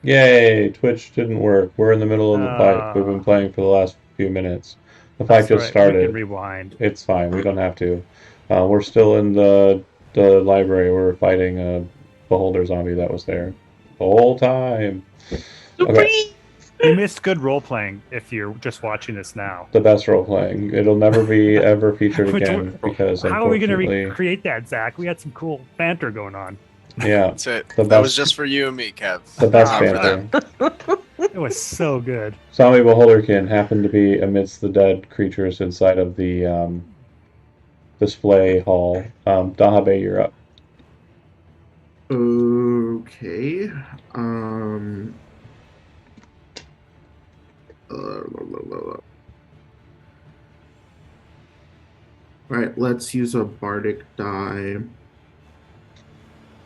Yay! Twitch didn't work. We're in the middle of the fight. We've been Uh, playing for the last few minutes. The fight that's all just right. We can started. rewind. It's fine. We don't have to. We're still in the library. We're fighting a beholder zombie that was there the whole time. Okay, Supreme. You missed good role playing if you're just watching this now. the best role playing. It'll never be ever featured Which, again because how are we going to unfortunately, recreate that, Zach? We had some cool banter going on. yeah, That's it. the That was best, just for you and me, Kev. the best Ah, Not for them. banter. It was so good. Zombie Beholderkin happened to be amidst the dead creatures inside of the display hall. Dahabe, you're up. Okay. Right, let's use a bardic die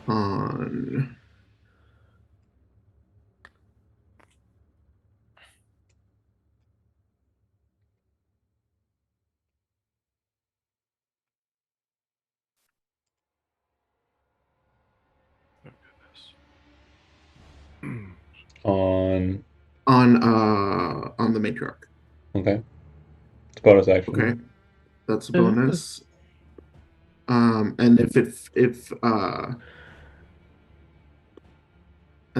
on On on the matriarch. okay, it's bonus action. Okay, that's a bonus. And and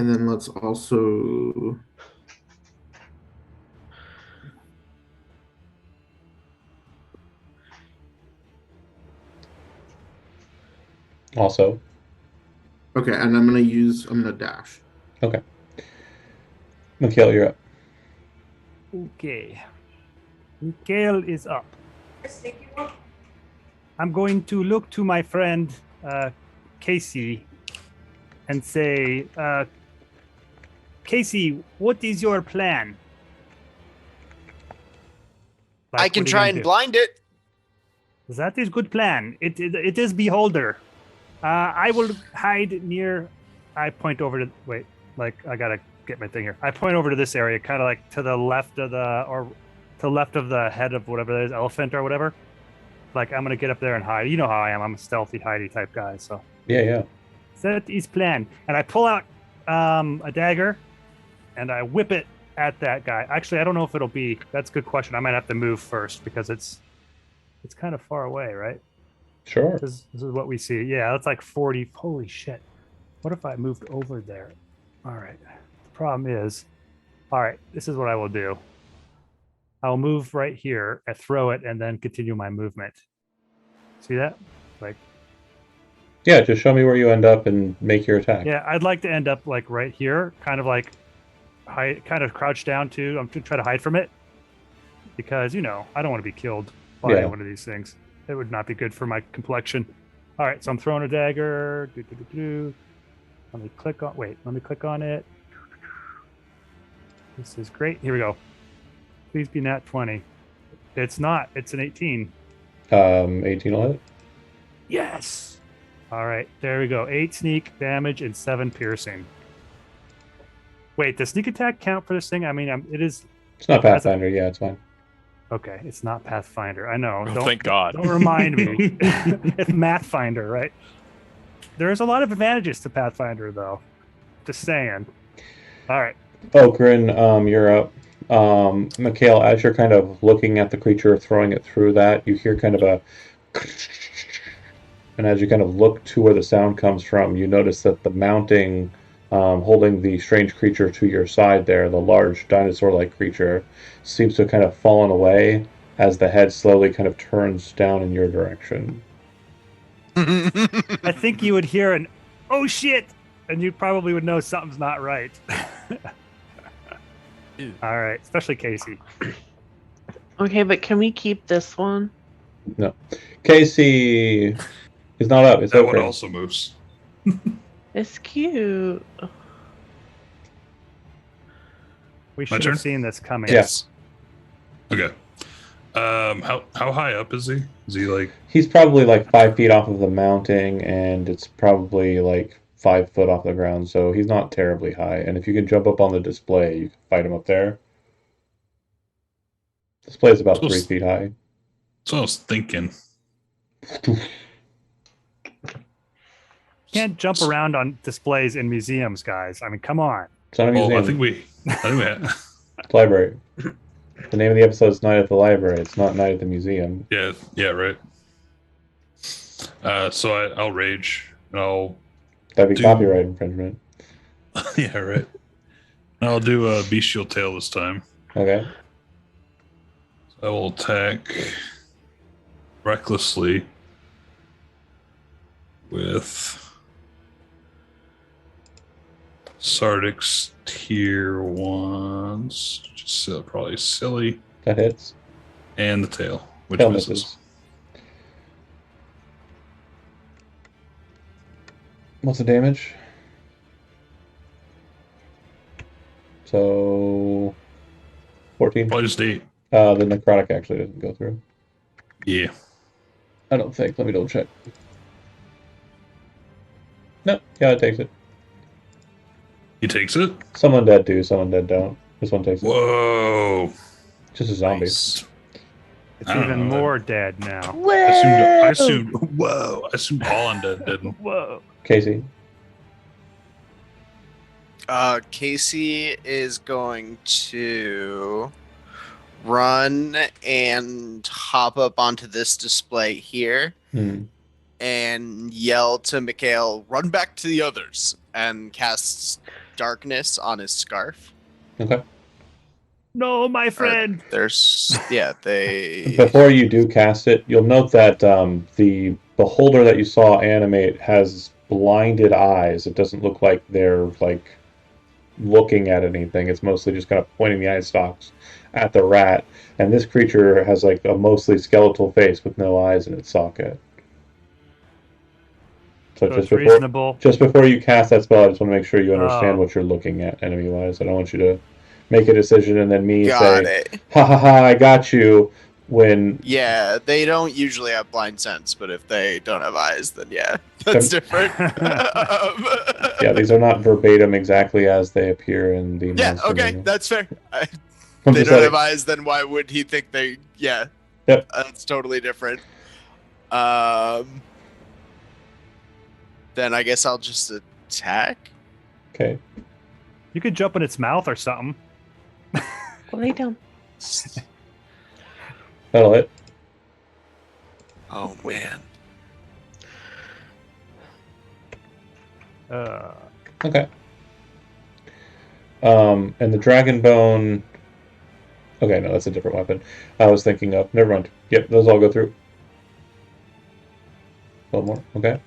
then let's also Also, okay, and I'm gonna dash. okay, Mikhail, you're up. Okay. Mikhail is up. I'm going to look to my friend Casey and say, Casey, what is your plan? Like, I can what are you try gonna and do? blind it. That is good plan. It is beholder. I will hide near. I point over to wait. Like I gotta get my thing here. I point over to this area, kind of like to the left of the head of whatever that is, elephant or whatever. Like I'm gonna get up there and hide. You know how I am. I'm a stealthy, hidey type guy. So Yeah, yeah. that is plan. And I pull out a dagger, and I whip it at that guy. Actually, I don't know if it'll be. That's a good question. I might have to move first because it's kind of far away, right? Sure. This is what we see. Yeah, that's like 40. Holy shit. What if I moved over there? All right. The problem is, all right, this is what I will do. I'll move right here and throw it and then continue my movement. See that? Like, Yeah, just show me where you end up and make your attack. yeah, I'd like to end up like right here, kind of like hide, kind of crouch down too. I'm to try to hide from it because, I don't want to be killed by Yeah. one of these things. It would not be good for my complexion. All right, so I'm throwing a dagger. Let me click on. Wait, let me click on it. This is great. Here we go. Please be nat 20. It's not. It's an 18. 18 will hit. Yes. All right, there we go. 8 sneak damage and 7 piercing. Wait, does sneak attack count for this thing? I mean, it is. It's not Pathfinder. Yeah, it's fine. Okay, it's not Pathfinder. I know. Oh, thank God. Don't remind me. It's Mathfinder, right? There's a lot of advantages to Pathfinder, though. Just saying. All right. Oh, Grin, you're up. Mikhail, as you're kind of looking at the creature, throwing it through that, you hear kind of a. And as you kind of look to where the sound comes from, you notice that the mounting, holding the strange creature to your side there, the large dinosaur-like creature, seems to have kind of fallen away as the head slowly kind of turns down in your direction. I think you would hear an "oh shit," and you probably would know something's not right. All right, especially Casey. Okay, but can we keep this one? No. Casey is not up. It's That one okay. also moves. It's cute. We My should turn? have seen this coming. Yes. Okay. How high up is he? Is he like? He's probably like 5 feet off of the mounting, and it's probably like 5 foot off the ground, so he's not terribly high. And if you can jump up on the display, you can fight him up there. Display is about 3 feet high. That's what I was thinking. Can't jump around on displays in museums, guys. I mean, come on. It's not a Oh, museum. I think we had. It's a library. The name of the episode is Night at the Library. It's not Night at the Museum. Yeah, right. So I'll rage. And I'll That'd be Do- copyright infringement. yeah, right. And I'll do a bestial tail this time. Okay. I will attack recklessly with Sardix tier 1s. Just probably silly. That hits. And the tail, which Tail misses. misses. What's the damage? So 14. Probably just 8. The necrotic actually doesn't go through. Yeah. I don't think. Let me double check. No, yeah, it takes it. He takes it? Some undead do, some undead don't. This one takes it. Whoa. Just a zombie. Nice. It's I don't even know. more dead now. I assumed whoa. I assumed all undead didn't. Whoa. Casey. Casey is going to run and hop up onto this display here Hmm. and yell to Mikhail, "Run back to the others," and casts darkness on his scarf. Okay. No, my friend. They Before you do cast it, you'll note that the beholder that you saw animate has blinded eyes. It doesn't look like they're like looking at anything. It's mostly just kind of pointing the eye stalks at the rat. And this creature has like a mostly skeletal face with no eyes in its socket. So So just it's before, reasonable. just before you cast that spell, I just want to make sure you understand Oh. what you're looking at enemy-wise. I don't want you to make a decision and then me got say, it. ha ha ha, I got you, when Yeah, they don't usually have blind sense, but if they don't have eyes, then yeah, that's different. yeah, these are not verbatim exactly as they appear in the Yeah, monster okay, manual. that's fair. I'm They just don't letting- have eyes, then why would he think they? Yeah, Yep. That's totally different. Then I guess I'll just attack. Okay. You could jump in its mouth or something. Lay down. That'll hit. Oh man. Okay. And the dragon bone. Okay, no, that's a different weapon. I was thinking of. Never mind. Yep, those all go through. A little more. Okay.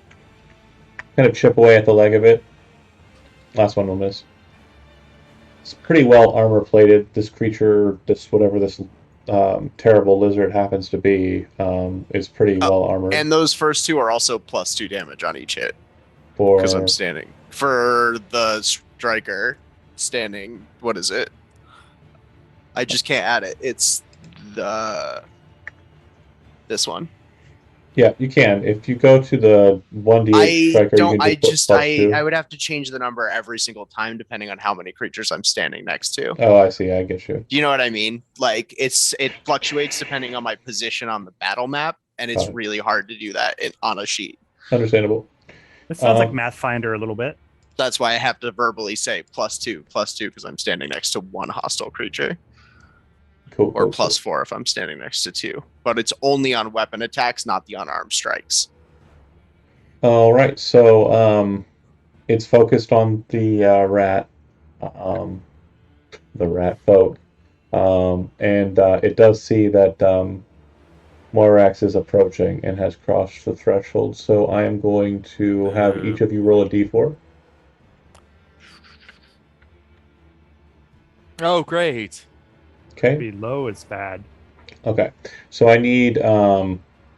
Kind of chip away at the leg of it. Last one will miss. It's pretty well armor plated. This creature, whatever this terrible lizard happens to be, is pretty well armored. And those first two are also +2 damage on each hit For because I'm standing. For the striker, standing. What is it? I just can't add it. It's this one. yeah, you can. If you go to the 1d8 I striker, don't. you can I just put +2. I would have to change the number every single time depending on how many creatures I'm standing next to. Oh, I see. I get you. Do you know what I mean? Like it fluctuates depending on my position on the battle map, and it's Got it. really hard to do that on a sheet. Understandable. It sounds like Um, Mathfinder a little bit. That's why I have to verbally say +2 because I'm standing next to one hostile creature, Cool. or cool, cool. +4 if I'm standing next to two. But it's only on weapon attacks, not the unarmed strikes. All right. So it's focused on the rat, the rat folk, and it does see that Moirax is approaching and has crossed the threshold. So I am going to have each of you roll a d4. Oh, great. Okay. Below is bad. Okay. So I need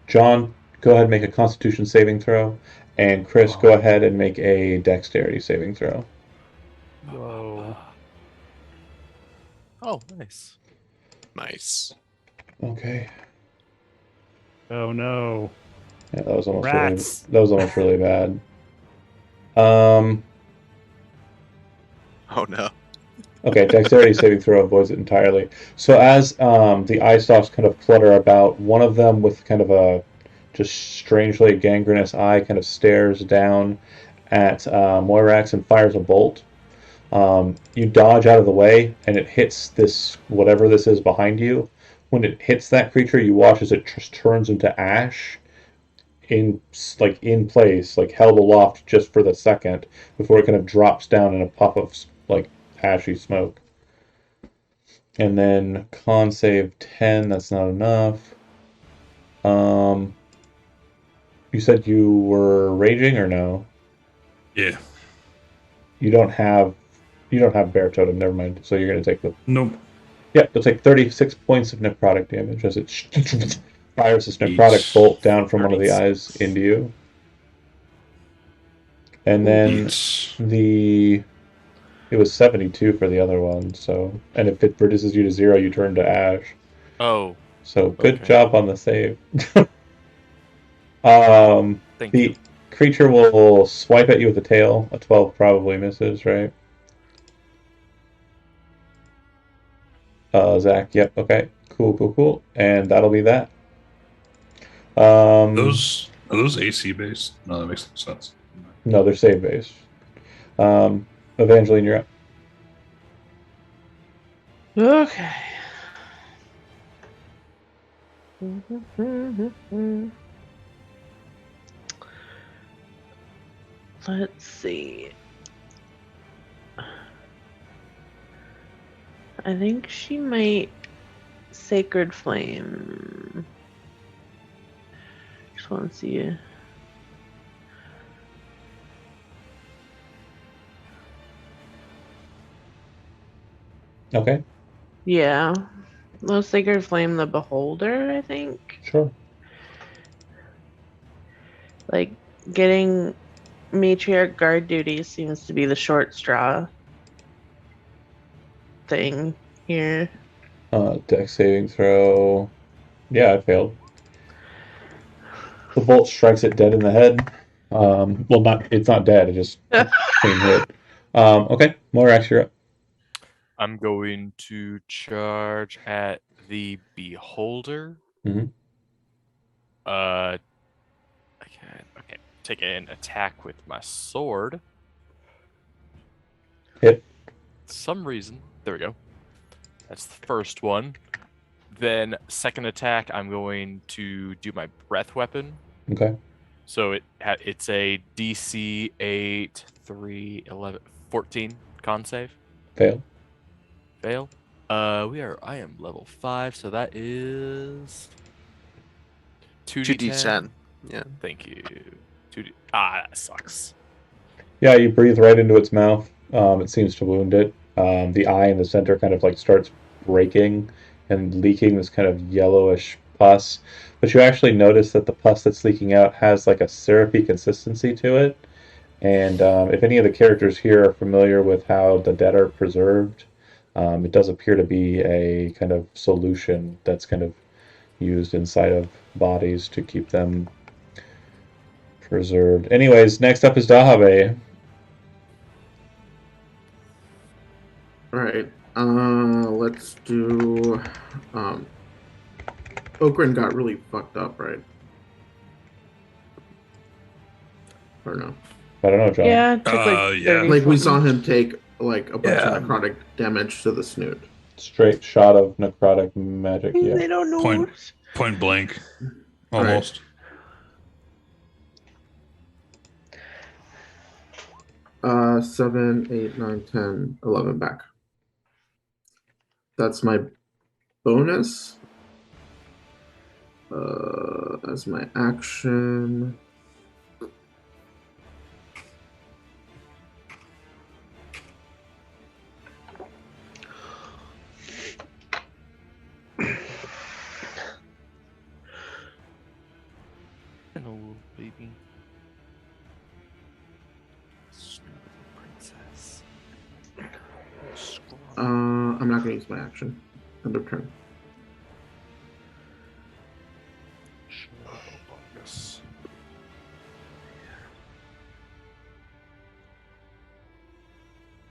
John. Go ahead and make a Constitution saving throw, and Chris, go ahead and make a Dexterity saving throw. Whoa. Oh, nice. Nice. Okay. Oh no. Yeah, that was almost Rats. really bad. Um. Oh no. Okay, dexterity saving throw avoids it entirely. So as the eye stalks kind of flutter about, one of them with kind of a just strangely gangrenous eye kind of stares down at Moirax and fires a bolt. You dodge out of the way, and it hits this whatever this is behind you. When it hits that creature, you watch as it just turns into ash in place, like held aloft just for the second before it kind of drops down in a puff of like ashy smoke. And then con save 10. That's not enough. You said you were raging or no? Yeah. You don't have bear totem. Never mind. So you're gonna take the Nope. yeah. You'll take 36 points of necrotic damage as it fires this necrotic Each bolt down from one of the 36. eyes into you. And then Each. it was 72 for the other one. So and if it reduces you to 0, you turn to ash. Oh, So good Okay. job on the save. thank The you. creature will swipe at you with the tail. A 12 probably misses, right? Zach, yep, okay. Cool. And that'll be that. Those are those AC based? No, that makes no sense. No, they're save based. Evangeline, you're up. Okay. Let's see. I think she might Sacred Flame. Just want to see. Okay, Yeah. No, Sacred Flame the Beholder, I think. sure. Like, getting matriarch guard duty seems to be the short straw thing here. Dex saving throw. Yeah, I failed. The bolt strikes it dead in the head. Well, it's not dead, it just clean hit. Okay, Morax, you're up. I'm going to charge at the Beholder. Mhm. Okay. Take an attack with my sword. Hit. Some reason. There we go. That's the first one. Then second attack, I'm going to do my breath weapon. Okay. So it's a DC 8, 3, 11, 14 con save. Fail. Fail. I am level 5, so that is 2d10. Yeah. Thank you. That sucks. Yeah, you breathe right into its mouth. It seems to wound it. The eye in the center kind of like starts breaking and leaking this kind of yellowish pus. But you actually notice that the pus that's leaking out has like a syrupy consistency to it. And if any of the characters here are familiar with how the dead are preserved, it does appear to be a kind of solution that's kind of used inside of bodies to keep them preserved. Anyways, next up is Dahave. Alright. Let's do Okrin got really fucked up, right? Or no? I don't know, John. Yeah, it took like Yeah. 30 Like we saw something. him take like a bunch Yeah. of necrotic damage to the snoot. Straight shot of necrotic magic. They Yeah. don't know. Point blank. Almost. 7, 8, 9, 10, 11 back. That's my bonus. As my action. Hello, baby. Snow princess. I'm not gonna use my action. End of turn.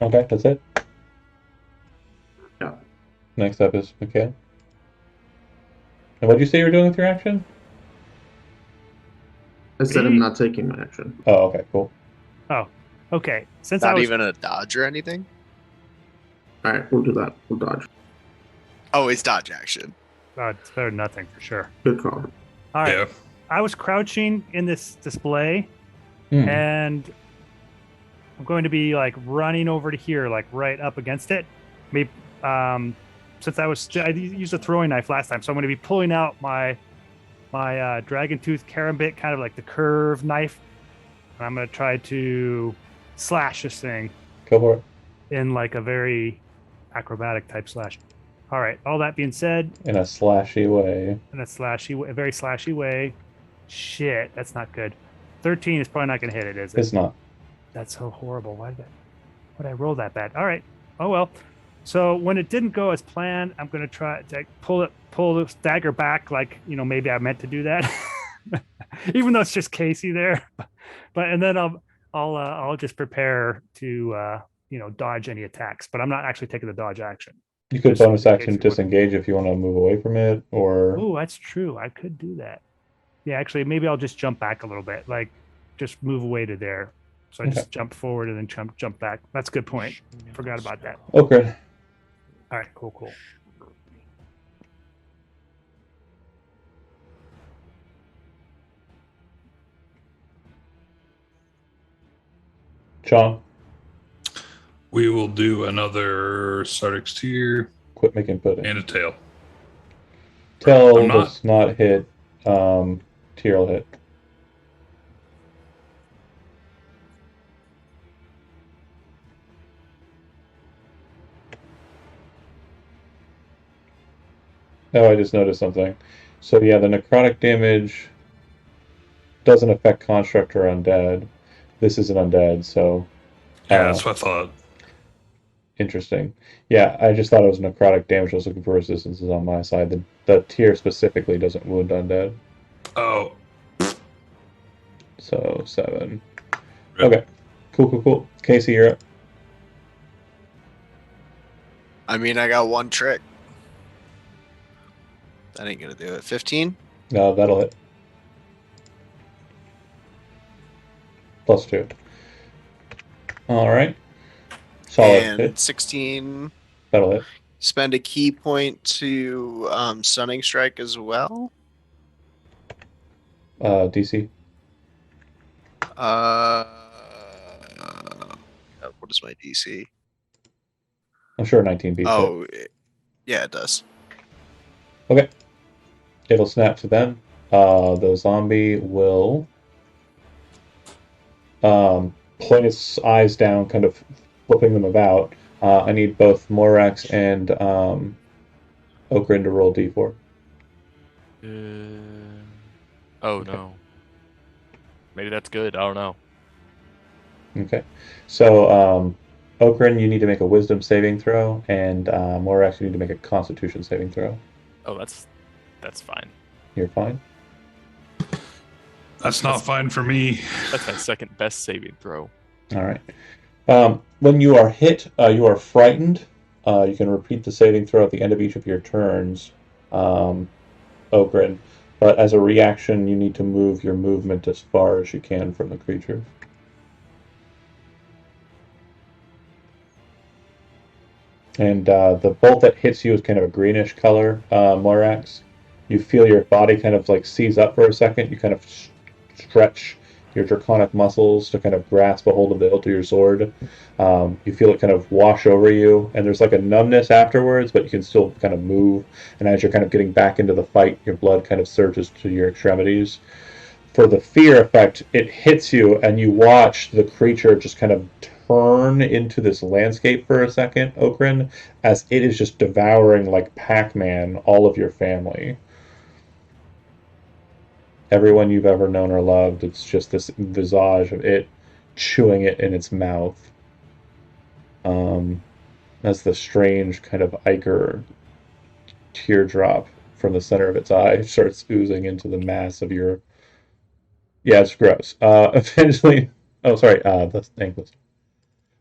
Okay, that's it. Yeah. Next up is Mikhail. And what did you say you were doing with your action? I said I'm not taking my action. Oh, okay, cool. Okay, since I Not was even a dodge or anything. All right, we'll do that. We'll dodge. Always dodge action. It's better than nothing for sure. Good call. All right. Yeah. I was crouching in this display, Hmm. and I'm going to be like running over to here, like right up against it. Maybe since I used a throwing knife last time, so I'm going to be pulling out my dragon tooth karambit, kind of like the curved knife. And I'm going to try to slash this thing Go for it. in like a very acrobatic type slash. All right. All that being said, In a slashy way. in a very slashy way. Shit, that's not good. 13 is probably not going to hit it, is it? It's not. That's so horrible. Why did I roll that bad? All right. Oh well. So when it didn't go as planned, I'm going to try to pull the dagger back, like maybe I meant to do that, even though it's just Casey there. But and then I'll just prepare to dodge any attacks. But I'm not actually taking the dodge action. You could Just bonus in case action you want- disengage if you want to move away from it, or Oh, that's true. I could do that. Yeah, actually, maybe I'll just jump back a little bit, like just move away to there. So I just jump forward and then jump back. That's a good point. Forgot about that. okay. All right, cool. Sean, We will do another Sardix tier quit making pudding. and a tail. Tail I'm not- does not hit. Tier will hit. Oh, I just noticed something. So yeah, the necrotic damage doesn't affect construct or undead. This is an undead, so Yeah, that's what I thought. interesting. Yeah, I just thought it was necrotic damage. I was looking for resistances on my side. The tier specifically doesn't wound undead. Oh, So 7. Rip. Okay. Cool. Casey, you're up. I mean, I got one trick. That ain't gonna do it. 15? No, that'll hit. +2. Alright. Solid and hit. 16. That'll hit. Spend a key point to stunning strike as well. DC. What is my DC? I'm sure 19 beats it. Oh, yeah, it does. Okay. It'll snap to them. The zombie will point its eyes down, kind of flipping them about. I need both Morax and Okrin to roll D4. Oh Okay. no. Maybe that's good. I don't know. Okay. So, Okrin, you need to make a Wisdom saving throw, and Morax, you need to make a Constitution saving throw. Oh, that's fine. You're fine. that's not fine for me. That's my second best saving throw. All right. When you are hit, you are frightened. You can repeat the saving throw at the end of each of your turns, Okrin. But as a reaction, you need to move your movement as far as you can from the creature. And the bolt that hits you is kind of a greenish color, Morax. You feel your body kind of like seize up for a second. You kind of stretch your draconic muscles to kind of grasp a hold of the hilt of your sword. You feel it kind of wash over you, and there's like a numbness afterwards, but you can still kind of move. And as you're kind of getting back into the fight, your blood kind of surges to your extremities. For the fear effect, it hits you, and you watch the creature just kind of turn into this landscape for a second, Okrin, as it is just devouring, like Pac-Man, all of your family. Everyone you've ever known or loved, it's just this visage of it chewing it in its mouth. As the strange kind of ichor teardrop from the center of its eye starts oozing into the mass of your... Yeah, it's gross. Eventually... Oh, sorry, that's Angus.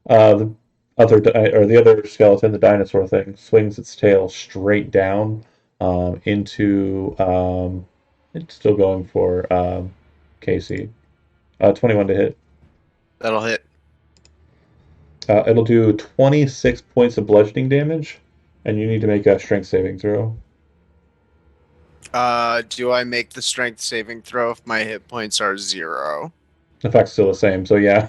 The other skeleton, the dinosaur thing, swings its tail straight down into... it's still going for Casey. 21 to hit. That'll hit. It'll do 26 points of bludgeoning damage, and you need to make a strength saving throw. Do I make the strength saving throw if my hit points are 0? The effect's still the same, so yeah.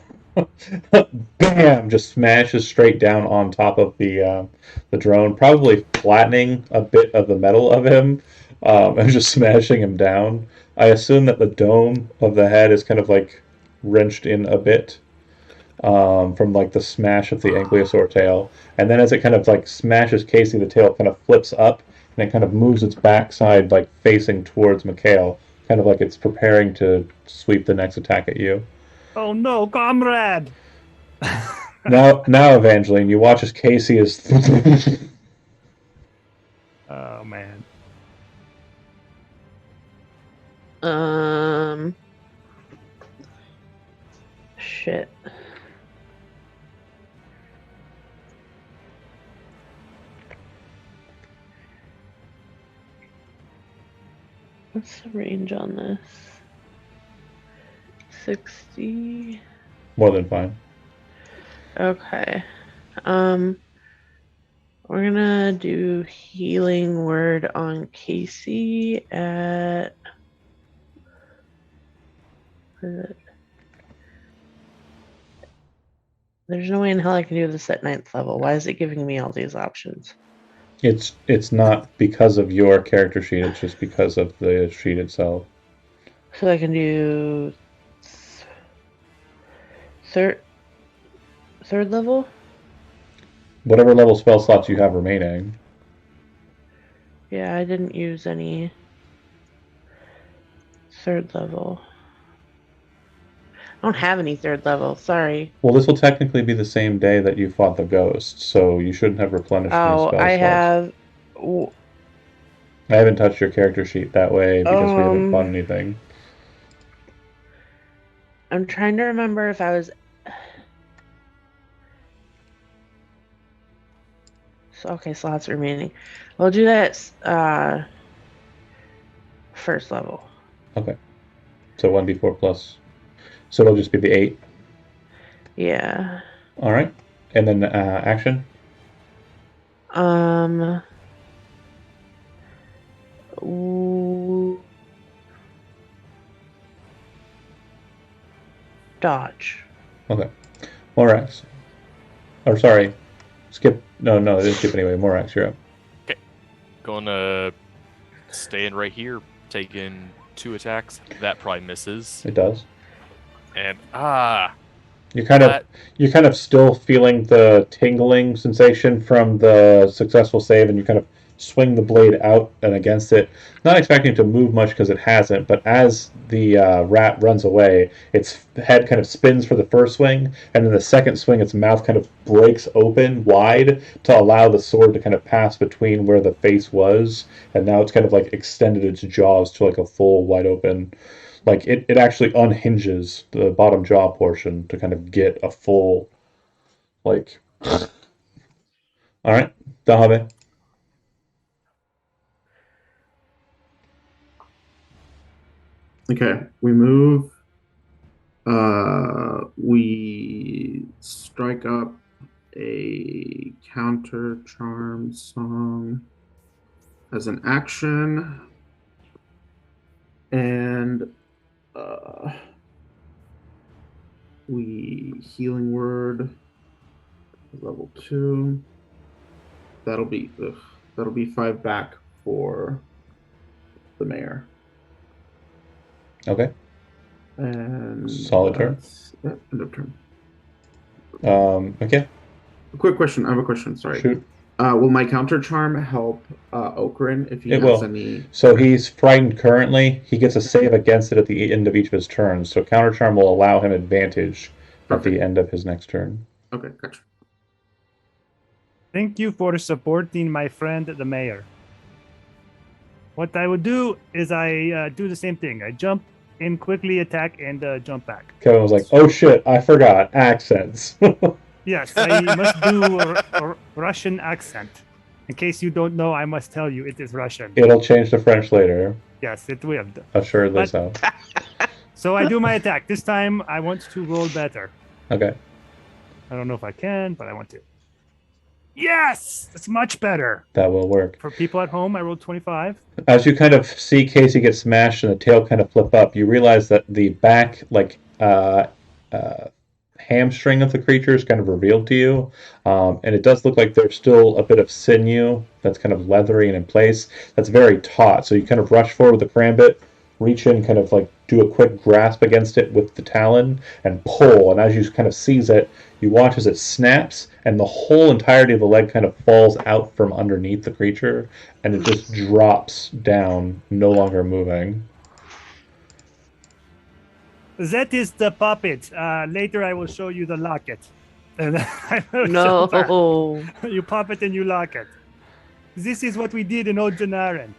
Bam! Just smashes straight down on top of the drone, probably flattening a bit of the metal of him, and just smashing him down. I assume that the dome of the head is kind of like wrenched in a bit from like the smash of the ankylosaur tail, and then as it kind of like smashes Casey, the tail kind of flips up and it kind of moves its backside like facing towards Mikhail, kind of like it's preparing to sweep the next attack at you. Oh no, comrade! Now, Evangeline, you watch as Casey is. Oh man. Shit. What's the range on this? 60. More than fine. Okay. We're gonna do healing word on Casey at what is it? There's no way in hell I can do this at 9th level. Why is it giving me all these options? It's not because of your character sheet, it's just because of the sheet itself. So I can do third level? Whatever level spell slots you have remaining. Yeah, I didn't use any 3rd level. I don't have any 3rd level, sorry. Well, this will technically be the same day that you fought the ghost, so you shouldn't have replenished any spell slots. I have... I haven't touched your character sheet that way because we haven't fought anything. I'm trying to remember if I was... Okay, slots remaining. We'll do that 1st level. Okay. So 1d4 plus. So it'll just be the 8. Yeah. Alright. And then action? Dodge. Okay. Morax. Or sorry. Skip. No, I didn't skip anyway. Morax, you're up. Okay. Gonna stay in right here, taking 2 attacks. That probably misses. It does. And You're kind of still feeling the tingling sensation from the successful save, and you kind of swing the blade out and against it, not expecting it to move much because it hasn't, but as the rat runs away, its head kind of spins for the first swing, and in the second swing its mouth kind of breaks open wide to allow the sword to kind of pass between where the face was, and now it's kind of like extended its jaws to like a full wide open, like it actually unhinges the bottom jaw portion to kind of get a full, like... Alright, Dahave. Okay, we move. We strike up a counter charm song as an action, and we healing word level 2. That'll be 5 back for the mayor. Okay. And solid turn. End of turn. Okay. A quick question. I have a question. Sorry. Shoot. Will my counter charm help Okrin if he has any? So he's frightened currently. He gets a save against it at the end of each of his turns. So counter charm will allow him advantage at the end of his next turn. Okay, gotcha. Thank you for supporting my friend, the mayor. What I would do is I do the same thing. I jump in, quickly attack, and jump back. Kevin was like, "Oh shit, I forgot accents." Yes, I must do a Russian accent. In case you don't know, I must tell you it is Russian. It'll change to French later. Yes, it will. Assuredly so. So I do my attack. This time I want to roll better. Okay. I don't know if I can, but I want to. Yes! It's much better. That will work. For people at home, I rolled 25. As you kind of see Casey get smashed and the tail kind of flip up, you realize that the back, hamstring of the creature is kind of revealed to you. And it does look like there's still a bit of sinew that's kind of leathery and in place. That's very taut. So you kind of rush forward with the Karambit, reach in, kind of like do a quick grasp against it with the talon and pull. And as you kind of seize it, you watch as it snaps and the whole entirety of the leg kind of falls out from underneath the creature and it just drops down, no longer moving. That is the puppet. Later I will show you the locket. And I will No. show her. You pop it and you lock it. This is what we did in Old Janarin.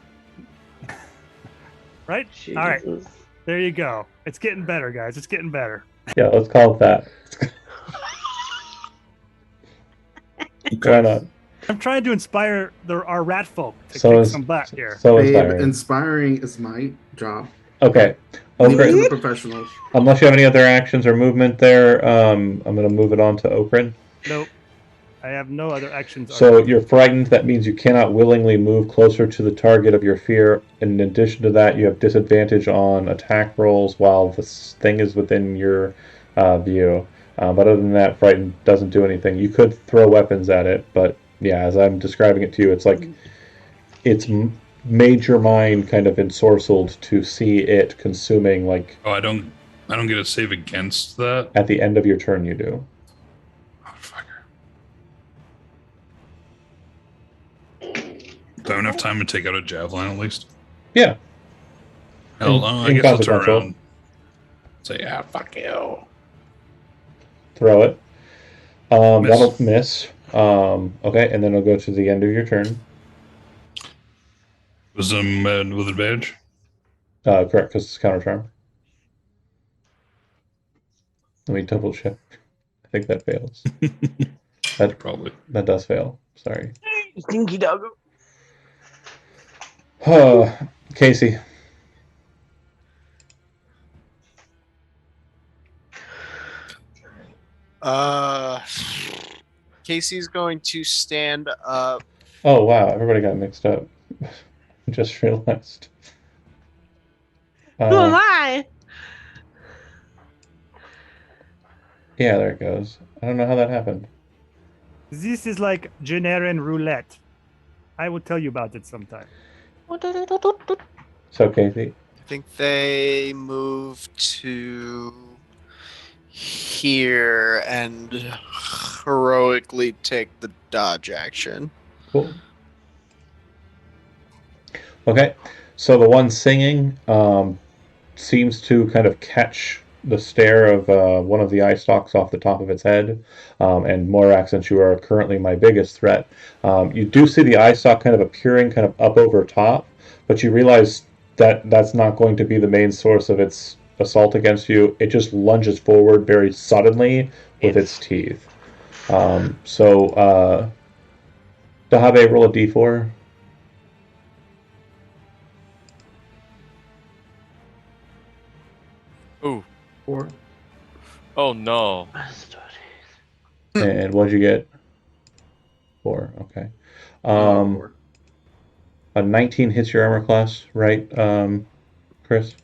Right? Jesus. All right. There you go. It's getting better, guys. It's getting better. Yeah, let's call it that. Why not? I'm trying to inspire our rat folk to So kick is- some butt here. So Babe, inspiring. inspiring is my job. Okay. Leave it to Okrin, the professionals. unless you have any other actions or movement there, I'm going to move it on to Okrin. Nope. I have no other actions. So you're frightened. That means you cannot willingly move closer to the target of your fear. In addition to that, you have disadvantage on attack rolls while this thing is within your view. But other than that, frightened doesn't do anything. You could throw weapons at it, but yeah, as I'm describing it to you, it's like it's made your mind kind of ensorcelled to see it consuming. Like Oh, I don't get a save against that. at the end of your turn, you do. Oh, fucker. Do I have enough time to take out a javelin at least? Yeah. Hell, I guess I'll turn Inconsequential. around. Say, yeah, fuck you. Throw it. Miss. That'll miss. Okay, and then it'll go to the end of your turn. Was with advantage? Correct, because it's counter charm. Let me double check. I think that fails. Probably. That does fail. Sorry. Stinky doggo. Casey. Casey's going to stand up. Oh, wow. Everybody got mixed up. Just realized. Who am I? Yeah, there it goes. I don't know how that happened. This is like Janarin roulette. I will tell you about it sometime. So, Casey. I think they move to here and heroically take the dodge action. Cool. Okay, so the one singing seems to kind of catch the stare of one of the eye stalks off the top of its head. And Morax, since you are currently my biggest threat, you do see the eye stalk kind of appearing kind of up over top, but you realize that that's not going to be the main source of its assault against you. It just lunges forward very suddenly with its teeth. So, Dahabe, roll a d4. Ooh. 4. Oh no. And what'd you get? 4. Okay. 4. A 19 hits your armor class, right, Chris?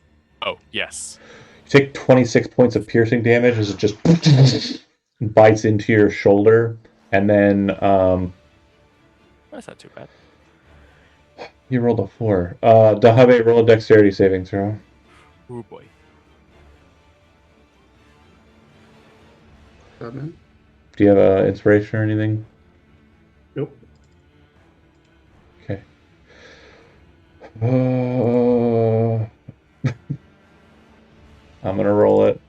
Oh yes. You take 26 points of piercing damage as it just bites into your shoulder, and then That's not too bad. you rolled a 4. Dahabe, roll a dexterity saving throw. Oh boy. 7. Do you have a inspiration or anything? Nope. Okay. I'm gonna roll it.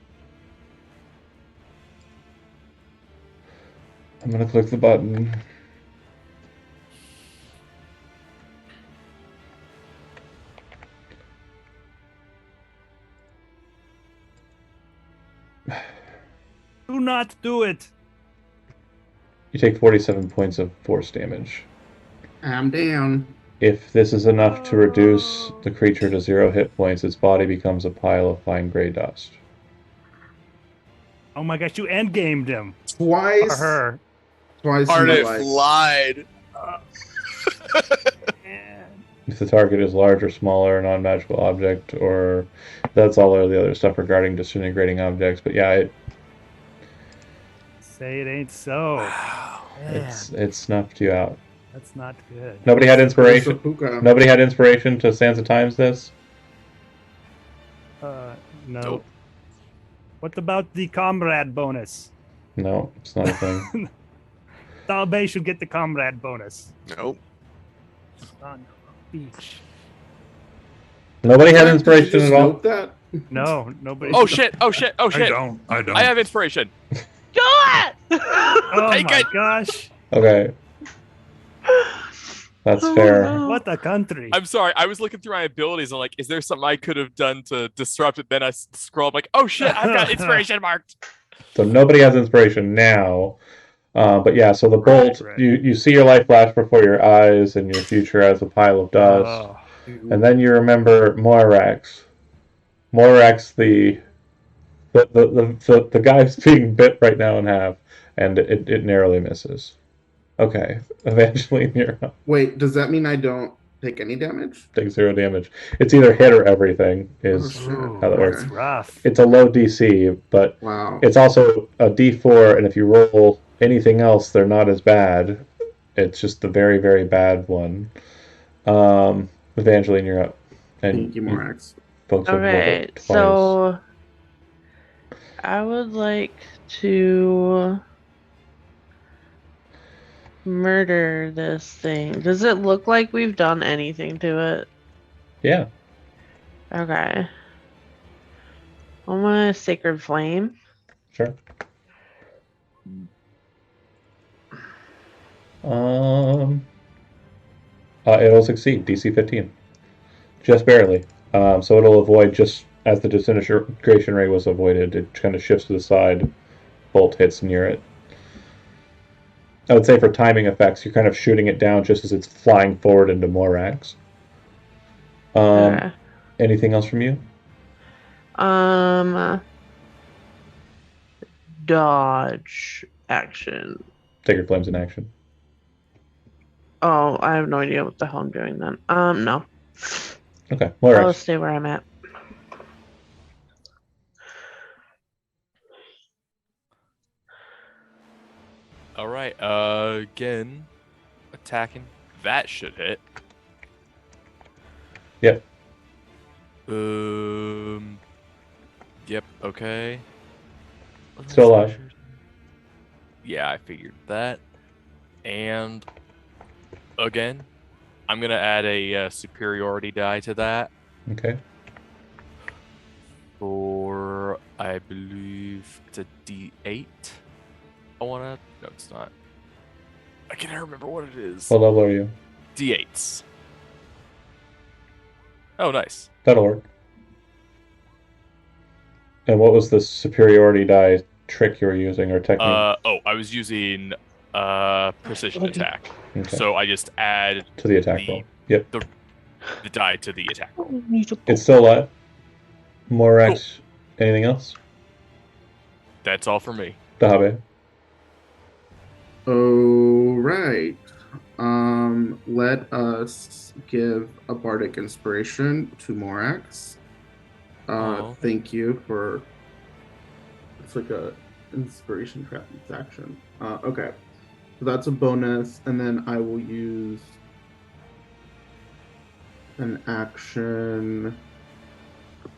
I'm gonna click the button. Do not do it. You take 47 points of force damage. I'm down. If this is enough to reduce the creature to 0 hit points, its body becomes a pile of fine gray dust. Oh my gosh, you endgamed him. Twice. Or her. Twice in my Cardiff life. lied. Man. If the target is large or smaller, non-magical object, or that's all of the other stuff regarding disintegrating objects. But yeah, Say it ain't so. Man, it snuffed you out. that's not good. Nobody had inspiration. Puka. Nobody had inspiration to Sands of Times this. No. Nope. What about the comrade bonus? No, it's not a thing. Talbot should get the comrade bonus. Nope. On the beach. Nobody had Did you inspiration just at all. note that? No, nobody. Oh shit! Oh shit! Oh I shit! don't. I have inspiration. Do it! Oh Take my it. gosh. Okay, that's Oh, fair. no. What a country. I'm sorry. I was looking through my abilities and like, is there something I could have done to disrupt it? Then I scrolled like, oh shit! I've got inspiration marked. So nobody has inspiration now. But yeah, so the bolt, right. you see your life flash before your eyes and your future as a pile of dust. Oh, And then you remember Moirax. Moirax, the guy who's being bit right now in half, and it narrowly misses. Okay, eventually you're up. Wait, does that mean I don't take any damage? Take 0 damage. It's either hit or everything is Oh, shit. ooh, how that works. that's rough. It's a low DC, but Wow. it's also a D4, and if you roll anything else, they're not as bad. It's just the very, very bad one. Evangeline, you're up. And Thank you, Morax. folks have rolled Okay, it twice. so I would like to murder this thing. Does it look like we've done anything to it? Yeah. Okay. I want a Sacred Flame. Sure. It'll succeed. DC 15. Just barely. So it'll avoid just as the disintegration ray was avoided. It kind of shifts to the side. Bolt hits near it. I would say for timing effects, you're kind of shooting it down just as it's flying forward into Morax. Okay. Anything else from you? Dodge action. Sacred Flames in action. Oh, I have no idea what the hell I'm doing then. No. Okay, I'll Morax. stay where I'm at. All right. Again, attacking. That should hit. Yep. Yep. Okay. Still alive. Yeah, I figured that. And again, I'm gonna add a superiority die to that Okay. for I believe it's a D8. I wanna. No, it's not. I can't remember what it is. What level are you? D8s. Oh, nice. That'll work. And what was the superiority die trick you were using or technique? I was using precision attack. Okay. So I just add To the attack the- roll. Yep. the die to the attack roll. It's still alive. Morax. Anything else? That's all for me. Dahabe. All right. Let us give a bardic inspiration to Morax. Oh. Thank you for. It's like a inspiration trap action. Okay, so that's a bonus, and then I will use an action.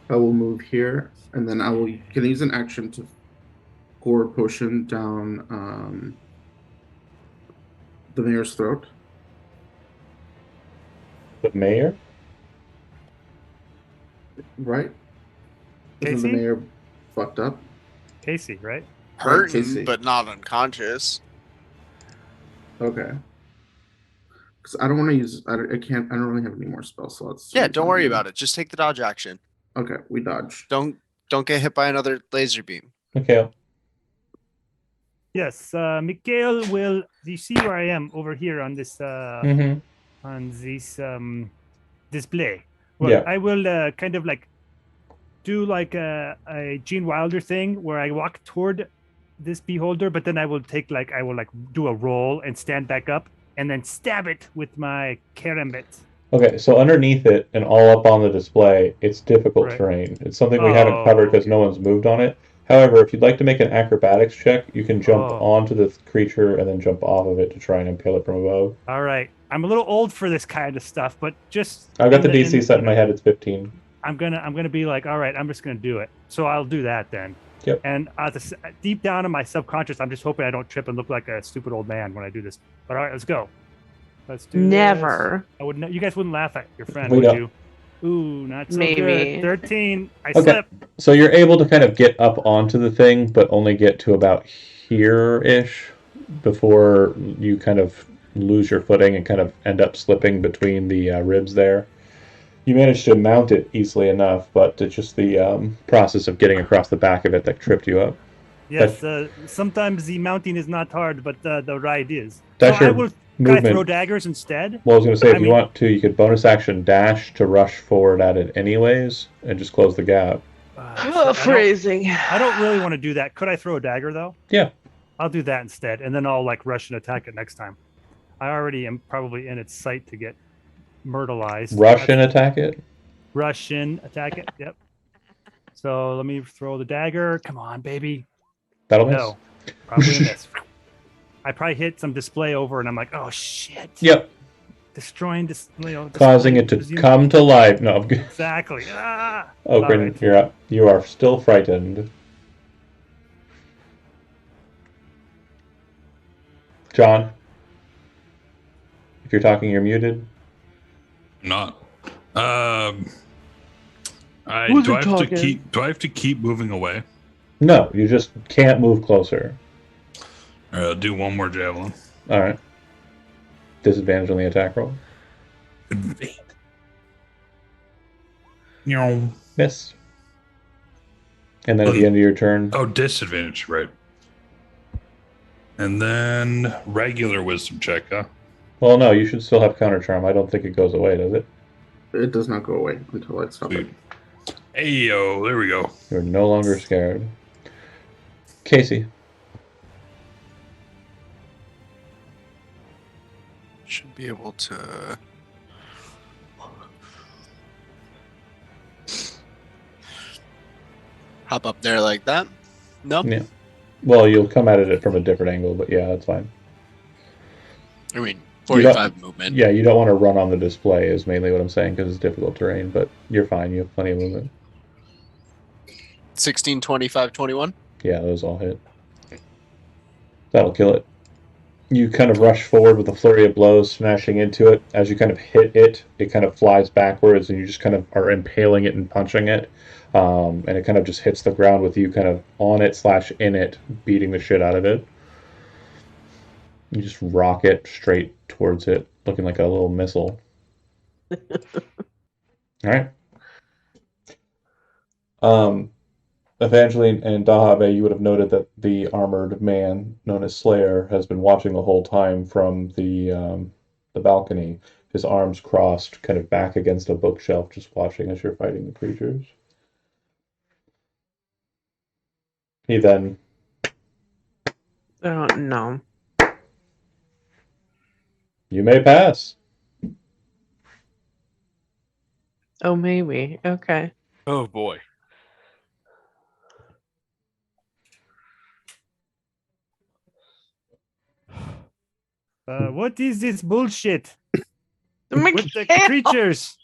I will move here, and then can I use an action to pour a potion down the mayor's throat. The mayor? Right? Isn't Casey? the mayor fucked up? Casey, right? Hurting, Casey. but not unconscious. Okay. Because I don't want to use. I don't really have any more spell slots. Yeah, don't worry about it. Just take the dodge action. Okay, we dodge. Don't get hit by another laser beam. Okay. Yes, Mikhail will. Do you see where I am over here on this Mm-hmm. on this display? Well, Yeah. I will kind of like do like a Gene Wilder thing where I walk toward this beholder, but then I will do a roll and stand back up and then stab it with my karambit. Okay, so underneath it and all up on the display, it's difficult Right. terrain. It's something we haven't covered because no one's moved on it. However, if you'd like to make an acrobatics check, you can jump Oh. onto the creature and then jump off of it to try and impale it from above. All right. I'm a little old for this kind of stuff, but just I've got the in DC set in my head. It's 15. I'm gonna be like, all right, I'm just gonna do it. So I'll do that then. Yep. And deep down in my subconscious, I'm just hoping I don't trip and look like a stupid old man when I do this. But all right, let's go. Let's do Never. This. I would. You guys wouldn't laugh at your friend, We would don't. you? Ooh, not so Maybe. good. 13. I Okay. slip. So you're able to kind of get up onto the thing, but only get to about here-ish before you kind of lose your footing and kind of end up slipping between the ribs there. You managed to mount it easily enough, but it's just the process of getting across the back of it that tripped you up. Yes. Sometimes the mounting is not hard, but the ride is. That's so I your will. Can I throw movement. daggers instead? Well, I was going to say, if I you mean- want to, you could bonus action dash to rush forward at it anyways, and just close the gap. Phrasing. I don't really want to do that. Could I throw a dagger though? Yeah. I'll do that instead, and then I'll like rush and attack it next time. I already am probably in its sight to get myrtleized. Rush and attack it. Rush in, attack it. Yep. So let me throw the dagger. Come on, baby. That'll miss. No, probably a miss. I probably hit some display over, and I'm like, oh shit. Yep. Destroying display. Causing it to come to life. No, I'm good. Exactly. Ah. Ogren, Alright. you're up. You are still frightened. John, if you're talking, you're muted. Not. I Who's do I have talking? do I have to keep moving away? No, you just can't move closer. All right, I'll do one more javelin. All right. Disadvantage on the attack roll. Advance. No. Miss. And then at the end of your turn, Oh, disadvantage, right. And then regular wisdom check, huh? well, no, you should still have counter charm. I don't think it goes away, does it? It does not go away until I stop it. Sweet. Hey, yo, there we go. You're no longer scared. Casey. Should be able to. Hop up there like that. No, Yeah. Well, you'll come at it from a different angle, but yeah, that's fine. I mean You don't- 45 movement. Yeah, you don't want to run on the display is mainly what I'm saying because it's difficult terrain, but you're fine. You have plenty of movement. 16, 25, 21. Yeah, those all hit. That'll kill it. You kind of rush forward with a flurry of blows, smashing into it. As you kind of hit it, it kind of flies backwards, and you just kind of are impaling it and punching it. And it kind of just hits the ground with you kind of on it / in it, beating the shit out of it. You just rock it straight towards it, looking like a little missile. All right. Evangeline and Dahave, you would have noted that the armored man known as Slayer has been watching the whole time from the balcony, his arms crossed, kind of back against a bookshelf, just watching as you're fighting the creatures. He then Oh, no. You may pass. Oh, maybe. Okay. Oh boy. What is this bullshit The with the mechanical- creatures?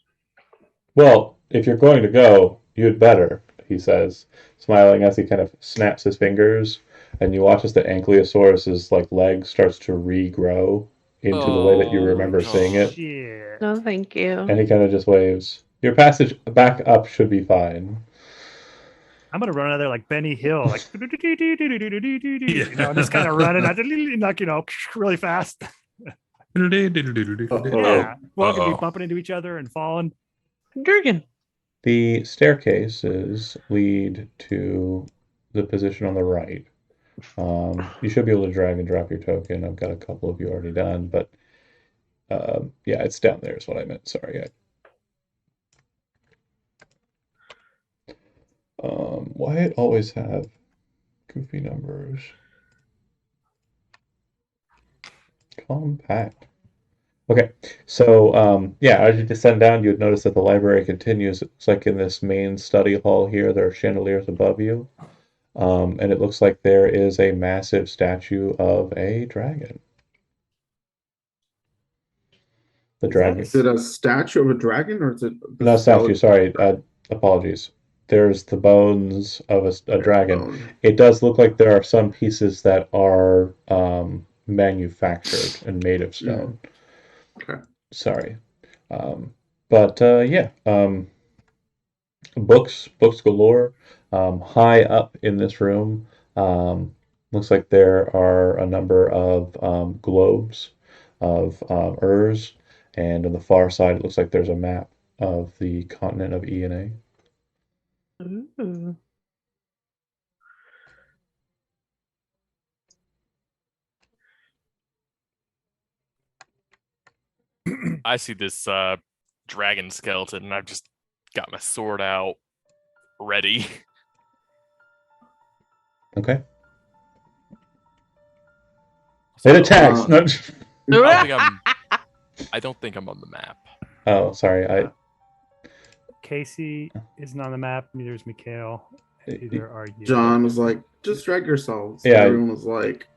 Well, if you're going to go, you'd better, he says, smiling as he kind of snaps his fingers, and you watch as the Ankylosaurus's leg starts to regrow into the way that you Oh, remember seeing it, Shit. No, thank you. and he kind of just waves. Your passage back up should be fine. I'm gonna run out there like Benny Hill, like you know, just kind of running, like really fast. Yeah, walking, Uh-oh. bumping into each other and falling. Durgan. The staircases lead to the position on the right. You should be able to drag and drop your token. I've got a couple of you already done, but yeah, it's down there is what I meant. Sorry. Why it always have goofy numbers? Compact. Okay, so yeah, as you descend down, you'd notice that the library continues. It's like in this main study hall here, there are chandeliers above you. And it looks like there is a massive statue of a dragon. The Is dragon. Is it a statue of a dragon, or is it the No, statue, skeleton? sorry. Apologies. There's the bones of a dragon. Bone. It does look like there are some pieces that are manufactured and made of stone. Okay. Sorry. But yeah, books galore. High up in this room, looks like there are a number of globes of Urs, and on the far side, it looks like there's a map of the continent of ENA. Ooh. I see this dragon skeleton, and I've just got my sword out, ready. Okay. It attacks. No. I don't think I'm on the map. Oh, sorry. Casey isn't on the map. Neither is Mikhail. Neither are you. John was like, "Just drag yourselves." Yeah. Everyone was like,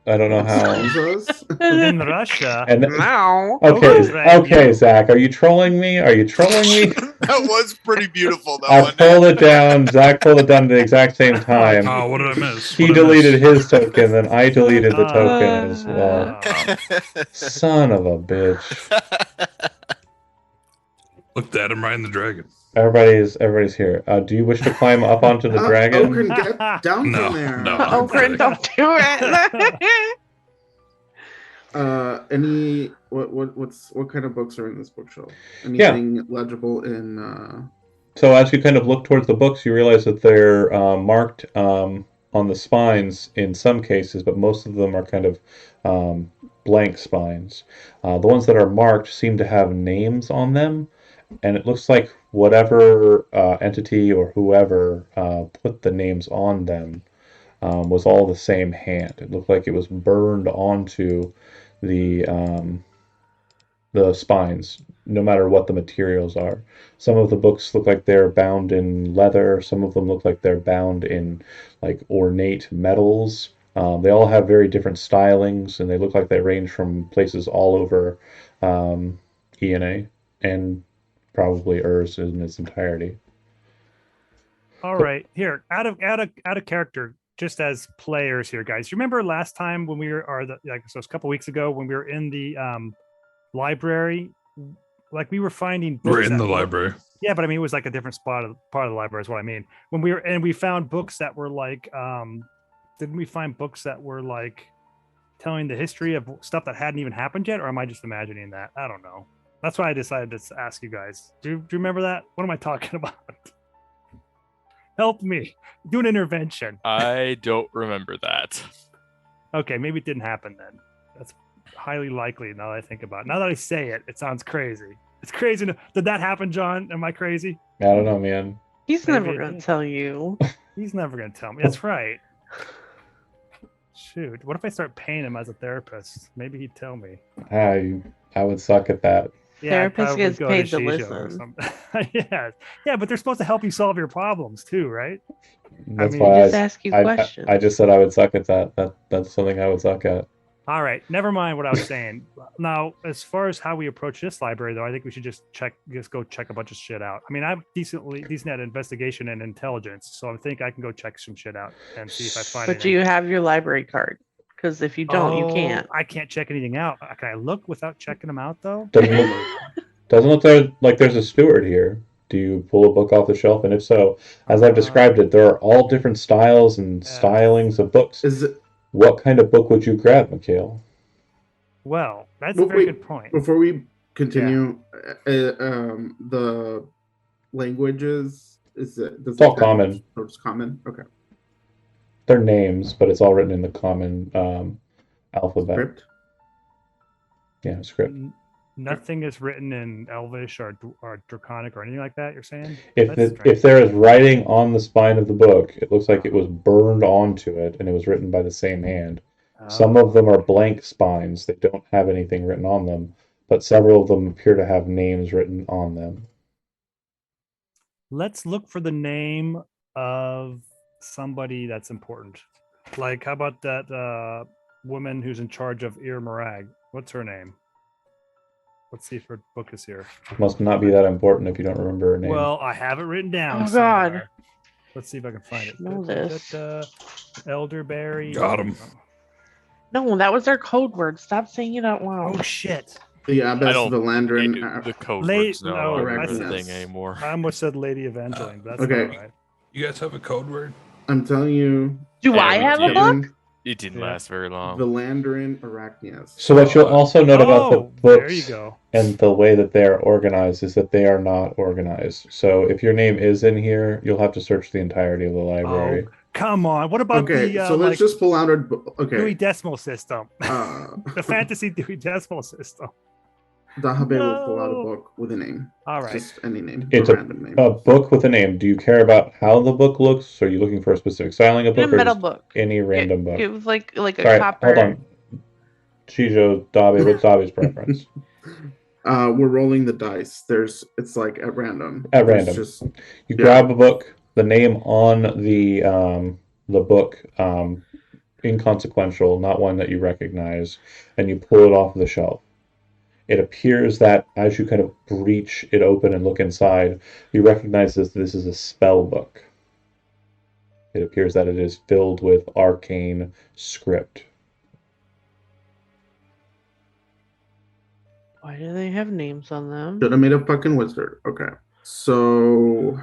I don't know how. "Excuse us?" In Russia. And No. okay, Zach, are you trolling me? Are you trolling me? That was pretty beautiful, though. I wasn't pulled it? it down. Zach pulled it down at the exact same time. Oh, what did I miss? He What did I deleted miss? his token, then I deleted the token as well. Oh. Son of a bitch. Looked at him riding the dragon. Everybody's here. Do you wish to climb up onto the dragon? Okran, get down No, from there. no. Okran, don't do it. Any what kind of books are in this bookshelf? Anything legible in? So as you kind of look towards the books, you realize that they're marked on the spines in some cases, but most of them are kind of blank spines. The ones that are marked seem to have names on them, and it looks like whatever entity or whoever put the names on them was all the same hand. It looked like it was burned onto the spines, no matter what the materials are. Some of the books look like they're bound in leather. Some of them look like they're bound in like ornate metals. They all have very different stylings, and they look like they range from places all over ENA and probably Urs in its entirety. All right, here, out of character, just as players here, guys. You remember last time when we were, so it's a couple weeks ago when we were in the library, like we were finding books. We're in the that were- library. Yeah, but I mean, it was like a different part of the library is what I mean. When we found books that were like, didn't we find books that were like telling the history of stuff that hadn't even happened yet, or am I just imagining that? I don't know. That's why I decided to ask you guys. Do you remember that? What am I talking about? Help me. Do an intervention. I don't remember that. Okay, maybe it didn't happen then. That's highly likely now that I think about it. Now that I say it, it sounds crazy. It's crazy. Did that happen, John? Am I crazy? I don't know, man. He's Maybe never it going to did. tell you. He's never going to tell me. That's right. Shoot. What if I start paying him as a therapist? Maybe he'd tell me. I would suck at that. Yeah, I'd Therapist probably gets go paid to Shisho or listen. something. Yeah, but they're supposed to help you solve your problems too, right? That's mean, why Just ask you questions. I just said I would suck at that. That's something I would suck at. All right, never mind what I was saying. Now, as far as how we approach this library, though, I think we should just go check a bunch of shit out. I mean, I'm decent at investigation and intelligence, so I think I can go check some shit out and see if I find. But do you have your library card? Because if you don't, you can't. I can't check anything out. Can I look without checking them out, though? Doesn't look like there's a steward here. Do you pull a book off the shelf? And if so, as I've described it, there are all different styles and stylings of books. Is it What kind of book would you grab, Mikhail? Well, that's Well, a very wait, good point. before we continue? The languages is it? Does It's all it have- common. or it's common. Okay. They're names, but it's all written in the common alphabet. Script. Yeah, script. Nothing is written in Elvish or Draconic or anything like that. You're saying? If That's strange. if there is writing on the spine of the book, it looks like it was burned onto it, and it was written by the same hand. Some Oh. of them are blank spines; they don't have anything written on them, but several of them appear to have names written on them. Let's look for the name of somebody that's important. Like, how about that woman who's in charge of Ir Marag? What's her name? Let's see if her book is here. Must not be that important if you don't remember her name. Well, I have it written down. Oh, God. somewhere. Let's see if I can find it. Know this. Elderberry. Got 'em. No, that was our code word. Stop saying it out loud. Oh shit! The Abbess I don't Valandrin. The code Late- words no no, longer I a said- thing anymore. I almost said Lady Evangeline, but that's Okay. not right. You guys have a code word? I'm telling you. Do I Hey, have a dude. book? It didn't Yeah. last very long. Valandrin Arachnias. So what you'll also note about the Oh, there books you go. and the way that they are organized is that they are not organized. So if your name is in here, you'll have to search the entirety of the library. Come on. What about Okay, the so let's like just pull out our. Dewey Okay. Decimal System? Uh, The fantasy Dewey Decimal System. Dahabe will pull out a No. book with a name. All right. Just any name. It's a random name. A book with a name. Do you care about how the book looks? Are you looking for a specific styling of Get a book or metal just book. any random book? Give like a All right, copper. hold on. Chijo, Dabe, what's Dabe's preference? We're rolling the dice. It's like at random. At There's random. Just You Yeah. grab a book, the name on the book, inconsequential, not one that you recognize, and you pull it off the shelf. It appears that as you kind of breach it open and look inside, you recognize that this is a spell book. It appears that it is filled with arcane script. Why do they have names on them? should have made a fucking wizard. Okay. So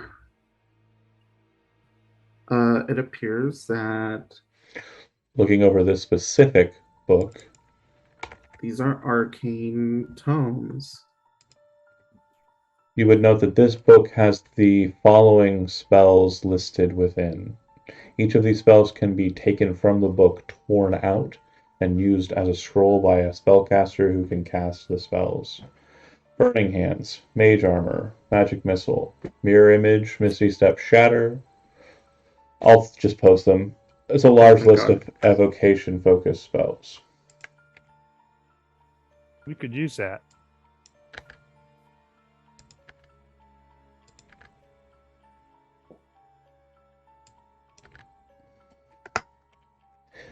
it appears that Looking over this specific book, these are arcane tomes. you would note that this book has the following spells listed within. Each of these spells can be taken from the book, torn out, and used as a scroll by a spellcaster who can cast the spells. Burning Hands, Mage Armor, Magic Missile, Mirror Image, Misty Step, Shatter. I'll just post them. It's a large Oh my list God. of evocation-focused spells. We could use that.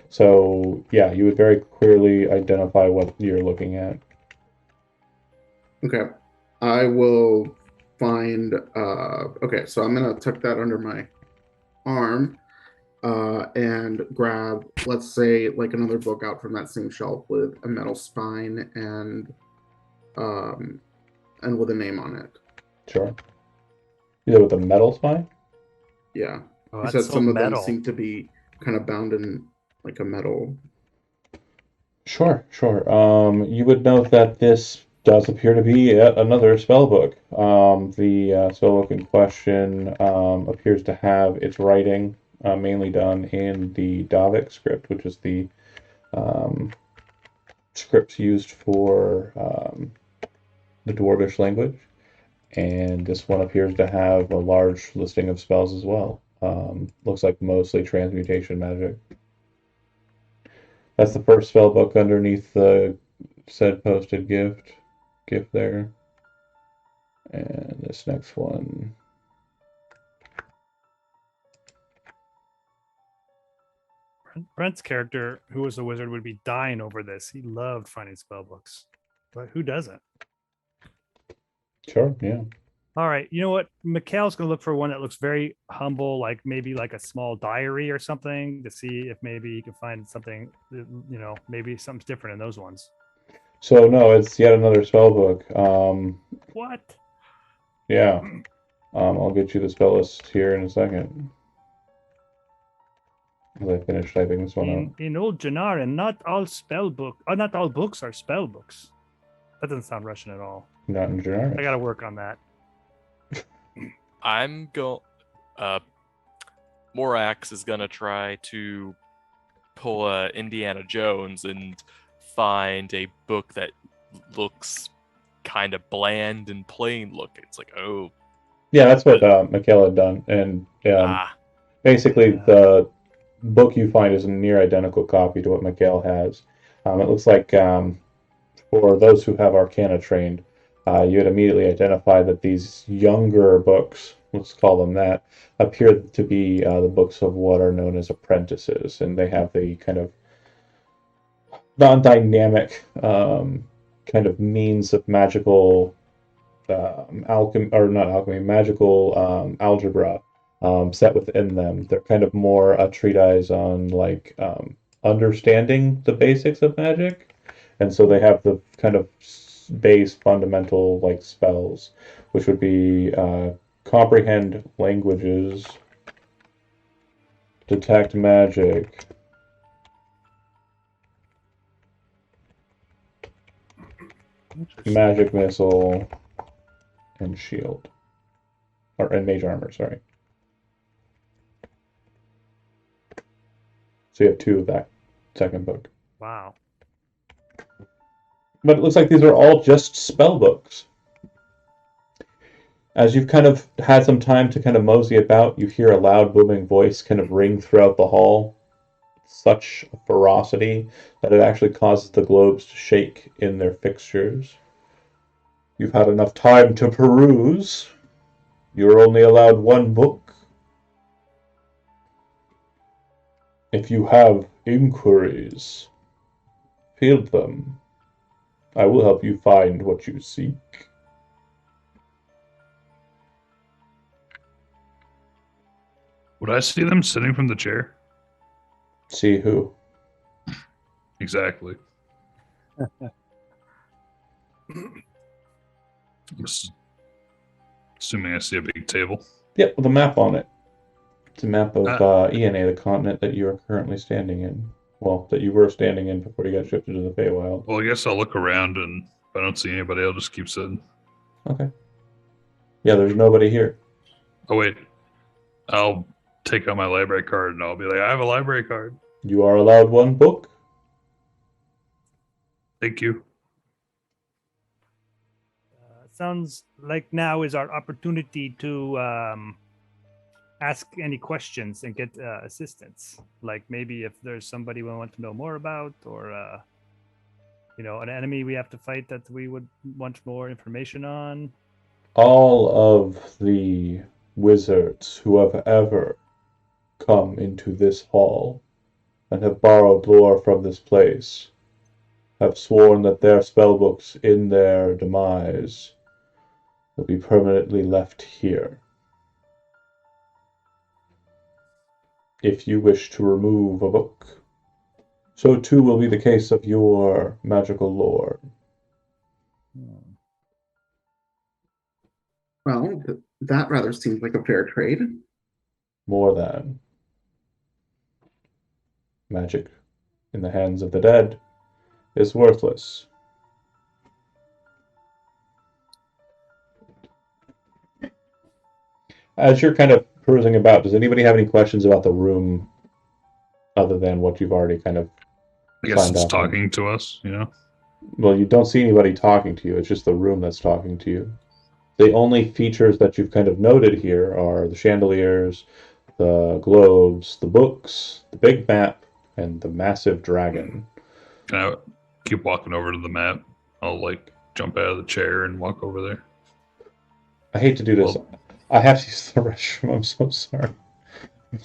So, yeah, you would very clearly identify what you're looking at. Okay. I will find okay, so I'm gonna tuck that under my arm and grab, let's say, like another book out from that same shelf with a metal spine and with a name on it. Sure. Either with a metal spine? Yeah. Oh, He that's said so some of metal. them seem to be kind of bound in like a metal. Sure. You would note that this does appear to be yet another spell book. The spell book in question appears to have its writing mainly done in the Davik script, which is the script used for the Dwarvish language. And this one appears to have a large listing of spells as well. Looks like mostly transmutation magic. That's the first spell book underneath the said posted gift there. And this next one. Brent's character, who was a wizard, would be dying over this. He loved finding spell books, but who doesn't? Sure, yeah. All right, you know what? Mikhail's gonna look for one that looks very humble, like maybe like a small diary or something, to see if maybe he can find something. Maybe something's different in those ones. So no, it's yet another spell book. What? Yeah. I'll get you the spell list here in a second. As I finish typing this one out. In old Janarin, not all books are spell books. That doesn't sound Russian at all. Not in I generic. gotta work on that. I'm going. Morax is gonna try to pull Indiana Jones and find a book that looks kind of bland and plain looking. It's like, oh, Yeah, that's what Michaela had done, and basically the book you find is a near identical copy to what Michaela has. It looks like for those who have Arcana trained, you would immediately identify that these younger books, let's call them that, appear to be the books of what are known as apprentices, and they have the kind of non-dynamic kind of means of magical alchemy, or not alchemy, magical algebra set within them. They're kind of more a treatise on like understanding the basics of magic, and so they have the kind of base fundamental like spells, which would be comprehend languages, detect magic, magic missile, and shield, and mage armor. Sorry. So you have 2 of that second book. Wow. But it looks like these are all just spell books. As you've kind of had some time to kind of mosey about, you hear a loud booming voice kind of ring throughout the hall. Such ferocity that it actually causes the globes to shake in their fixtures. You've had enough time to peruse. You're only allowed 1 book. If you have inquiries, field them. I will help you find what you seek. Would I see them sitting from the chair? See who? Exactly. Just assuming I see a big table. Yep, with a map on it. It's a map of ENA, the continent that you are currently standing in. Well, that you were standing in before you got shifted to the Feywild. Well, I guess I'll look around, and if I don't see anybody, I'll just keep sitting. Okay. Yeah, there's nobody here. Oh, wait. I'll take out my library card, and I'll be like, I have a library card. You are allowed 1 book. Thank you. Sounds like now is our opportunity to ask any questions and get assistance. Like maybe if there's somebody we want to know more about, or an enemy we have to fight that we would want more information on. All of the wizards who have ever come into this hall and have borrowed lore from this place have sworn that their spellbooks in their demise will be permanently left here. If you wish to remove a book, so too will be the case of your magical lore. Well, that rather seems like a fair trade. More than. Magic in the hands of the dead is worthless. As you're kind of perusing about, does anybody have any questions about the room other than what you've already kind of I guess signed it's off on? talking to us, you know? Well, you don't see anybody talking to you. It's just the room that's talking to you. The only features that you've kind of noted here are the chandeliers, the globes, the books, the big map, and the massive dragon. Can I keep walking over to the map? I'll, like, jump out of the chair and walk over there. I hate to do this. Well, I have to use the restroom. I'm so sorry.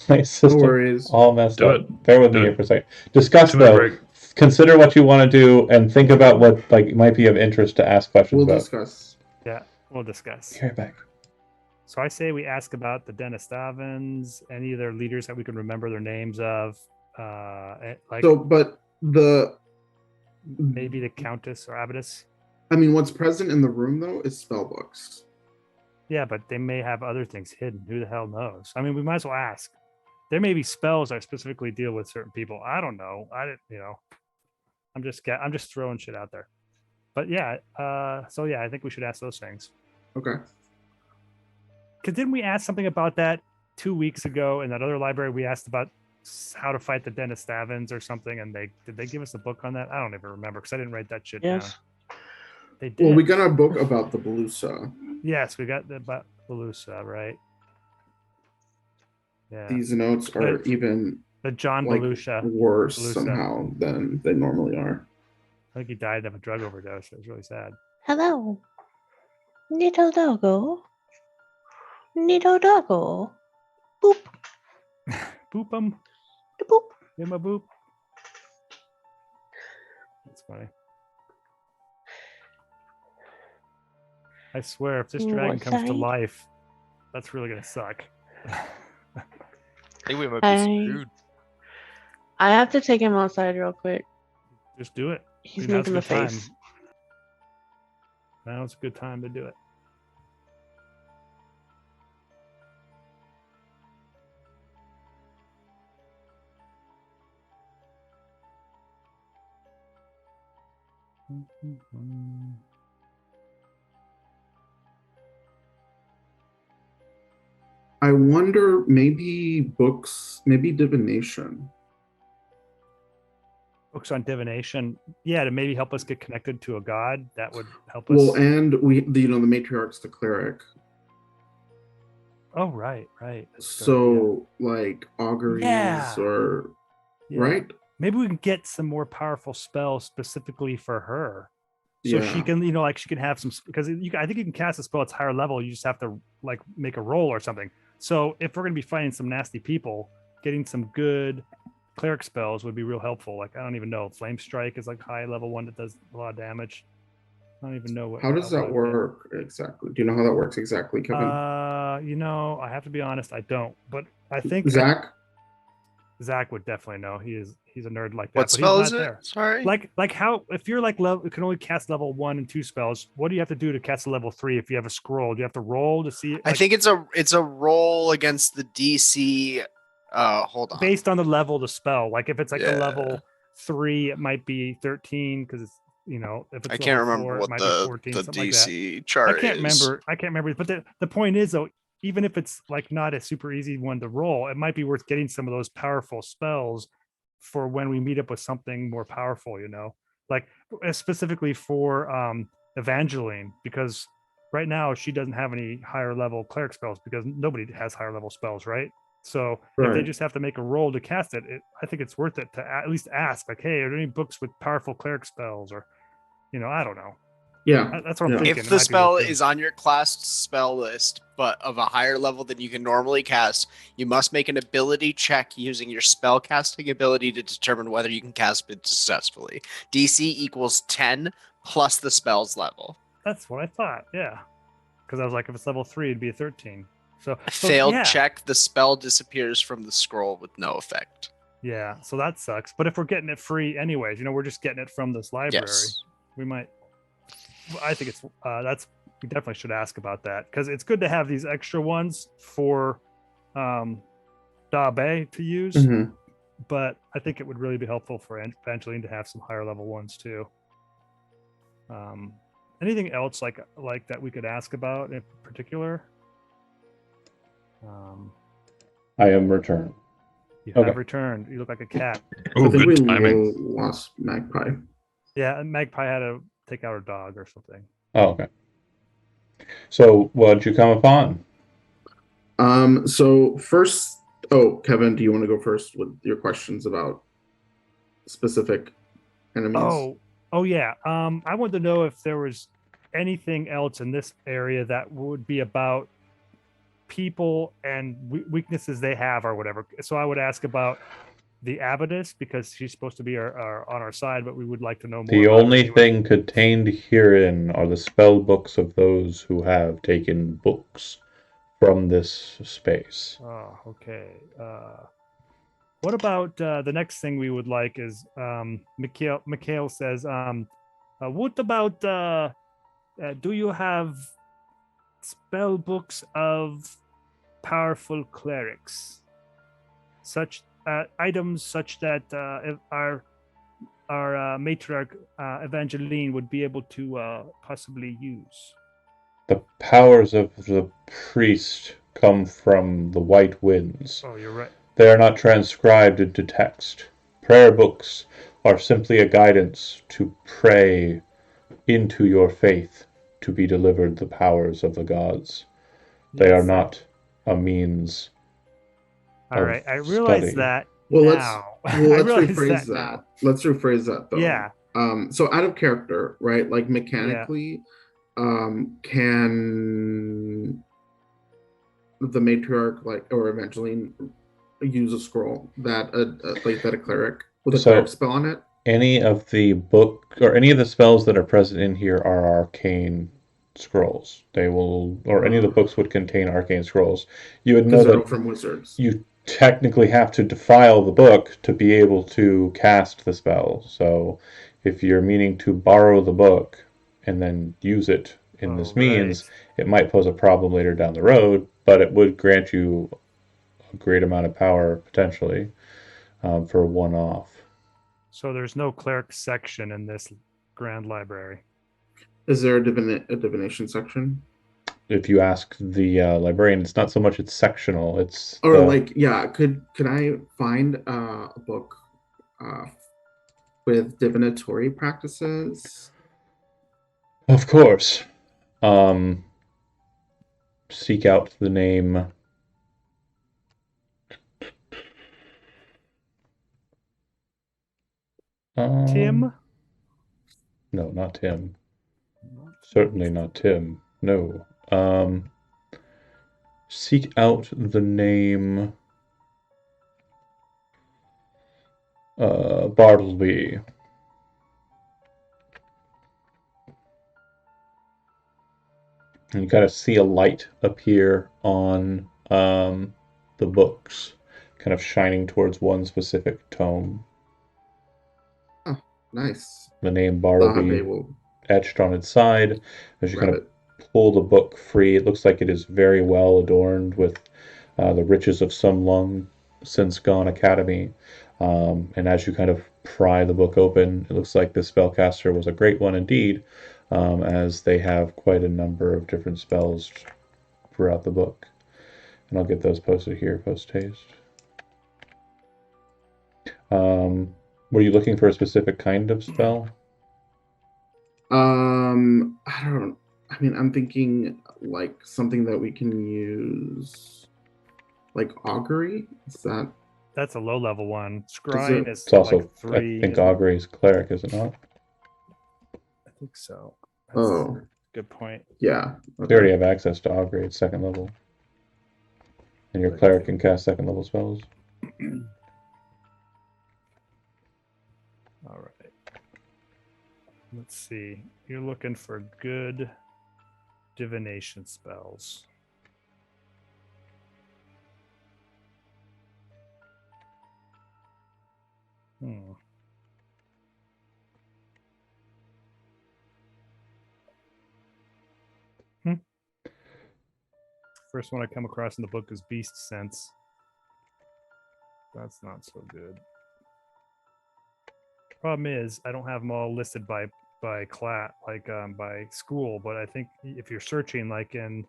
My No system worries. all messed Do up. it. Bear with Do me it. here for a second. Discuss 2-minute though. break. Consider what you want to do and think about what might be of interest to ask questions We'll about. discuss. Yeah, we'll discuss. Be right back. So I say we ask about the Denistavans, any of their leaders that we can remember their names of. But maybe the Countess or Abbess. I mean, what's present in the room though is spell books. Yeah, but they may have other things hidden. Who the hell knows? I mean, we might as well ask. There may be spells that specifically deal with certain people. I don't know. I'm just throwing shit out there. But yeah, I think we should ask those things. Okay. Because didn't we ask something about that 2 weeks ago in that other library? We asked about how to fight the Denistavans or something, and did they give us a book on that? I don't even remember because I didn't write that shit down. Yes. They did. Well, we got a book about the Belusa. Yes, we got the Belusa, right? Yeah. These notes are even The John like Belusa. worse Belusa. somehow than they normally are. I think he died of a drug overdose. It was really sad. Hello. Little doggo. Little doggo. Boop. Boop him. Boop. Give him a boop. That's funny. I swear, if this dragon What comes to side? life, that's really gonna suck. I think we might be I- screwed. I have to take him outside real quick. Just do it. He's Now's making a good time. face. Now's a good time to do it. I wonder, maybe books, maybe divination. Books on divination, yeah, to maybe help us get connected to a god. That would help us. Well, and the matriarch's the cleric. Oh, right. That's good, So like auguries Yeah. or yeah. right? Maybe we can get some more powerful spells specifically for her. So she Yeah. can, like she can have some, because I think you can cast a spell that's higher level. You just have to like make a roll or something. So if we're going to be fighting some nasty people, getting some good cleric spells would be real helpful. Like, I don't even know. Flame Strike is like high level one that does a lot of damage. I don't even know what. How does what that I get. work exactly? Do you know how that works exactly, Kevin? I have to be honest, I don't. But I think Zach? Zach would definitely know. He's a nerd like that. What but spell he's is not it? there. Sorry. Like how, if you're like level, you can only cast level 1 and 2 spells. What do you have to do to cast a level 3? If you have a scroll, do you have to roll to see? I think it's a roll against the DC. Hold on. Based on the level of the spell. Like if it's like a Yeah. level 3, it might be 13 because it's if it's I can't level remember 4, what it might be the 14, the something like that. DC chart I can't is. remember. But the point is though, even if it's like not a super easy one to roll, it might be worth getting some of those powerful spells for when we meet up with something more powerful, like specifically for Evangeline, because right now she doesn't have any higher level cleric spells because nobody has higher level spells, right? So if they Right. just have to make a roll to cast it, I think it's worth it to at least ask, like, hey, are there any books with powerful cleric spells? Or, I don't know. Yeah. That's what I'm Yeah. thinking. If It the might be spell worth it. is on your class spell list, but of a higher level than you can normally cast, you must make an ability check using your spell casting ability to determine whether you can cast it successfully. DC equals 10 plus the spell's level. That's what I thought. Yeah. Because I was like, if it's level 3, it'd be a 13. So Failed yeah. check, the spell disappears from the scroll with no effect. Yeah. So that sucks. But if we're getting it free anyways, we're just getting it from this library. Yes. We might. I think it's we definitely should ask about that because it's good to have these extra ones for Dabe to use. Mhm. But I think it would really be helpful for Evangeline to have some higher level ones too. Anything else like that we could ask about in particular? I am returned. You Okay. have returned. You look like a cat. Oh, I think we good timing. lost Magpie. Yeah, and Magpie had to take out her dog or something. Oh, okay. So, what'd you come upon? So first, Kevin, do you want to go first with your questions about specific enemies? Oh yeah. I wanted to know if there was anything else in this area that would be about people and weaknesses they have or whatever. So I would ask about the abbess because she's supposed to be on our side, but we would like to know more. The about her only anyway. thing contained herein are the spell books of those who have taken books from this space. Oh, okay. What about the next thing we would like is Mikhail says, what about do you have spell books of powerful clerics? Such items such that if our matriarch Evangeline would be able to possibly use. The powers of the priest come from the white winds. Oh, you're right. They are not transcribed into text. Prayer books are simply a guidance to pray into your faith to be delivered the powers of the gods. They are Yes. not a means. All of right, I realize study. that Well, now. let's I realize rephrase that. now. Let's rephrase that though. Yeah. So out of character, right? Like mechanically, can the matriarch or Evangeline use a scroll that a cleric with a So- cleric spell on it? Any of the book or any of the spells that are present in here are arcane scrolls. They will, or any of the books would contain arcane scrolls. You would know Because they're all that from wizards. you technically have to defile the book to be able to cast the spell. So if you're meaning to borrow the book and then use it in this means, it might pose a problem later down the road, but it would grant you a great amount of power potentially for one-off. So there's no cleric section in this grand library. Is there a divination section? If you ask the librarian, it's not so much it's sectional, it's Or the- could I find a book with divinatory practices? Of course. Seek out the name. Tim? No, not Tim. Certainly not Tim. No. Seek out the name Bartleby. And you kind of see a light appear on the books, kind of shining towards one specific tome. Nice. The name They Bartleby will etched on its side. As you grab kind of it. pull the book free, it looks like it is very well adorned with the riches of some long since gone academy. And as you kind of pry the book open, it looks like the spellcaster was a great one indeed, as they have quite a number of different spells throughout the book. And I'll get those posted here post haste. Were you looking for a specific kind of spell? I don't. I mean, I'm thinking like something that we can use, like augury. Is that? That's a low level one. Scrying is It's also, like 3. I think, augury is cleric, is it not? I think so. That's Oh, a good point. yeah. They already have access to augury at second level. And your cleric can cast second level spells. All right. Let's see. You're looking for good divination spells. First one I come across in the book is Beast Sense. That's not so good. Problem is, I don't have them all listed by class, like by school. But I think if you're searching, like in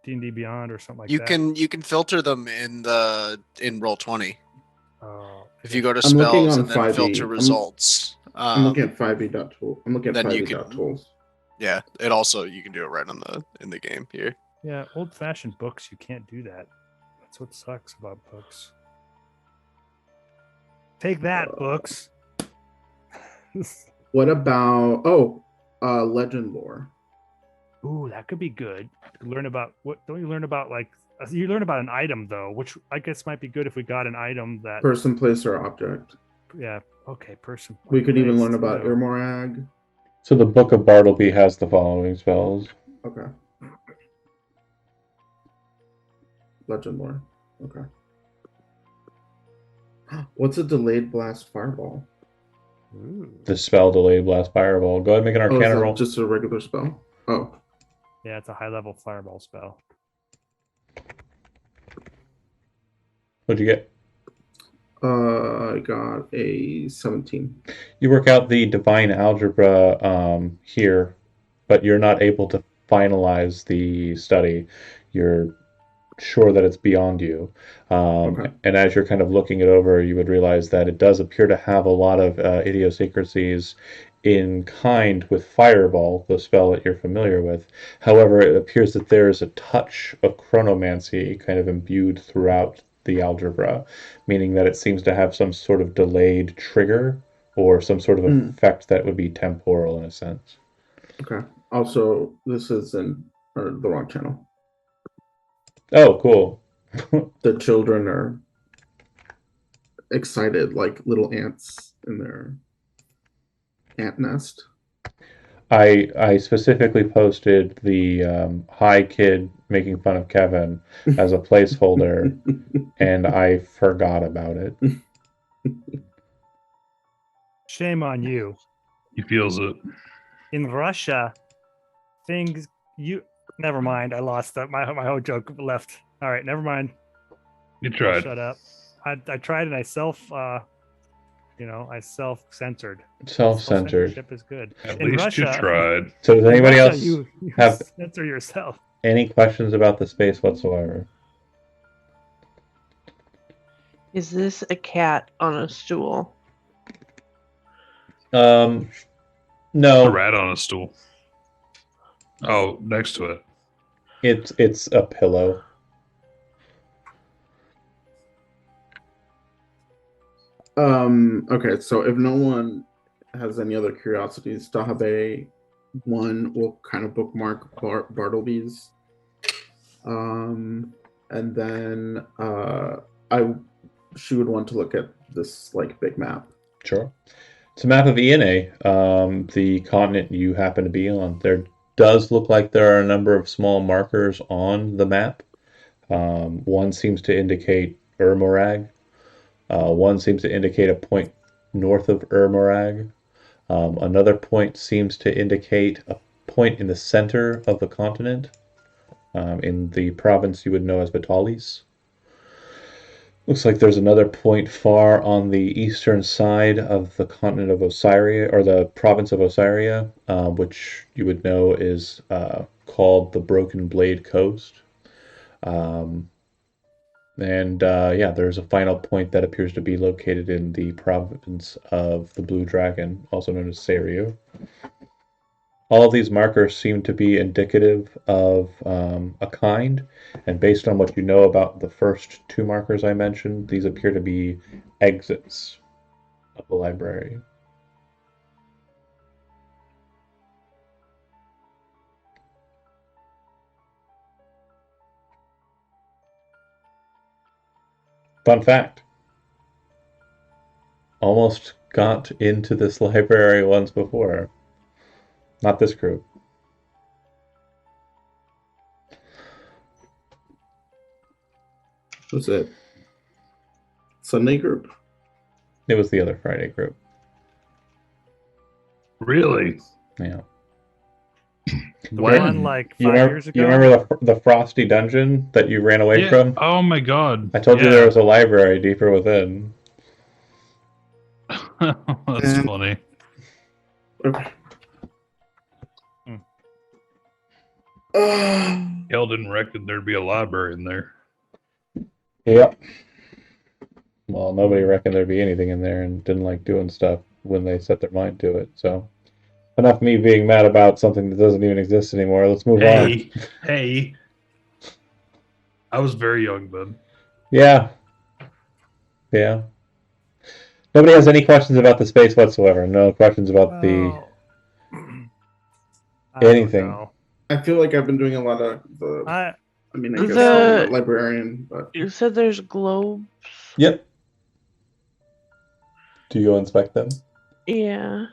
D&D Beyond or something like You that, can filter them in Roll20. If you go to I'm looking spells on and then 5e. filter results. I'm looking at 5e.tool. I'm looking at then you 5e.tools. Yeah, it also you can do it right on in the game here. yeah, old-fashioned books, you can't do that. That's what sucks about books. Take that, books. What about legend lore? Ooh, that could be good. Learn about what? Don't you learn about like you learn about an item though, which I guess might be good if we got an item that. Person, place, or object. Yeah. Okay. Person. We could even place, learn about too. Irmorag. So the Book of Bartleby has the following spells. Okay. Legend lore. Okay. What's a delayed blast fireball? Ooh. The spell Delayed Blast Fireball. Go ahead and make an Oh, is Arcana that roll. just a regular spell? Oh, Yeah, it's a high-level fireball spell. What'd you get? I got a 17. You work out the divine algebra here, but you're not able to finalize the study. You're sure that it's beyond you. Okay. And as you're kind of looking it over, you would realize that it does appear to have a lot of idiosyncrasies in kind with Fireball, the spell that you're familiar with. However, it appears that there is a touch of chronomancy kind of imbued throughout the algebra, meaning that it seems to have some sort of delayed trigger or some sort of effect that would be temporal in a sense. Okay. Also, this is in the wrong channel. Oh, cool. The children are excited like little ants in their ant nest. I specifically posted the hi kid making fun of Kevin as a placeholder, and I forgot about it. Shame on you. He feels it. In Russia, things you never mind. I lost that. My whole joke left. All right, never mind. You I'll tried. shut up. I tried and I self-censored. Self-censored. Censorship is good. At In least Russia, you tried. So does in anybody Russia, else you have censor yourself? any questions about the space whatsoever? Is this a cat on a stool? No. A rat on a stool. Oh, next to it. It's a pillow. Okay, so if no one has any other curiosities, Dahabe 1 will kind of bookmark Bartleby's. And then she would want to look at this like big map. Sure. It's a map of ENA, the continent you happen to be on. There does look like there are a number of small markers on the map. One seems to indicate Urmorag. One seems to indicate a point north of Urmorag. Another point seems to indicate a point in the center of the continent, in the province you would know as Vitalis. Looks like there's another point far on the eastern side of the continent of Osiria, or the province of Osiria, which you would know is called the Broken Blade Coast. Yeah, there's a final point that appears to be located in the province of the Blue Dragon, also known as Seiryu. All of these markers seem to be indicative of a kind, and based on what you know about the first two markers I mentioned, these appear to be exits of the library. Fun fact. Almost got into this library once before. Not this group. Was it Sunday group? It was the other Friday group. Really? Yeah. The When? one like 5 You remember, years ago. you remember the frosty dungeon that you ran away Yeah. from? Oh my god. I told you Yeah. there was a library deeper within. That's funny. Okay. Y'all didn't reckon there'd be a library in there. Yep. Well, nobody reckoned there'd be anything in there and didn't like doing stuff when they set their mind to it. So, enough me being mad about something that doesn't even exist anymore. Let's move on. Hey. I was very young then. Yeah. Yeah. Nobody has any questions about the space whatsoever. No questions about the I don't anything. know. I feel like I've been doing a lot of the. I I mean, I guess The- I'm a librarian, but You said there's globes. Yep. Do you go inspect them? Yeah.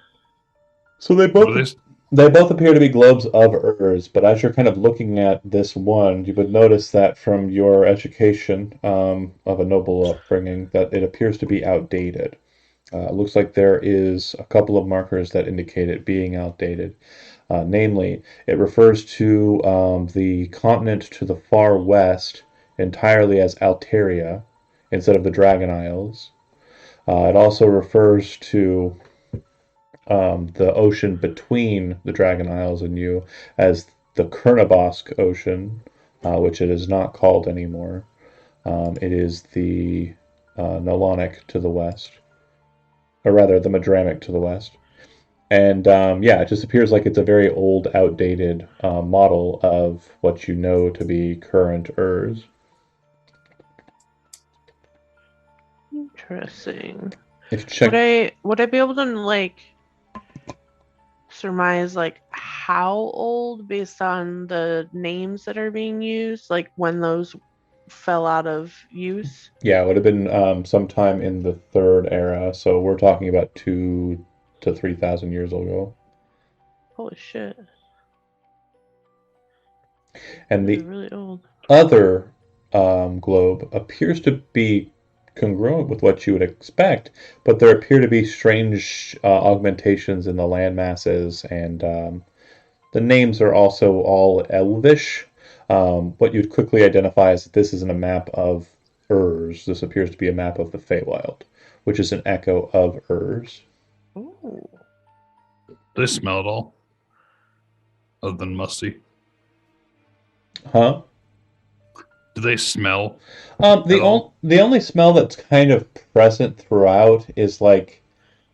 So they What are both they? They both appear to be globes of Urs, but as you're kind of looking at this one, you would notice that from your education of a noble upbringing, that it appears to be outdated. It looks like there is a couple of markers that indicate it being outdated. Namely, it refers to the continent to the far west entirely as Alteria instead of the Dragon Isles. It also refers to the ocean between the Dragon Isles and you as the Kurnabosk Ocean, which it is not called anymore. It is the Nolonic to the west, or rather the Madramic to the west. And yeah, it just appears like it's a very old, outdated model of what you know to be current Urs. Interesting. If you check, Would I be able to like surmise like how old based on the names that are being used, like when those fell out of use? yeah, it would have been sometime in the third era, so we're talking about 2 to 3,000 years ago. Holy shit. And They're the really old. other globe appears to be congruent with what you would expect, but there appear to be strange augmentations in the land masses, and the names are also all Elvish. What you'd quickly identify is that this isn't a map of Urs. This appears to be a map of the Feywild, which is an echo of Urs. Ooh. Do they smell at all? Other than musty. Huh? Do they smell? The only smell that's kind of present throughout is like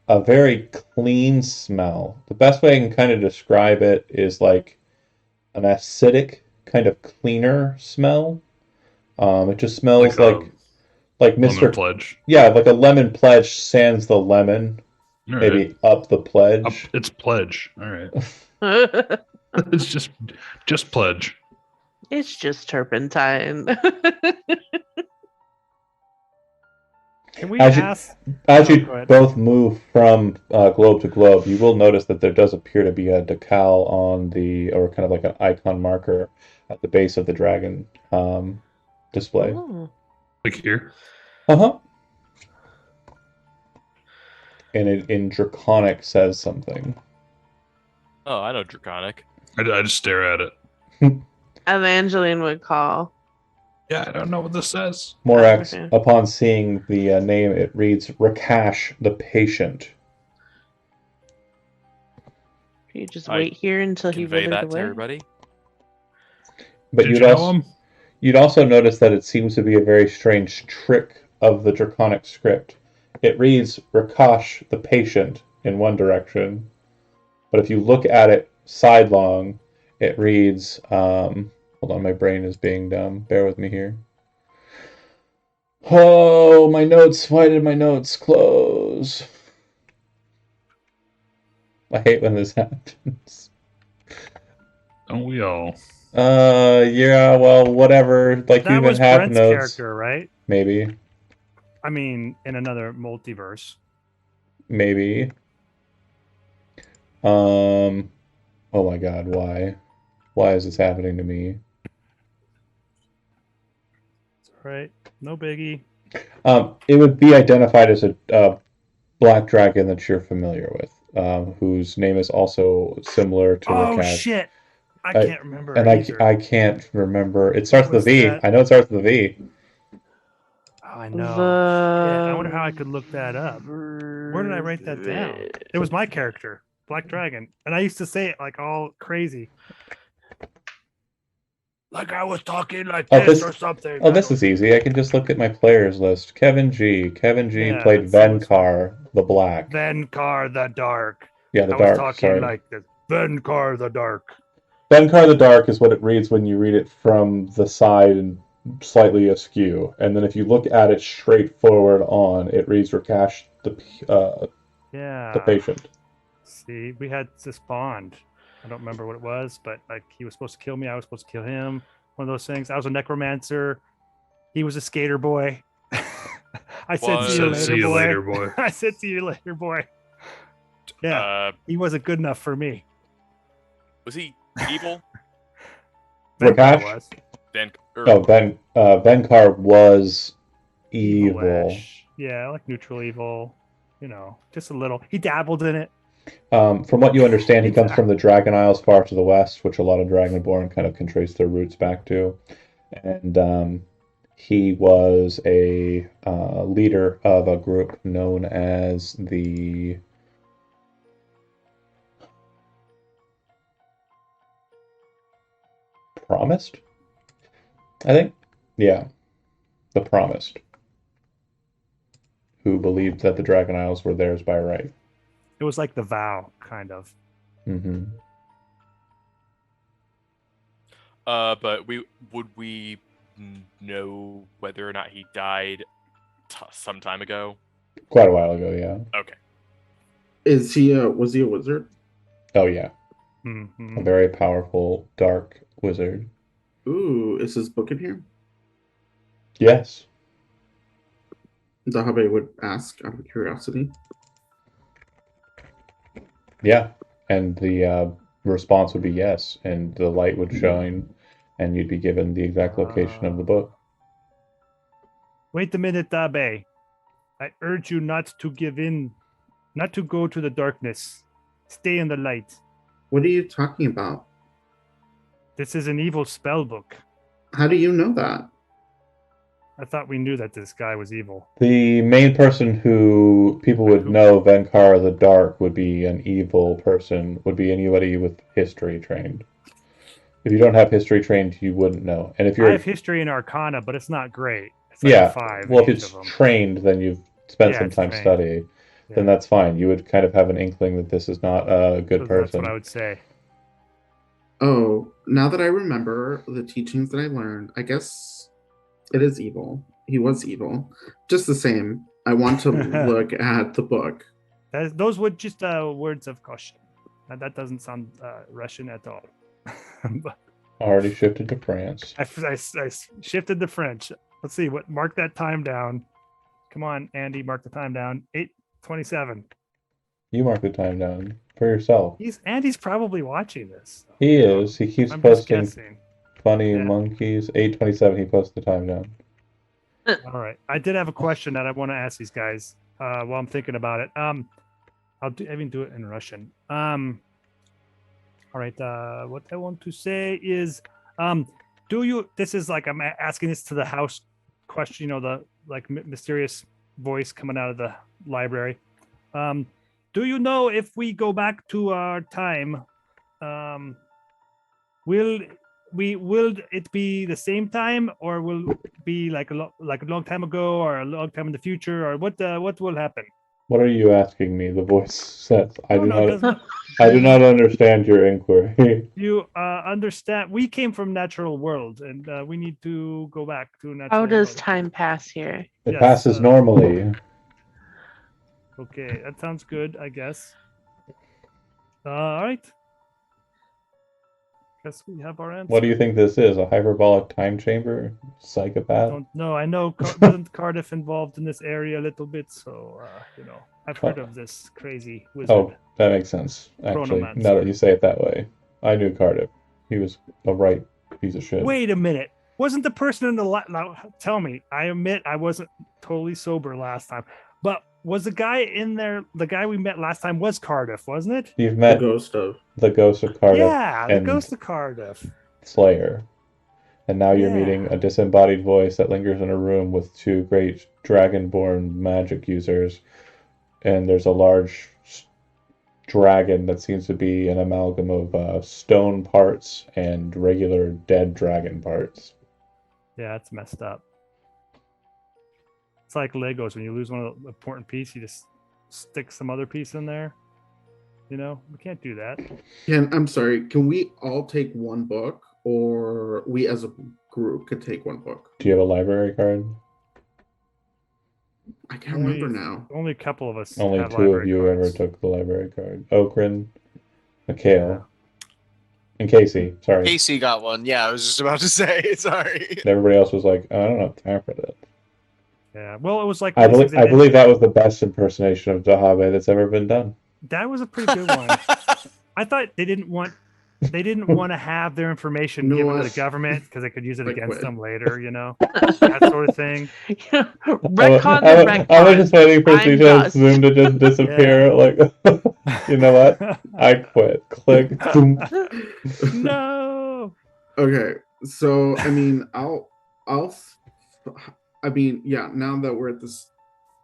a very clean smell. The best way I can kind of describe it is like an acidic kind of cleaner smell. It just smells like lemon Mr. pledge. Yeah, like a lemon pledge sans the lemon, All right. maybe up the pledge. It's pledge. All right. It's just pledge. It's just turpentine. Can we As you- ask? As Oh, you go ahead. both move from globe to globe, you will notice that there does appear to be a decal on the, or kind of like an icon marker at the base of the dragon display. Oh. Like here. Uh-huh. And it in Draconic says something. Oh, I know Draconic. I just stare at it. Evangeline would call. Yeah, I don't know what this says. Morax, Okay. upon seeing the name, it reads Rakash the Patient. You just I wait here until he Convey withered that to away. everybody. But Did you know him? you'd also notice that it seems to be a very strange trick of the Draconic script. It reads Rakash the Patient in one direction, but if you look at it sidelong, it reads, hold on, my brain is being dumb. Bear with me here. Oh, my notes. Why did my notes close? I hate when this happens. Don't we all? Yeah, well, whatever. Like, you That even was have Brent's notes. character, right? Maybe. I mean, in another multiverse. Maybe. Oh my god, why? Why is this happening to me? It's all right. No biggie. It would be identified as a black dragon that you're familiar with, whose name is also similar to Oh Rakash. shit! I I- can't remember. And either. I can't remember. It starts with a was V. that? I know it starts with a V. Oh, I know. The... Shit, I wonder how I could look that up. Where did I write that down? It was my character, Black Dragon, and I used to say it like all crazy, like I was talking like Oh, this this- or something. Oh, I this don't- is easy. I can just look at my players list. Kevin G. Kevin G Yeah, played that's so much Venkar the Black. Venkar the Dark. Yeah, the I Dark. was talking Sorry. like this. Venkar the Dark. Venkar the Dark is what it reads when you read it from the side and slightly askew. And then if you look at it straight forward on, it reads Rakash Yeah. the Patient. See, we had this bond. I don't remember what it was, but like he was supposed to kill me. I was supposed to kill him. One of those things. I was a necromancer. He was a skater boy. I said, What? see you later, See you boy. later, boy. I said, see you later, boy. Yeah, he wasn't good enough for me. Was he evil? Rakash? was Then Oh, Venkar was evil. evil-ish. Yeah, like neutral evil. You know, just a little. He dabbled in it. From what you understand, he comes from the Dragon Isles far to the west, which a lot of Dragonborn kind of can trace their roots back to. And he was a leader of a group known as the Promised, I think. Yeah, the Promised, who believed that the Dragon Isles were theirs by right. It was like the vow, kind of. Hmm. But would we know whether or not he died some time ago? Quite a while ago, yeah. Okay. Was he a wizard? Oh yeah, a Mhm. very powerful dark wizard. Ooh, is his book in here? Yes. Dahabe would ask out of curiosity. Yeah, and the response would be yes, and the light would shine, and you'd be given the exact location of the book. Wait a minute, Abe. I urge you not to give in, not to go to the darkness. Stay in the light. What are you talking about? This is an evil spell book. How do you know that? I thought we knew that this guy was evil. The main person who people would know Venkara the Dark would be an evil person, would be anybody with history trained. If you don't have history trained, you wouldn't know. And if I you're have history in Arcana, but it's not great. It's like yeah, a 5 well, in if each it's of them. trained, then you've spent Yeah, some it's time trained. studying. Then Yeah. that's fine. You would kind of have an inkling that this is not a good So person. that's what I would say. Oh, now that I remember the teachings that I learned, I guess it is evil. He was evil. Just the same. I want to look at the book. Those were just words of caution. That doesn't sound Russian at all. But Already shifted to France. I shifted to French. Let's see. Mark that time down. Come on, Andy. Mark the time down. 8:27. You mark the time down for yourself. Andy's probably watching this. He is. He keeps I'm just posting guessing. funny Yeah. monkeys. 8:27. He posts the time down. All right. I did have a question that I want to ask these guys while I'm thinking about it. I'll even do it in Russian. All right. What I want to say is, do you? This is like I'm asking this to the house question. You know, the like mysterious voice coming out of the library. Do you know if we go back to our time, will it be the same time, or will it be like a long time ago, or a long time in the future, or what will happen? What are you asking me? The voice says. I do No, not. doesn't- I do not understand your inquiry. You understand? We came from natural world, and we need to go back to natural. How does world. time pass here? It Yes, passes normally. Okay, that sounds good, I guess. All right. Guess we have our answer. What do you think this is? A hyperbolic time chamber? Psychopath? Don't know. I know wasn't Cardiff involved in this area a little bit, so I've heard of this crazy wizard. Oh, that makes sense. Actually, Chronomancer. now that you say it that way, I knew Cardiff. He was a right piece of shit. Wait a minute. Wasn't the person in the now, tell me? I admit I wasn't totally sober last time, but was the guy in there? The guy we met last time was Cardiff, wasn't it? You've The met ghost of. the ghost of Cardiff Yeah, the and ghost of Cardiff. Slayer, and now you're Yeah. meeting a disembodied voice that lingers in a room with two great dragonborn magic users, and there's a large dragon that seems to be an amalgam of stone parts and regular dead dragon parts. Yeah, it's messed up. It's like Legos. When you lose one of the important piece, you just stick some other piece in there. You know, we can't do that. I'm sorry. Can we all take one book, or we as a group could take one book? Do you have a library card? I can't Only- remember now. Only a couple of us. Only have two of library you cards. ever took the library card. Okrin, Mikhail, Yeah. and Casey. Sorry. Casey got one. Yeah, I was just about to say. Sorry. And everybody else was like, "Oh, I don't have time for that." Yeah. Well, it was like I one of these believe, I things believe that was the best impersonation of Dahabe that's ever been done. that was a pretty good one. I thought they didn't want to have their information You know given to what? the government because they could use it I against quit. them later. You know, that sort of thing. Retcon I the was retcon. just waiting for I'm CJ's dust. Zoom to just disappear. Like, you know what? I quit. Click. Boom. No. Okay, so I mean, I mean, yeah. Now that we're at this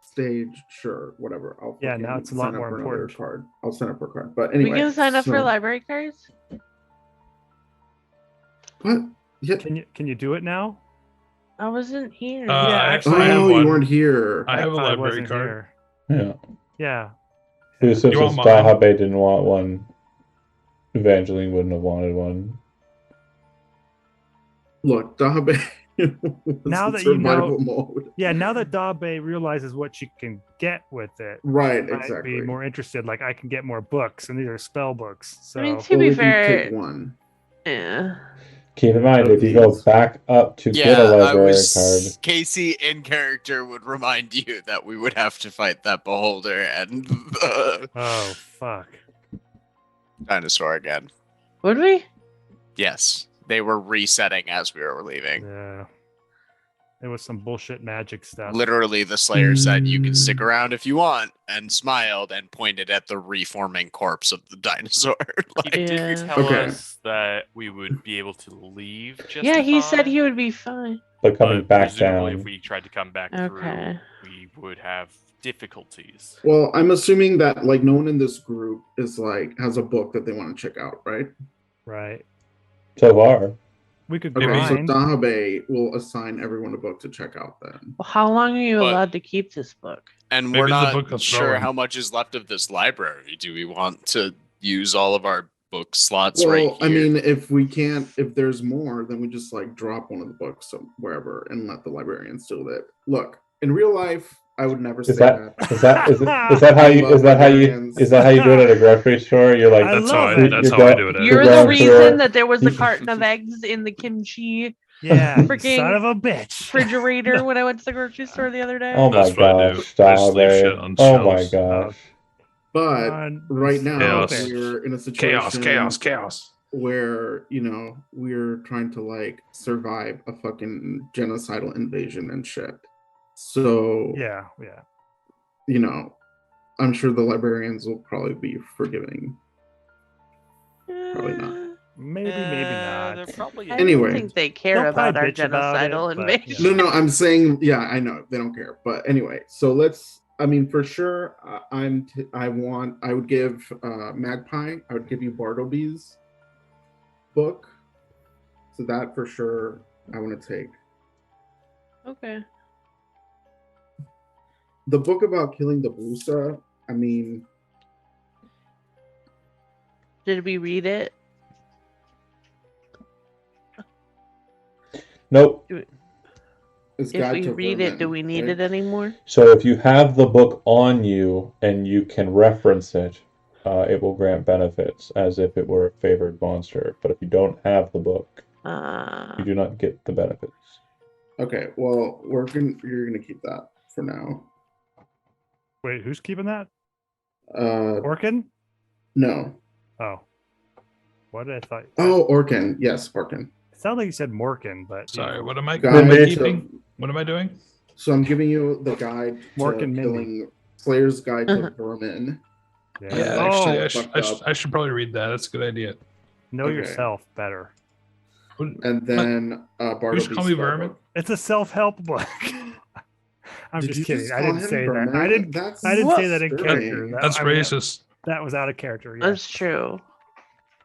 stage, sure, whatever. I'll Yeah, fucking now it's a lot sign up more for another important. card. I'll sign up for a card. But We anyway, can sign up for so- library cards. What? Yeah. Can you do it now? I wasn't here. Yeah, actually, I have Oh, you one. weren't here. I have a probably library wasn't card. here. Yeah. Yeah. Who said You want since mine? Dahabe didn't want one, Evangeline wouldn't have wanted one. Look, Dahabe Now in that you know- survival mode. Yeah, now that Dabe realizes what she can get with it, Right, I might exactly. be more interested. Like I can get more books, and these are spell books. So I mean, to Well, be we can fair, take one. yeah. Keep in mind, Of if you go these. back up to get Yeah, a I library was. card, Casey in character would remind you that we would have to fight that beholder and the oh fuck. dinosaur again. Would we? Yes, they were resetting as we were leaving. Yeah. It was some bullshit magic stuff. Literally, the Slayer said, "You can stick around if you want," and smiled and pointed at the reforming corpse of the dinosaur. Like, Did Yeah. you tell Okay. us that we would be able to leave just Yeah, he said fine? he would be fine. but coming But back presumably down. if we tried to come back Okay. through, we would have difficulties. Well, I'm assuming that like no one in this group is like has a book that they want to check out, right? Right. So far, We could Okay, grind. so Dahabe will assign everyone a book to check out then. Well, how long are you But- allowed to keep this book? and Maybe we're the not book of sure throwing. how much is left of this library. Do we want to use all of our book slots Well, right here? I mean, if we can't, if there's more, then we just like drop one of the books wherever and let the librarians deal with it. Look, in real life, I would never say is that that. is that is that how you is that how you is that how you do it at a grocery store? You're like, I That's love how it. that's You're how I go- do it. You're going the through reason it. that there was a You- carton of eggs in the kimchi Yeah. you Freaking son of a bitch. refrigerator when I went to the grocery store the other day. oh my That's what I do. gosh, I just leave Dahabe. shit on Oh my shelves. gosh. But Son, right son now, of a Chaos. bitch. we're in a situation Chaos. where we're trying to like survive a fucking genocidal invasion and shit. So Yeah. I'm sure the librarians will probably be forgiving. Probably not. Maybe They're not. probably I Anyway. don't think they care They'll about our probably bitch about it, genocidal but, invasion. yeah. No, I'm saying, yeah, I know they don't care, but anyway. So for sure, I would give Magpie. I would give you Bartleby's book. So that for sure, I want to take. Okay. The book about killing the Blusa, I mean, Did we read it? Nope. it's If Guide we to read it, do Vermin, we need right? it anymore? So if you have the book on you and you can reference it, it will grant benefits as if it were a favored monster. But if you don't have the book, you do not get the benefits. Okay, well, you're gonna keep that for now. Wait, who's keeping that? Uh, Orkin? no. Oh. What did I thought? Oh, Orkin. Yes, Orkin. It sounded like you said Morkin, but Sorry, what am I Guide Maybe. keeping? What am I doing? So I'm giving you the guide to Morkin Mindy. killing Slayer's Guide to Uh-huh. Vermin. Yeah. Yeah, Oh, actually, fucked up. I should probably read that. That's a good idea. know okay. yourself better. And then Bartleby's call me spell Vermin? book. It's a self-help book. I'm Did just you kidding. I call didn't him say Vermin? that. I didn't That's say that in disturbing. character. That's I mean, racist. that was out of character. Yeah. That's true.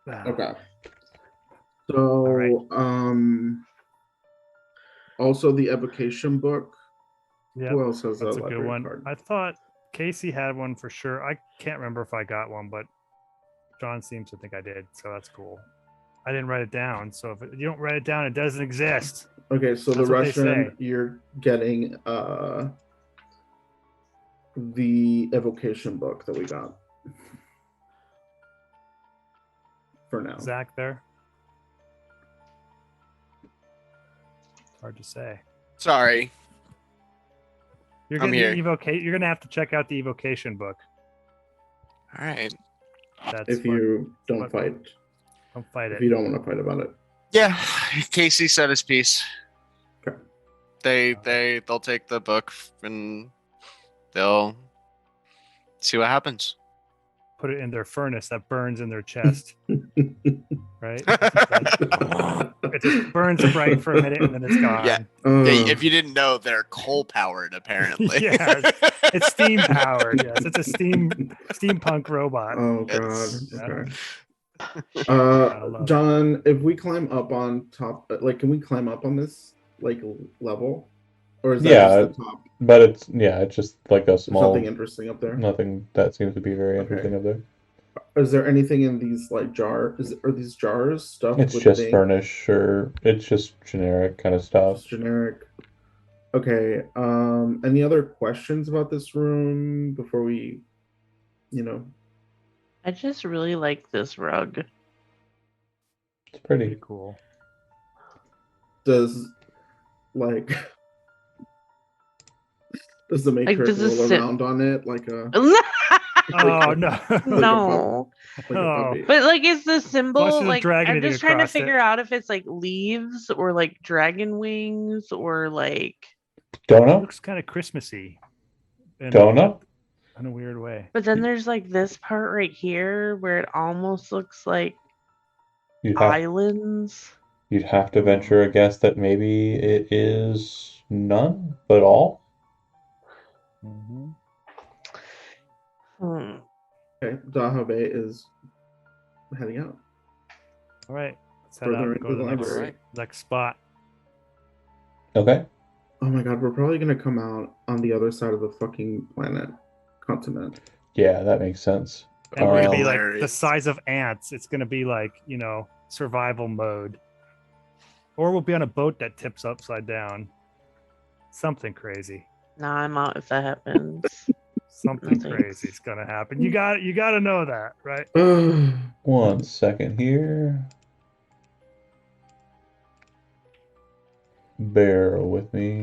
Okay. So, right. also the evocation book. Yeah. Who else has That's a a good library one. card? I thought Casey had one for sure. I can't remember if I got one, but John seems to think I did, so that's cool. I didn't write it down, so if you don't write it down, it doesn't exist. Okay, so That's the what they say. Russian, you're getting the evocation book that we got for now. Zach there. Hard to say. Sorry. You're I'm getting here. the You're gonna have to check out the evocation book. All right. That's If you don't what- fight, don't fight if it. you don't want to fight about it. Yeah, Casey said his piece. Okay. They'll take the book and they'll see what happens. Put it in their furnace that burns in their chest. Right? It just burns bright for a minute and then it's gone. Yeah. Yeah, if you didn't know, they're coal powered apparently. Yeah, it's steam powered. Yes, it's a steampunk robot. Oh It's- god. Okay. I love it. John, if we climb up on top, like, can we climb up on this like level, or is that Yeah. just the top? But it's just like a There's small, nothing interesting up there. nothing that seems to be very Okay. interesting up there. Is there anything in these like are these jars stuffed It's with just things? furnish, or it's just generic kind of stuff. Just generic. Okay. Any other questions about this room before we, you know? I just really like this rug. It's pretty. Pretty cool. Does like does the matriarch does it roll sit- around on it like a Oh no. No. like a Oh. puppy? But like it's the symbol, Watch the like dragon I'm eating just trying to across it. figure out if it's like leaves or like dragon wings or like Donut? Looks kind of Christmassy. Donut? In a weird way. but then there's like this part right here where it almost looks like You'd have, islands. you'd have to venture a guess that maybe it is none, but all? Mm-hmm. Hmm. Okay, Dahabe is heading out. All right. Let's head Further out and go into to the the next, library. next spot. Okay. Oh my god, we're probably gonna come out on the other side of the fucking continent. Yeah, that makes sense. And we're gonna be Um, like the Hilarious. size of ants. It's gonna be like, survival mode. Or we'll be on a boat that tips upside down. Something crazy. Nah, I'm out if that happens. Something Thanks. crazy is gonna happen. You got to know that, right? 1 second here. Bear with me.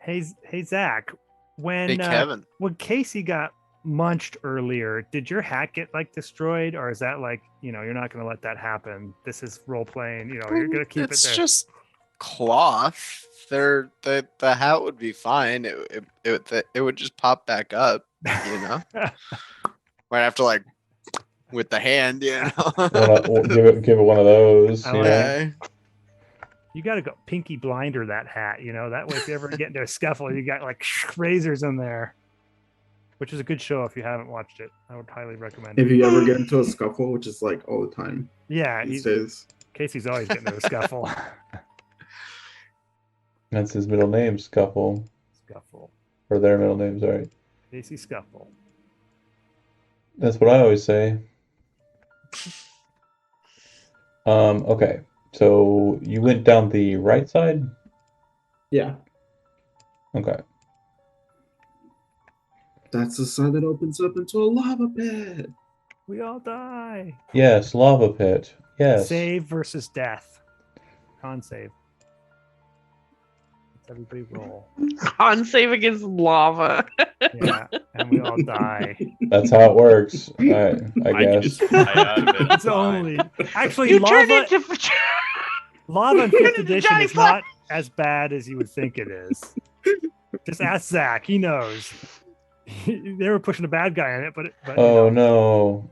Hey Zach, when Big Kevin. when Casey got munched earlier, did your hat get like destroyed, or is that like you're not gonna let that happen? This is role playing. You're gonna keep It's it there. just cloth. The hat would be fine. It would just pop back up. Might have to like with the hand, Give it one of those. I You like know? it. You got to go pinky blinder that hat. That way, if you ever get into a scuffle, you got like razors in there. Which is a good show if you haven't watched it. I would highly recommend If it. you ever get into a scuffle, which is like all the time Yeah, these days. Casey's always getting into a scuffle. That's his middle name, Scuffle. Scuffle. Or their middle name, sorry. Casey Scuffle. That's what I always say. Okay. So you went down the right side? Yeah, Okay. that's the side that opens up into a lava pit. We all die. Yes, lava pit. Yes. Save versus death. Con save. Let's everybody roll. Con save against lava. Yeah, and we all die. That's how it works. I I can guess. just fly out of it. It's only actually You turn lava. into Lava in Turn fifth into edition Johnny is not as bad as you would think it is. Just ask Zach; he knows. They were pushing a bad guy in it, but Oh no.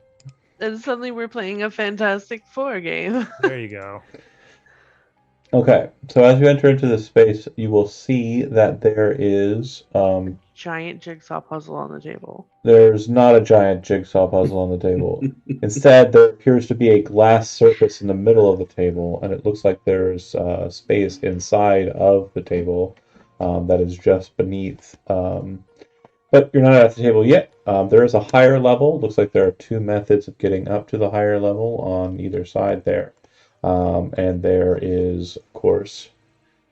and suddenly we're playing a Fantastic Four game. there you go. Okay. So as you enter into this space, you will see that there is Giant jigsaw puzzle on the table. there's not a giant jigsaw puzzle on the table. Instead, there appears to be a glass surface in the middle of the table, and it looks like there's space inside of the table that is just beneath. But you're not at the table yet. There is a higher level. Looks like there are two methods of getting up to the higher level on either side there. And there is, of course,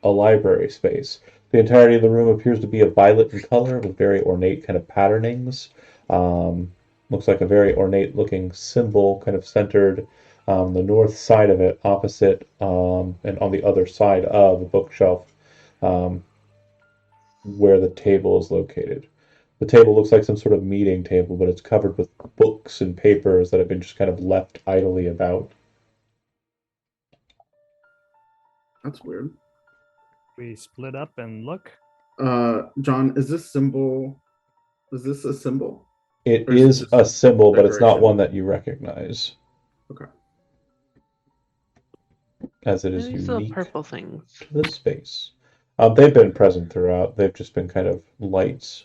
a library space. The entirety of the room appears to be a violet in color with very ornate kind of patternings. Looks like a very ornate looking symbol kind of centered on the north side of it, opposite and on the other side of the bookshelf where the table is located. The table looks like some sort of meeting table, but it's covered with books and papers that have been just kind of left idly about. That's weird. We split up and look. John, is this a symbol? It Or is it is just a symbol, but it's not decoration? one that you recognize, Okay. as it is These little unique purple things. to this space. They've been present throughout. They've just been kind of lights.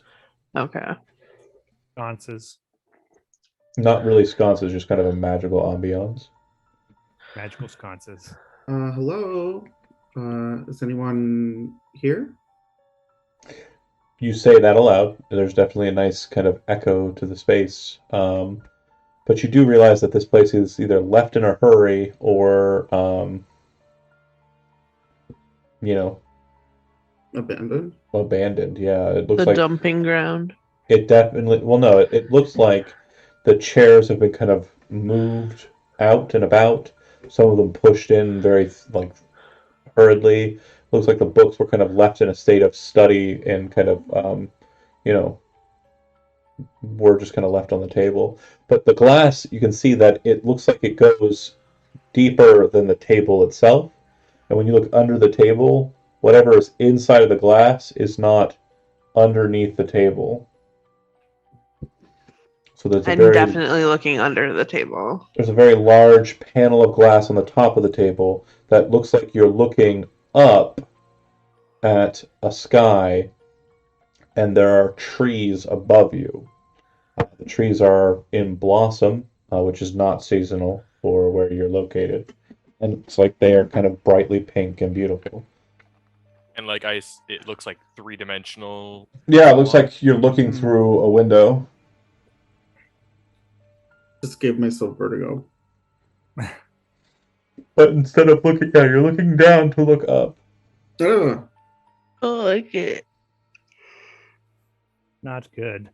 Okay. Sconces, Not really sconces, just kind of a magical ambiance. magical sconces. Hello. Is anyone here? you say that aloud. There's definitely a nice kind of echo to the space. But you do realize that this place is either left in a hurry or, you know, Abandoned. abandoned. Yeah, it looks The like dumping ground. it definitely. Well, no, it looks like the chairs have been kind of moved out and about. Some of them pushed in very like hurriedly. Looks like the books were kind of left in a state of study and kind of, you know, were just kind of left on the table. But the glass, you can see that it looks like it goes deeper than the table itself. And when you look under the table, whatever is inside of the glass is not underneath the table. So I'm definitely looking under the table. there's a very large panel of glass on the top of the table that looks like you're looking up at a sky, and there are trees above you. The trees are in blossom, which is not seasonal for where you're located, and it's like they are kind of brightly pink and beautiful. And like it looks like 3-dimensional. Yeah, it looks like you're looking through a window. Just gave myself vertigo. But instead of looking down, you're looking down to look up. Ugh. I like it. Not good.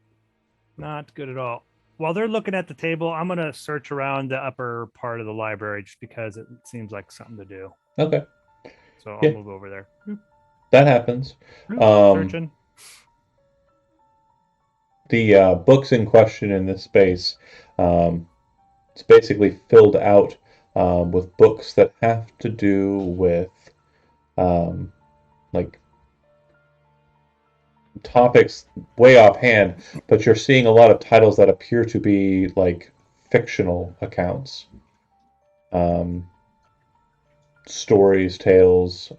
Not good at all. While they're looking at the table, I'm gonna search around the upper part of the library just because it seems like something to do. Okay, So I'll Yeah. move over there. that happens. Searching. The books in question in this space, it's basically filled out with books that have to do with like topics way offhand, but you're seeing a lot of titles that appear to be like fictional accounts, stories, tales,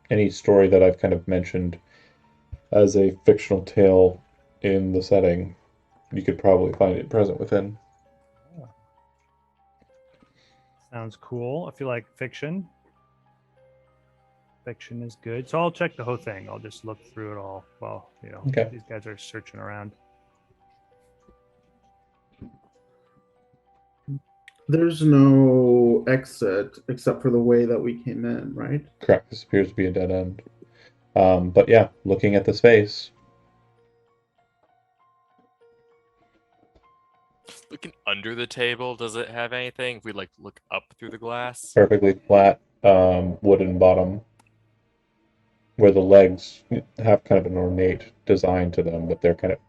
any story that I've kind of mentioned as a fictional tale in the setting, you could probably find it present within. Sounds cool. I feel like fiction. Fiction is good. So I'll check the whole thing. I'll just look through it all while, Okay. these guys are searching around. There's no exit except for the way that we came in, right? Correct. This appears to be a dead end. But yeah, looking at the space, Looking under the table, does it have anything? If we like look up through the glass. perfectly flat wooden bottom, where the legs have kind of an ornate design to them, but they're kind of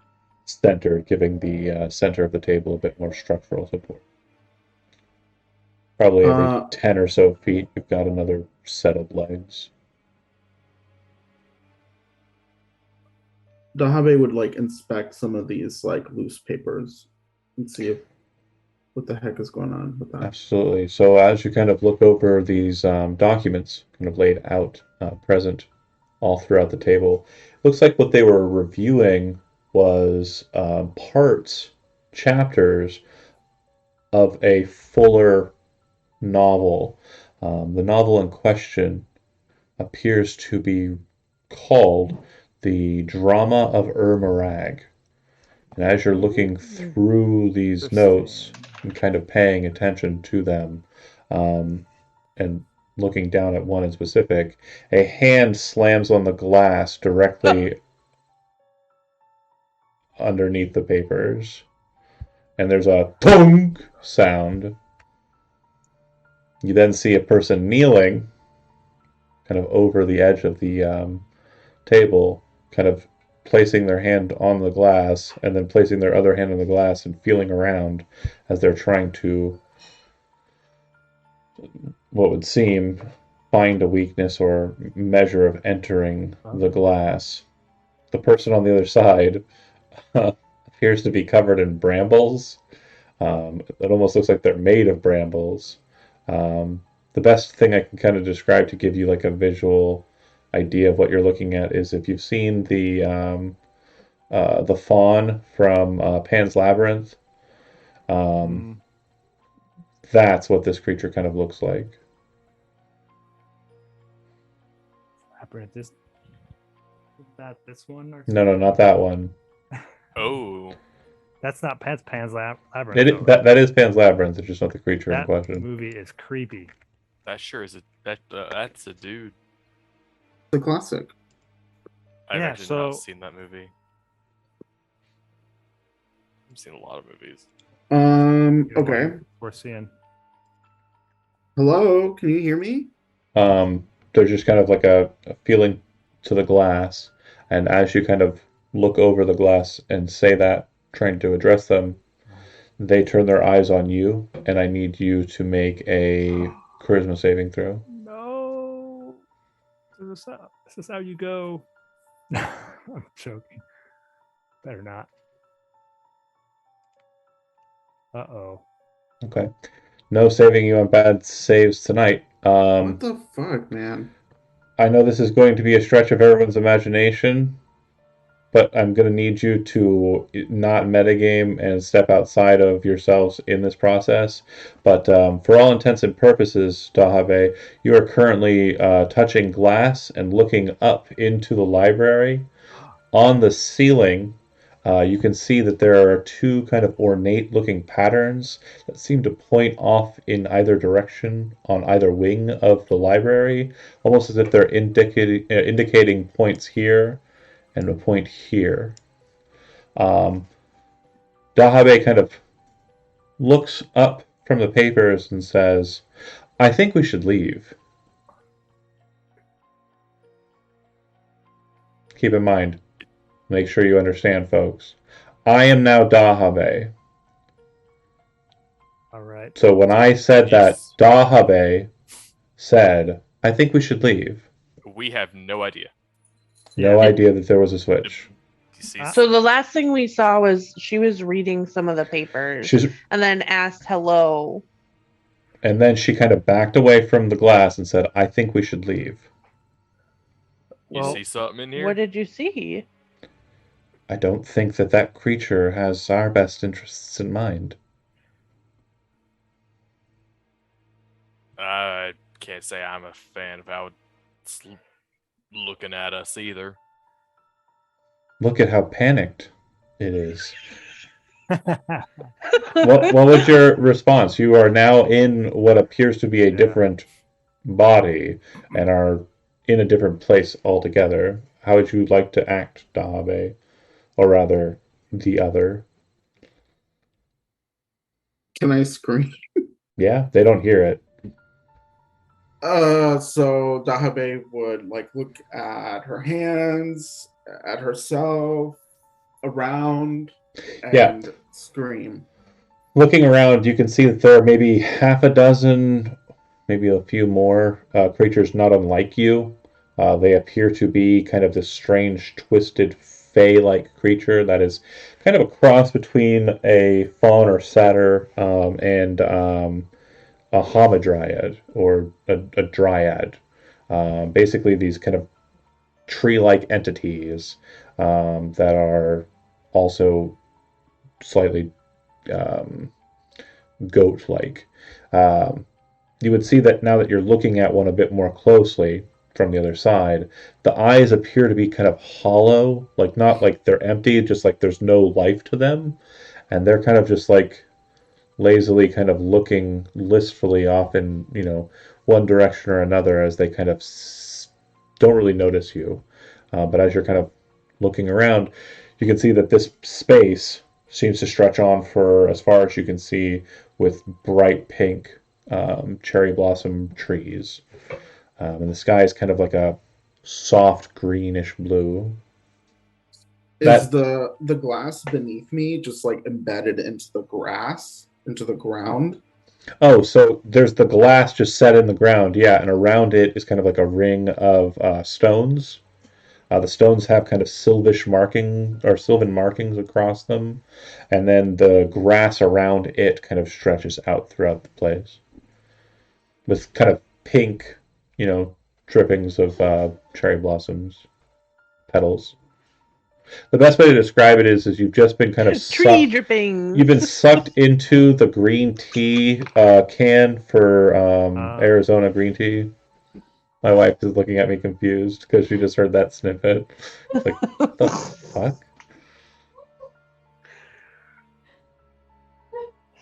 centered, giving the center of the table a bit more structural support. Probably every 10 or so feet, you've got another set of legs. Dahabe would like inspect some of these like loose papers and see if what the heck is going on with that. Absolutely. So as you kind of look over these documents, kind of laid out, present all throughout the table, it looks like what they were reviewing was parts, chapters of a fuller novel. The novel in question appears to be called The Drama of Ermerag. And as you're looking through these notes and kind of paying attention to them, and looking down at one in specific, a hand slams on the glass directly underneath the papers. And there's a thunk sound. You then see a person kneeling kind of over the edge of the table, kind of placing their hand on the glass and then placing their other hand on the glass and feeling around as they're trying to, what would seem, find a weakness or measure of entering the glass. The person on the other side appears to be covered in brambles. It almost looks like they're made of brambles. The best thing I can kind of describe to give you like a visual idea of what you're looking at is if you've seen the faun from Pan's Labyrinth. That's what this creature kind of looks like. that this one? Or No, not that one. Oh, That's not Pan's Labyrinth. It, though, right? that is Pan's Labyrinth. It's just not the creature in That question. movie is creepy. that sure is that's a dude. It's a classic. I've Yeah, actually so- not seen that movie. I've seen a lot of movies. Okay. We're seeing. Hello, can you hear me? There's just kind of like a feeling to the glass, and as you kind of look over the glass and say that, trying to address them, they turn their eyes on you, and I need you to make a charisma saving throw. No. This is how you go. I'm joking. Better not. Uh-oh. Okay. No saving you on bad saves tonight. What the fuck, man? I know this is going to be a stretch of everyone's imagination, but I'm going to need you to not metagame and step outside of yourselves in this process. But for all intents and purposes, Dahave, you are currently touching glass and looking up into the library. On the ceiling, you can see that there are two kind of ornate-looking patterns that seem to point off in either direction on either wing of the library, almost as if they're indicating points here and a point here. Dahabe kind of looks up from the papers and says, I think we should leave. Keep in mind, make sure you understand, folks. I am now Dahabe. All right. So when I said Yes. that, Dahabe said, I think we should leave. We have no idea. No Yeah. idea that there was a switch. You see, Ah. So the last thing we saw was she was reading some of the papers She's, and then asked hello. and then she kind of backed away from the glass and said, I think we should leave. you Well, see something in here? What did you see? I don't think that that creature has our best interests in mind. I can't say I'm a fan of how it's looking at us either. Look at how panicked it is. What was your response? You are now in what appears to be a Yeah. different body and are in a different place altogether. How would you like to act, Dahabe? Or rather, the other? Can I scream? Yeah, they don't hear it. So Dahabe would like look at her hands, at herself, around, and Yeah. scream. Looking around, you can see that there are maybe half a dozen, maybe a few more creatures not unlike you. They appear to be kind of this strange, twisted, fey-like creature that is kind of a cross between a faun or satyr and a hamadryad or a dryad. Basically, these kind of tree-like entities that are also slightly goat-like. You would see that now that you're looking at one a bit more closely from the other side, the eyes appear to be kind of hollow, like not like they're empty, just like there's no life to them, and they're kind of just like lazily kind of looking listfully off in, one direction or another as they kind of don't really notice you. But as you're kind of looking around, you can see that this space seems to stretch on for as far as you can see with bright pink cherry blossom trees. And the sky is kind of like a soft greenish blue. Is the glass beneath me just like embedded into the grass, into the ground? Oh, so there's the glass just set in the ground, yeah, and around it is kind of like a ring of stones. The stones have kind of sylvan markings across them, and then the grass around it kind of stretches out throughout the place with kind of pink, drippings of cherry blossoms, petals. The best way to describe it is you've just been kind of Tree drippings. You've been sucked into the green tea can for Arizona green tea. My wife is looking at me confused because she just heard that snippet. It's like, what the fuck?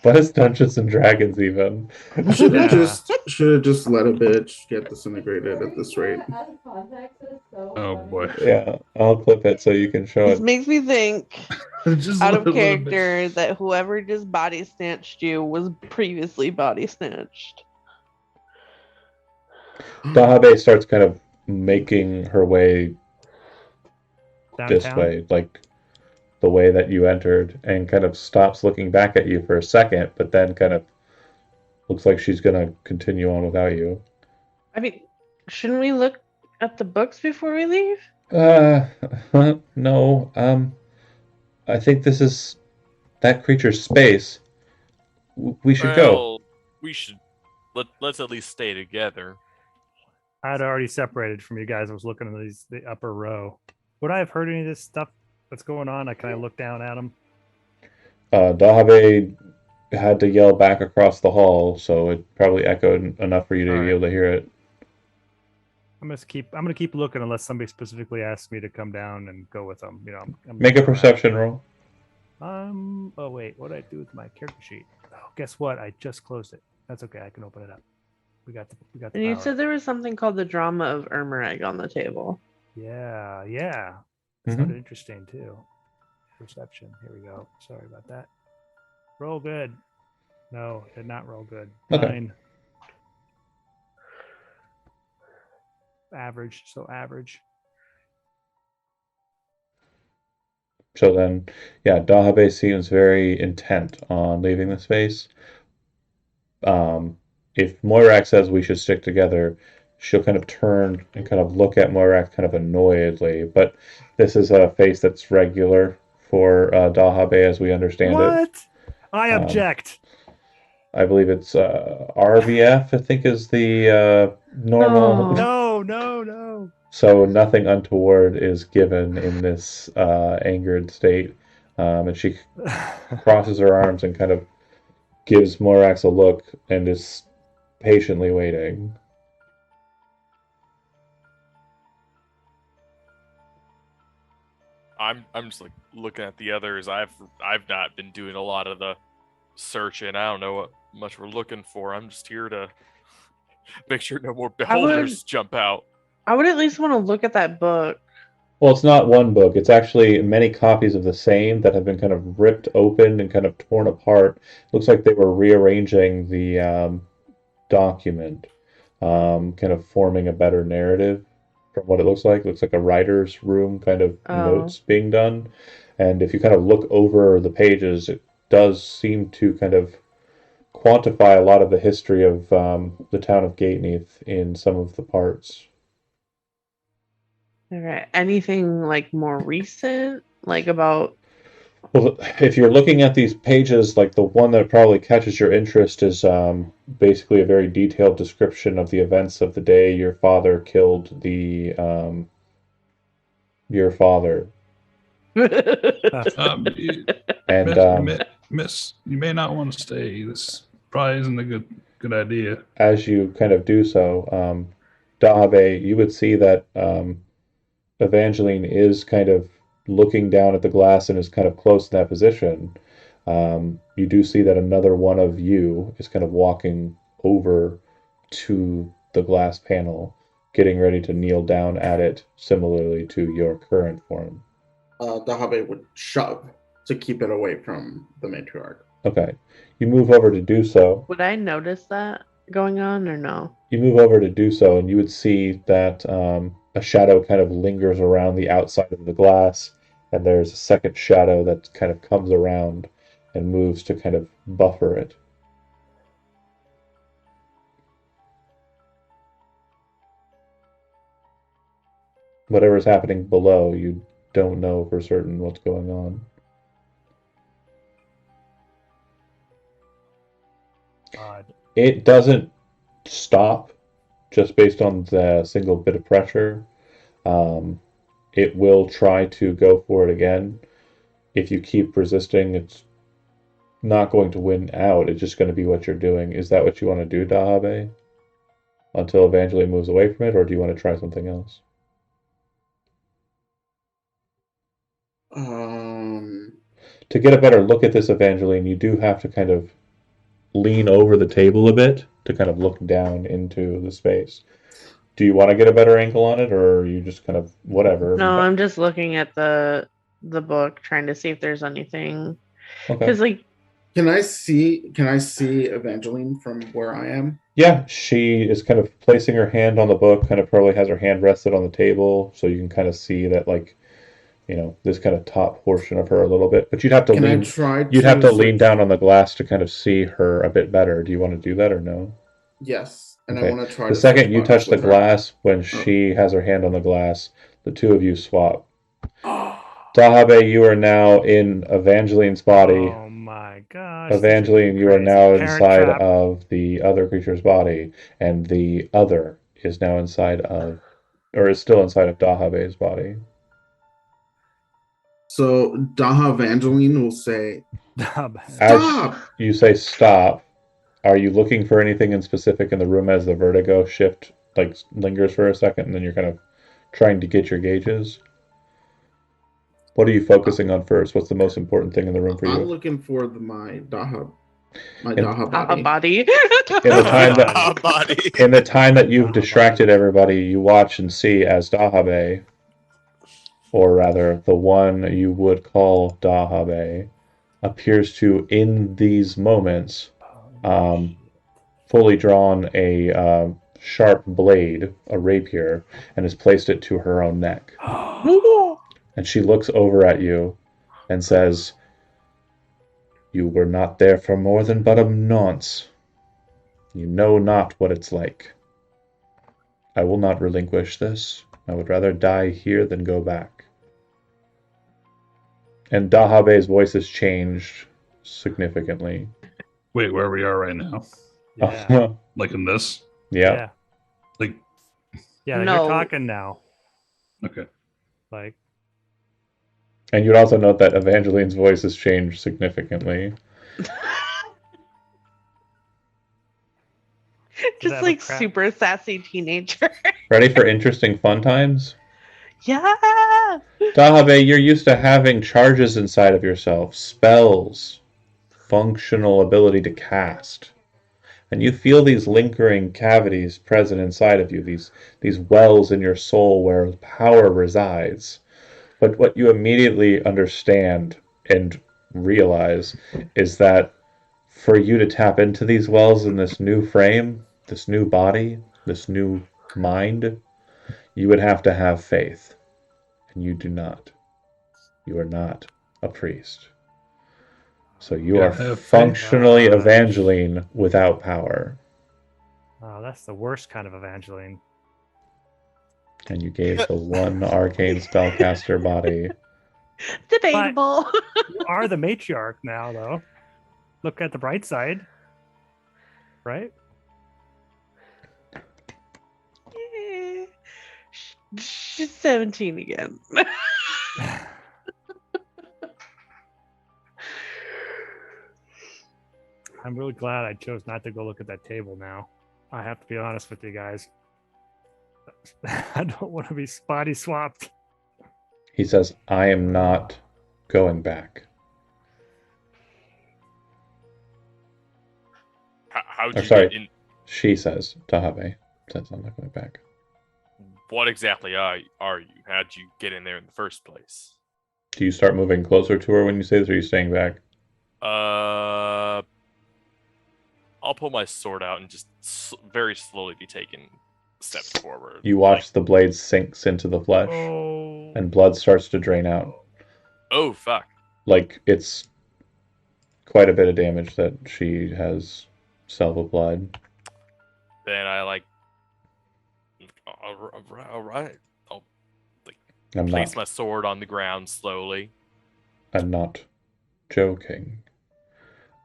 What is Dungeons and Dragons even? Should have Yeah. just let a bitch get disintegrated at this rate. Oh boy. Yeah, I'll clip it so you can show This it. makes me think, Just out let of a little bit. character, that whoever just body snatched you was previously body snatched. Dahabe starts kind of making her way this Downtown. way, like the way that you entered, and kind of stops looking back at you for a second, but then kind of looks like she's gonna continue on without you. I mean, shouldn't we look at the books before we leave? No, I think this is that creature's space. We should go. Well, we should let's at least stay together. I'd already separated from you guys. I was looking at the upper row. Would I have heard any of this stuff that's going on? Can I look down at them? Dahabe had to yell back across the hall, so it probably echoed enough for you to be Alright. able to hear it. I'm gonna keep looking unless somebody specifically asks me to come down and go with them. You know, I'm Make a looking around. perception roll. Oh wait, what did I do with my character sheet? Oh, guess what? I just closed it. That's okay. I can open it up. We got the And you power. said there was something called the drama of Ermereg on the table. Yeah. That Mhm. sounded interesting too. Perception. Here we go. Sorry about that. Roll good. No, did not roll good. Okay. 9. Average. So average. So then, yeah, Dahabe seems very intent on leaving the space. If Moirak says we should stick together, she'll kind of turn and kind of look at Moirak kind of annoyedly. But this is a face that's regular for Dahabe as we understand it. What? I Um, object. I believe it's RVF, I think is the normal. Oh. No. So nothing untoward is given in this angered state. And she crosses her arms and kind of gives Morax a look and is patiently waiting. I'm just like looking at the others. I've not been doing a lot of the searching. I don't know what much we're looking for. I'm just here to make sure no more beholders jump out. I would at least want to look at that book. Well, it's not one book. It's actually many copies of the same that have been kind of ripped open and kind of torn apart. Looks like they were rearranging the document, kind of forming a better narrative from what it looks like. It looks like a writer's room kind of notes being done. And if you kind of look over the pages, it does seem to kind of quantify a lot of the history of the town of Gateneath in some of the parts. All right. Anything like more recent, like about? Well, if you're looking at these pages, like the one that probably catches your interest is basically a very detailed description of the events of the day your father killed your father. And Miss, you may not want to stay. This probably isn't a good idea. As you kind of do so, Dahabe, you would see that Evangeline is kind of looking down at the glass and is kind of close in that position. You do see that another one of you is kind of walking over to the glass panel, getting ready to kneel down at it, similarly to your current form. Dahabe would shove to keep it away from the matriarch. Okay. You move over to do so. Would I notice that going on or no? You move over to do so, and you would see that a shadow kind of lingers around the outside of the glass, and there's a second shadow that kind of comes around and moves to kind of buffer it. Whatever's happening below, you don't know for certain what's going on. Odd. It doesn't stop just based on the single bit of pressure. It will try to go for it again. If you keep resisting, it's not going to win out. It's just going to be what you're doing. Is that what you want to do, Dahabe? until Evangeline moves away from it, or do you want to try something else? To get a better look at this, Evangeline, you do have to kind of lean over the table a bit to kind of look down into the space. Do you want to get a better angle on it, or are you just kind of whatever? No, I'm just looking at the book, trying to see if there's anything. Okay. Because like, Can I see Evangeline from where I am? Yeah, she is kind of placing her hand on the book, kind of probably has her hand rested on the table, so you can kind of see that, like, this kind of top portion of her a little bit. But you'd have to Can I lean. try? You'd have to lean search- down on the glass to kind of see her a bit better. Do you want to do that or no? Yes, and Okay. I want to try. The to second search you bodies touch the with her. glass, when she has her hand on the glass, the two of you swap. Dahabe, you are now in Evangeline's body. Oh my gosh. Evangeline, you are crazy. now Parent inside trap. of the other creature's body, and the other is now inside of, or is still inside of Dahabe's body. So Daha Evangeline will say, As "Stop!" you say stop, are you looking for anything in specific in the room as the vertigo shift like lingers for a second, and then you're kind of trying to get your gauges? What are you focusing on first? What's the most important thing in the room for I'm you? looking for my Daha In- Daha body. In the time that Body. in the time that you've Dahabe. distracted everybody, you watch and see as Dahabe, or rather the one you would call Dahabe, appears to, in these moments, fully drawn a sharp blade, a rapier, and has placed it to her own neck. And she looks over at you and says, "You were not there for more than but a nonce. You know not what it's like. I will not relinquish this. I would rather die here than go back." And Dahabe's voice has changed significantly. Wait, where we are right now? Yeah. Like in this? Yeah. Like, Yeah, No. you're talking now. okay. Like, And you'd also note that Evangeline's voice has changed significantly. just have a like crap- super sassy teenager. Ready for interesting fun times? Yeah. Dahabe, you're used to having charges inside of yourself, spells, functional ability to cast. And you feel these lingering cavities present inside of you, these wells in your soul where power resides. But what you immediately understand and realize is that for you to tap into these wells in this new frame, this new body, this new mind, you would have to have faith. And you do not. You are not a priest. So you Yeah, are I have faith. functionally Evangeline without power. oh, that's the worst kind of Evangeline. And you gave the one arcane spellcaster body. Debatable. You are the matriarch now, though. Look at the bright side. Right? Eh, She's 17 again. I'm really glad I chose not to go look at that table now. I have to be honest with you guys. I don't want to be spotty swapped. He says, "I am not going back." How Or did you sorry. get in? She says, Dahabe says, "I'm not going back." What exactly are you? How'd you get in there in the first place? Do you start moving closer to her when you say this, or are you staying back? I'll pull my sword out and just very slowly be taking steps forward. You watch the blade sinks into the flesh, Oh. and blood starts to drain out. Oh fuck! Like, it's quite a bit of damage that she has self-applied. Then I like. All right. I'll I'm place not, my sword on the ground slowly. I'm not joking.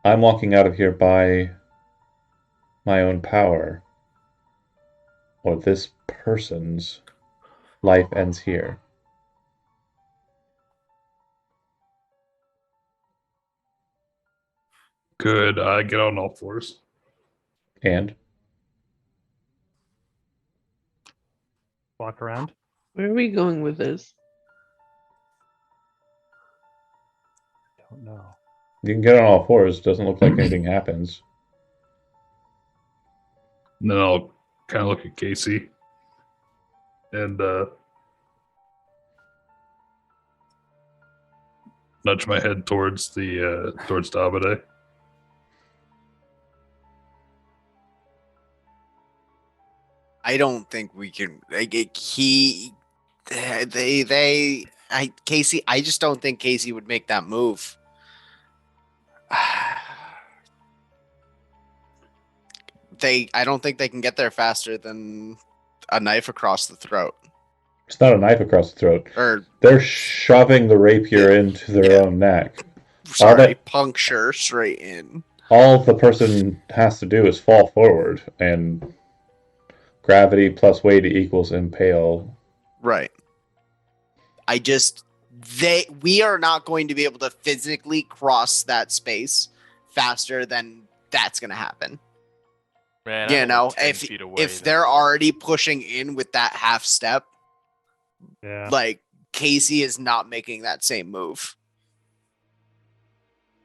I'm walking out of here by my own power, or this person's life ends here. Good. I get on all fours. And walk around. Where are we going with this? Don't know. You can get on all fours. Doesn't look like anything happens. And then I'll kind of look at Casey and nudge my head towards the towards Davide. I don't think we can. Casey. I just don't think Casey would make that move. I don't think they can get there faster than a knife across the throat. It's not a knife across the throat. Or They're shoving the rapier into their own neck. sorry, puncture straight in. All the person has to do is fall forward, and gravity plus weight equals impale. Right. We are not going to be able to physically cross that space faster than that's going to happen. Man, You I'm know, only 10 feet away, if they're already pushing in with that half step, Yeah. like Casey is not making that same move.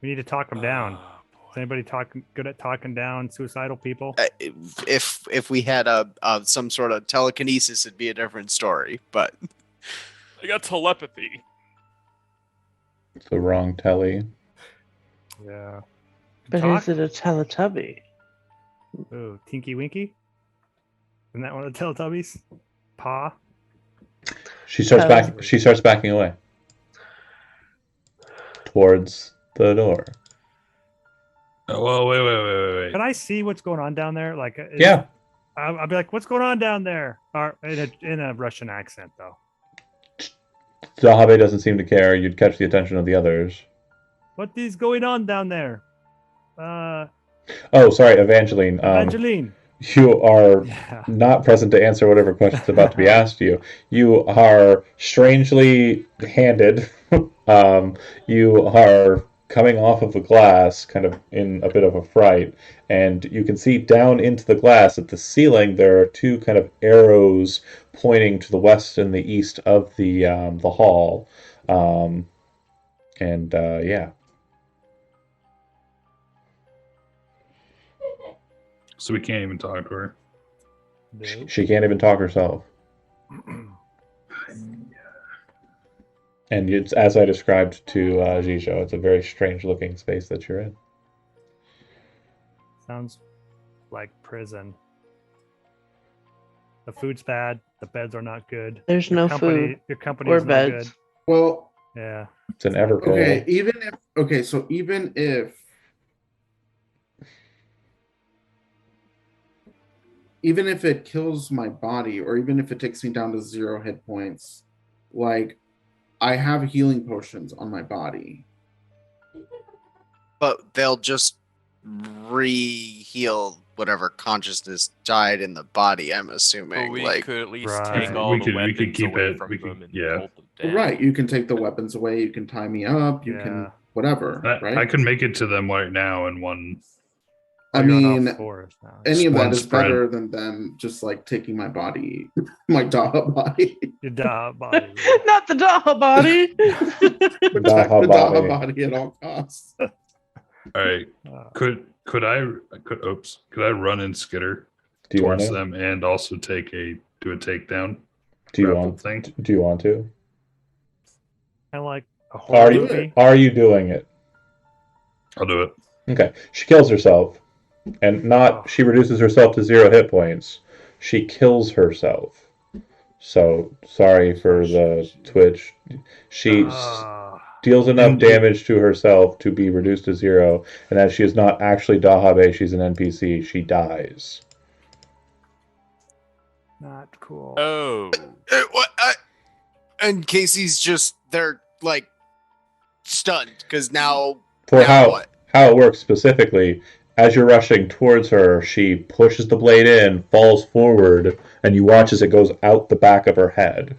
We need to talk them down. Is anybody good at talking down suicidal people? If we had some sort of telekinesis, it'd be a different story. But I got telepathy. It's the wrong telly. Yeah. But Talk? is it a Teletubby? Ooh, Tinky Winky? Isn't that one of the Teletubbies? Paw? She starts backing away towards the door. Oh, well, wait. Can I see what's going on down there? Like, Yeah. I'll be like, "What's going on down there?" Or in a Russian accent, though. Zahabe doesn't seem to care. You'd catch the attention of the others. What is going on down there? Oh, sorry, Evangeline. Evangeline. You are Yeah. not present to answer whatever question's about to be asked you. You are strangely handed. You are coming off of a glass, kind of in a bit of a fright, and you can see down into the glass at the ceiling. There are two kind of arrows pointing to the west and the east of the hall, yeah. So we can't even talk to her. Nope. She can't even talk herself. And it's as I described to Jisho, it's a very strange looking space that you're in. Sounds like prison. The food's bad. The beds are not good. There's no food Your company or is no beds. good. Well, Yeah. It's an Evercole. okay, even if it kills my body, or even if it takes me down to 0 hit points, like I have healing potions on my body. But they'll just re-heal whatever consciousness died in the body. I'm assuming. But we like, could at least Right. take all We the could weapons keep away it- from we could- them and yeah. hold them down. Right, you can take the weapons away, you can tie me up, you Yeah. can whatever, right? I can make it to them right now in one. I You're on all mean, fours now. any of that One is spread. better than them just like taking my body, my Daha body. Your body. Not the Daha body. Protect the Daha Daha body. body at all costs. All right. Uh, Could I run and skitter Do you want towards to? them and also do a takedown? Do you grapple want? thing? Do you want to? kind of like a horror Are you movie. are you doing it? I'll do it. Okay. She kills herself, and not she reduces herself to 0 hit points. She kills herself. So sorry for the Twitch. She deals enough Indeed. damage to herself to be reduced to 0, and as she is not actually Dahabe, she's an NPC. She dies. Not cool. Oh. and Casey's they're like stunned because now For now what? how it works specifically, as you're rushing towards her, she pushes the blade in, falls forward, and you watch as it goes out the back of her head.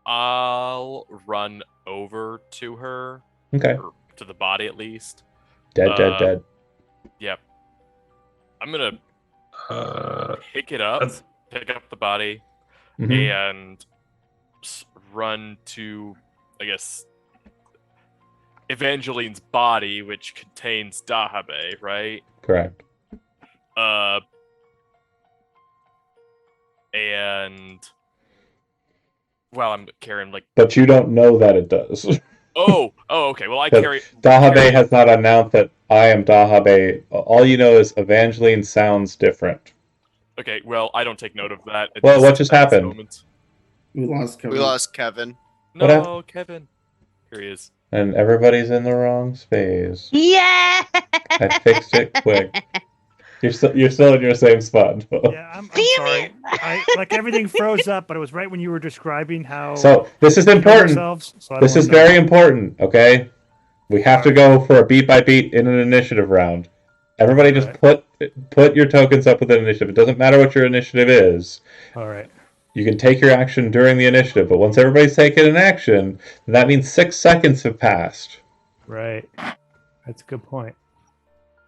I'll run over to her, Okay. or to the body at least. Dead. Yep. I'm gonna Pick it up, That's- pick up the body, Mhm. and run to, I guess, Evangeline's body, which contains Dahabe, right? Correct. And well, I'm carrying like. But you don't know that it does. Oh, okay. Well, I But carry. Dahabe has not announced that I am Dahabe. All you know is Evangeline sounds different. Okay, well, I don't take note of that. at Well, this what just precise happened? moment. We lost Kevin. We lost Kevin. No, What happened? Kevin. Here he is. And everybody's in the wrong space. Yeah. I fixed it quick. You're still in your same spot. Yeah, I'm Damn sorry. it. I like everything froze up, but it was right when you were describing how So this is we killed important. ourselves, so I don't This is wanna know. very important, okay? We have to go for a beat by beat in an initiative round. Everybody just put your tokens up with an initiative. It doesn't matter what your initiative is. All right. You can take your action during the initiative, but once everybody's taken an action, then that means 6 seconds have passed. Right. That's a good point.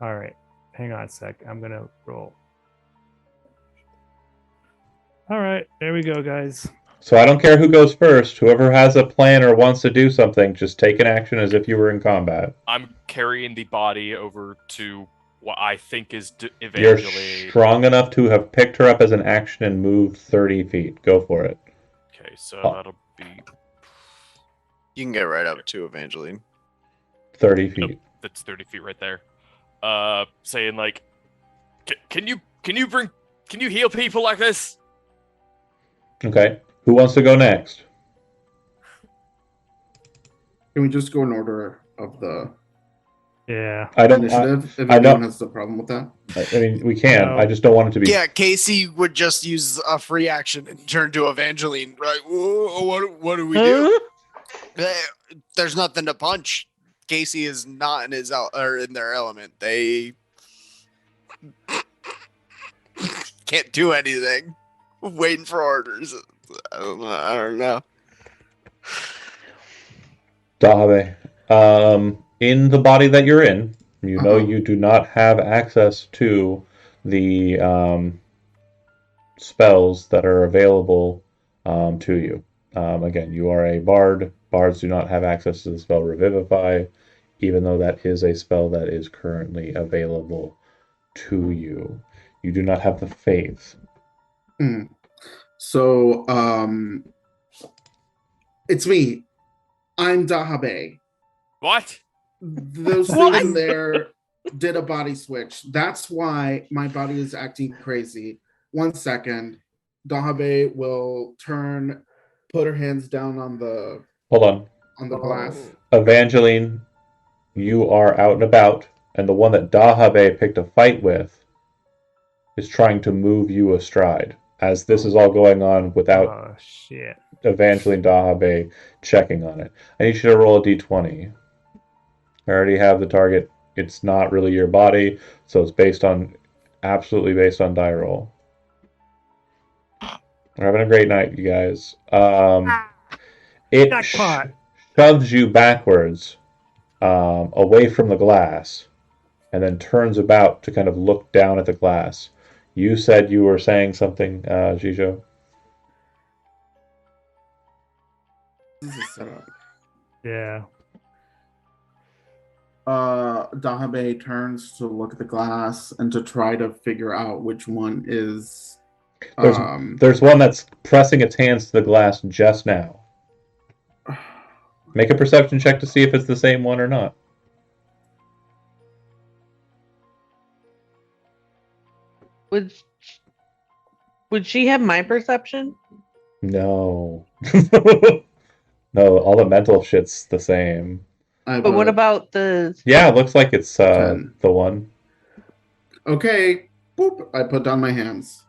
All right. Hang on a sec. I'm going to roll. All right. There we go, guys. So I don't care who goes first. Whoever has a plan or wants to do something, just take an action as if you were in combat. I'm carrying the body over to what I think is You're Evangeline. strong enough to have picked her up as an action and moved 30 feet. Go for it. Okay, so Oh. that'll be. You can get right up to Evangeline. 30 feet. That's 30 feet right there. Saying like, can you heal people like this? Okay. Who wants to go next? Can we just go in order of the Yeah. I don't. initiative? If I don't- anyone has a problem with that. I mean, we can. No. I just don't want it to be. Yeah, Casey would just use a free action and turn to Evangeline. Right? Whoa, what do we do? There's nothing to punch. Casey is not in his or in their element. They can't do anything. Waiting for orders. I don't know. Dahabe. In the body that you're in, you know Uh-huh. you do not have access to the spells that are available to you. Again, you are a bard. Bards do not have access to the spell Revivify, even though that is a spell that is currently available to you. You do not have the faith. Hmm. So, it's me. I'm Dahabe. What? Those What? things in there did a body switch. That's why my body is acting crazy. 1 second. Dahabe will turn, put her hands down on the Hold on. glass. Evangeline, you are out and about, and the one that Dahabe picked a fight with is trying to move you astride. As this is all going on without Oh, shit. Evangeline Dahabe checking on it. I need you to roll a d20. I already have the target. It's not really your body, so it's absolutely based on die roll. We're having a great night, you guys. It Jackpot. shoves you backwards away from the glass and then turns about to kind of look down at the glass. You said you were saying something, Jijo? This is set up. Yeah. Dahabe turns to look at the glass and to try to figure out which one is. There's one that's pressing its hands to the glass just now. Make a perception check to see if it's the same one or not. Would she have my perception? No. No, all the mental shit's the same. But what about the? Yeah, it looks like it's 10. the one. Okay. Boop. I put down my hands.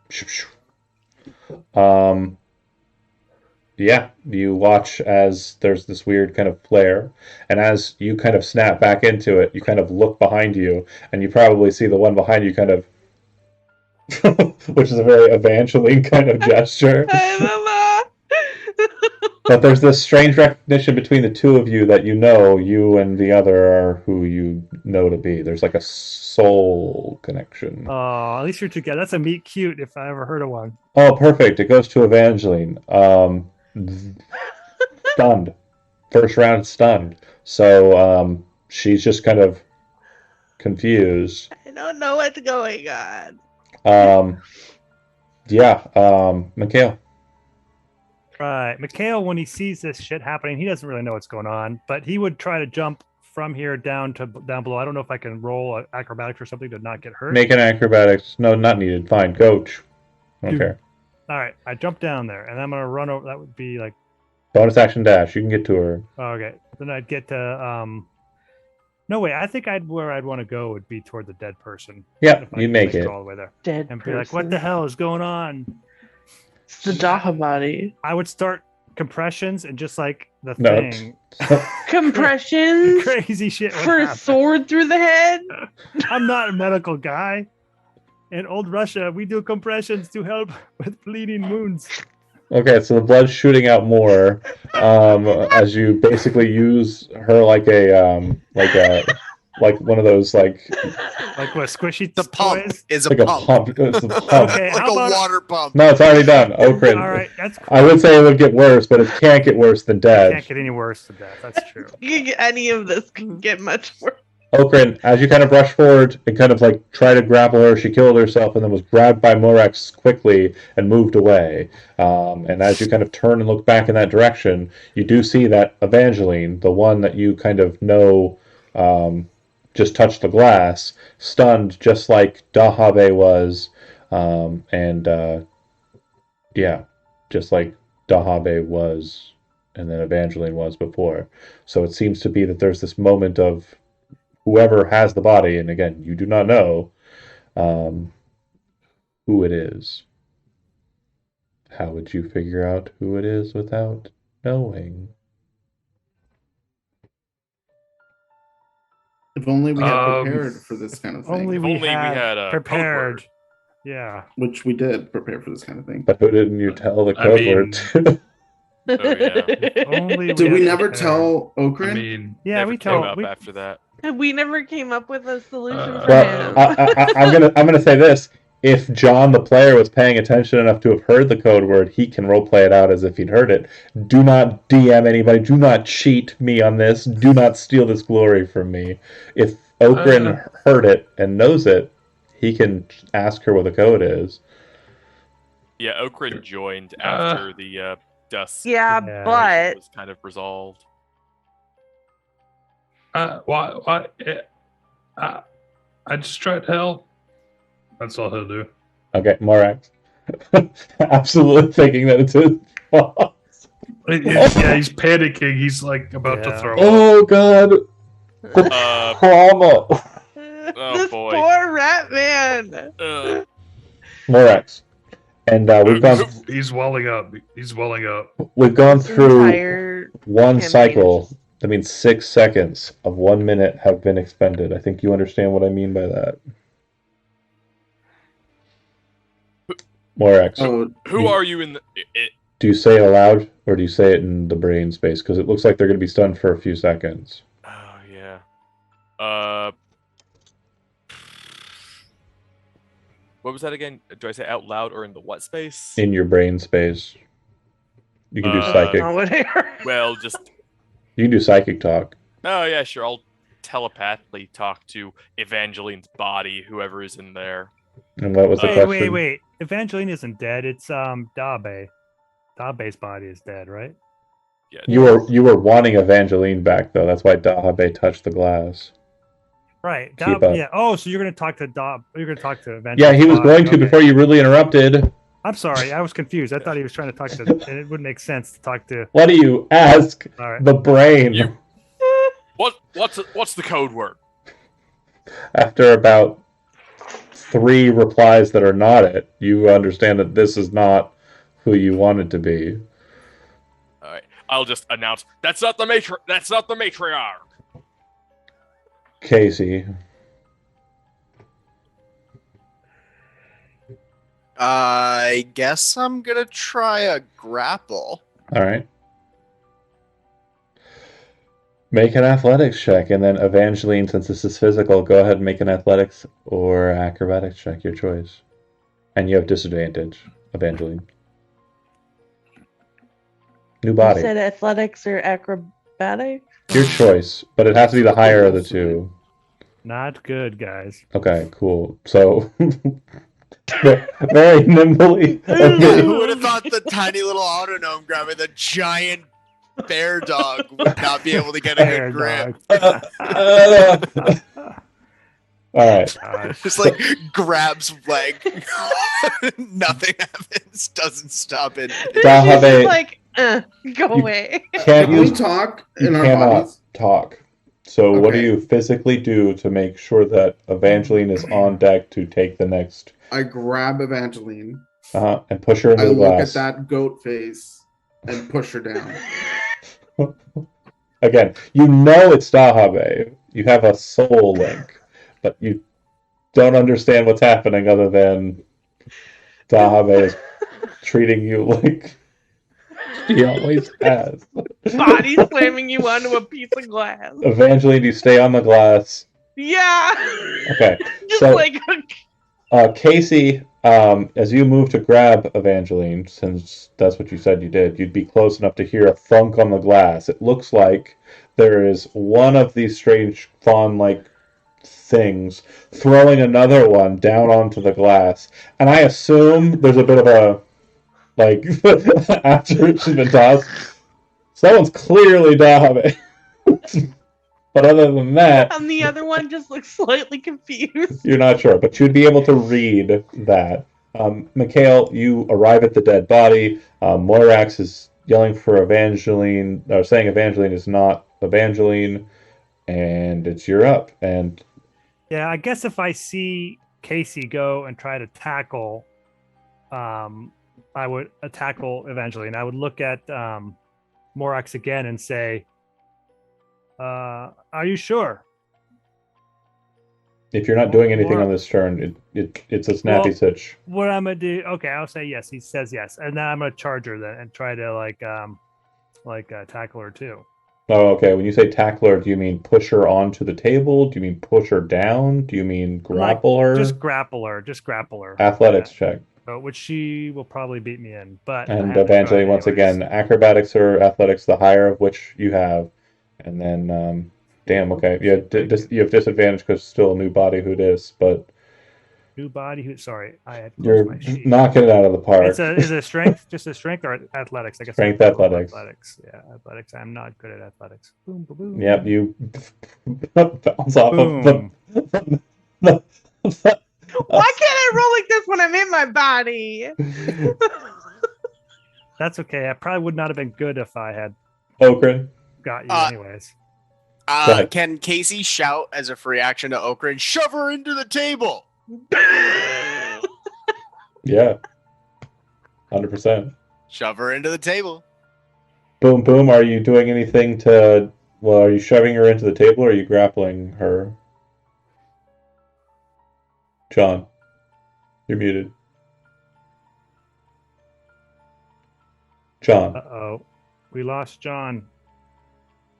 Yeah, you watch as there's this weird kind of flare, and as you kind of snap back into it, you kind of look behind you, and you probably see the one behind you kind of, which is a very Evangeline kind of gesture. Hi, Mama. But there's this strange recognition between the two of you that you know you and the other are who you know to be. There's like a soul connection. Oh, at least you're together. That's a meet cute if I ever heard of one. Oh, perfect. It goes to Evangeline. Stunned. First round stunned. So she's just kind of confused. I don't know what's going on. Mikhail. Right. Mikhail, when he sees this shit happening, he doesn't really know what's going on, but he would try to jump from here down below. I don't know if I can roll acrobatics or something to not get hurt. Make an acrobatics. No, not needed. Fine. Coach. Okay. All right. I jump down there and I'm going to run over. That would be like. Bonus action dash. You can get to her. Okay. Then I'd get to. No, wait. I think where I'd want to go would be toward the dead person. Yeah, If I you could make it. All the way there. Dead And person. be like, what the hell is going on? It's the Daha body. I would start compressions and just like the No. thing. Compressions Crazy shit. would for a happen. sword through the head. I'm not a medical guy. In old Russia, we do compressions to help with bleeding wounds. Okay, so the blood's shooting out more as you basically use her like one of those like Like what, squishy The pump toys? is a like a pump. pump. It's a pump. Okay, Like how a about water pump. No, it's already done. Okrin. all right, that's I would say it would get worse, but it can't get worse than dead. can't get any worse than that. That's true. Any of this can get much worse. Okrin, as you kind of rush forward and kind of like try to grapple her, she killed herself and then was grabbed by Morax quickly and moved away. And as you kind of turn and look back in that direction, you do see that Evangeline, the one that you kind of know just touched the glass, stunned just like Dahabe was, just like Dahabe was, and then Evangeline was before. So it seems to be that there's this moment of whoever has the body, and again, you do not know who it is. How would you figure out who it is without knowing? If only we had prepared for this kind of thing. Only If we only we had had a code prepared. word. Yeah. Which we did prepare for this kind of thing. But who didn't you tell the I code mean- word to? Only Did we had never prepared. tell Okrin? I mean, Yeah, Never we came told. up We, after that. We never came up with a solution for Well, him. I'm gonna say this: if John, the player, was paying attention enough to have heard the code word, he can roleplay it out as if he'd heard it. Do not DM anybody. Do not cheat me on this. Do not steal this glory from me. If Okrin heard it and knows it, he can ask her what the code is. Yeah, Okrin joined after the dusk Yeah, Yeah. but was kind of resolved. why? I just tried to help. That's all he'll do. Okay, Morax. Absolutely thinking that it's his fault. Yeah, he's panicking. He's like about to Yeah. throw up. Oh God! Uh, Trauma. this boy. poor rat man. Morax. And He's welling up. He's welling up. we've gone through Entire one campaign cycle. is just- That means 6 seconds of 1 minute have been expended. I think you understand what I mean by that. Morax, Oh, who are you in the? do you say it aloud or do you say it in the brain space? Because it looks like they're going to be stunned for a few seconds. Oh yeah. What was that again? Do I say out loud or in the what space? In your brain space. You can do Uh, psychic. Not what I heard. Well, just You can do psychic talk. oh yeah, sure. I'll telepathically talk to Evangeline's body, whoever is in there. And what was the wait, question? wait. Evangeline isn't dead. It's Dabe. Dabe's body is dead, right? Yeah. You were wanting Evangeline back though. That's why Dahabe touched the glass. Right. Keep up. Yeah. Oh, so you're gonna talk to Dab? You're gonna talk to Evangeline? Yeah, he was going to before you really interrupted. I'm sorry. I was confused. I thought he was trying to talk to, and it would make sense to talk to. What do you ask All right. the brain? You- What's the code word? After about 3 replies that are not it, you understand that this is not who you want it to be. All right. I'll just announce that's not the matriarch. Casey. I guess I'm gonna try a grapple. All right. Make an athletics check, and then Evangeline, since this is physical, go ahead and make an athletics or acrobatics check, your choice. And you have disadvantage, Evangeline. New You body. said athletics or acrobatics? Your choice, but it has to be the higher of the two. Not good, guys. Okay, cool. So, very nimbly. Yeah, who would have thought the tiny little autonome grabbing the giant bear dog would not be able to get a Bear good grip? dog. All right. Gosh. Just like grabs leg. Nothing happens. Doesn't stop it. She's Dahabe- just like, go You- away. Can't Can we use. talk You in our cannot bodies? talk. So, what do Okay. you physically do to make sure that Evangeline is on deck to take the next? I grab Evangeline. And push her into I the look glass. at that goat face and push her down. Again, you know it's Dahabe. You have a soul link, but you don't understand what's happening other than Dahabe is treating you like she always has. Body slamming you onto a piece of glass. Evangeline, you stay on the glass. Yeah. Okay, Just so like Casey, as you move to grab Evangeline, since that's what you said you did, you'd be close enough to hear a thunk on the glass. It looks like there is one of these strange fawn-like things throwing another one down onto the glass. And I assume there's a bit of a, like, after she's been tossed, someone's clearly Dahabe. But other than that, and the other one just looks slightly confused. you're not sure, but you'd be able to read that. Mikhail, you arrive at the dead body. Moirax is yelling for Evangeline, or saying Evangeline is not Evangeline, and you're up. And Yeah, I guess if I see Casey go and try to tackle, I would tackle Evangeline. I would look at Morax again and say, "Are you sure?" if you're not doing anything on this turn, it's a snappy Well- switch. What I'm gonna do? Okay, I'll say yes. He says yes, and then I'm gonna charge her then and try to tackle her too. Oh, okay. When you say tackle her, do you mean push her onto the table? Do you mean push her down? Do you mean grapple her? Just grapple her. Just grapple her. Athletics check. Which she will probably beat me in. But I And have to try Evangeline, once anyways. again, acrobatics or athletics, the higher of which you have. And then, damn, okay. You have disadvantage because it's still a new body who it is, but New body. Sorry, I had closed you're my sheet. knocking it out of the park. Is it strength? Just a strength or athletics? I guess. Strength, I'll go with athletics. Athletics. Yeah, athletics. I'm not good at athletics. Boom, boom, boom. Yep, you bounce off of Boom. the Why can't I roll like this when I'm in my body? That's okay. I probably would not have been good if I had Okran. got you anyways. Go ahead. Can Casey shout as a free action to Okran, shove her into the table? Yeah. 100%. Shove her into the table. Boom, boom. Are you doing anything to... Well, are you shoving her into the table or are you grappling her? John, you're muted. John. Uh-oh. We lost John.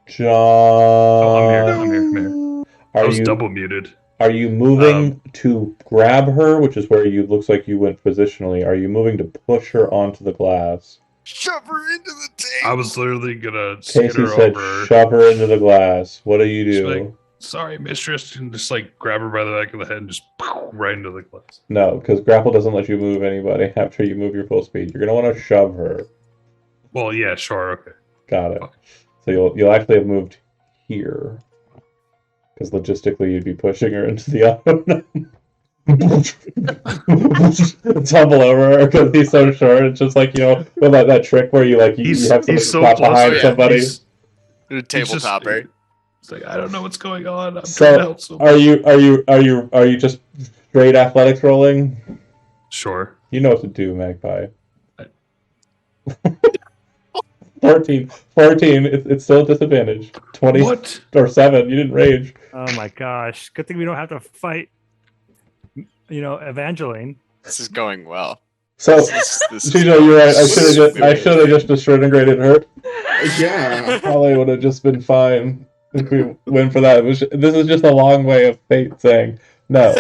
John. Oh, I'm here. I Are was you double muted. are you moving to grab her, which is where you looks like you went positionally? Are you moving to push her onto the glass? Shove her into the table. I was literally gonna scoot Casey her said, over. "Shove her into the glass." What do you She's do? like, sorry, mistress, and just like grab her by the back of the head and just right into the glass. No, because grapple doesn't let you move anybody after you move your full speed. You're gonna want to shove her. Well, yeah, sure, okay. Got it. Fine. So you'll actually have moved here, because logistically you'd be pushing her into the auto. Tumble over her because he's so short. It's just like, with that trick where you have somebody so stop close. behind Oh, yeah. somebody. He's Tabletop, right? It's like, I don't know what's going on. I'm So, trying to help someone. Are you just straight athletics rolling? Sure. You know what to do, Magpie. I- 14. It's still a disadvantage. 20 What? or 7. You didn't rage. Oh my gosh. Good thing we don't have to fight, Evangeline. This is going well. So, This is Gino, you're right. I this is should have moving. just disintegrated her. Yeah. Probably would have just been fine. if we win for that. This is just a long way of fate saying no.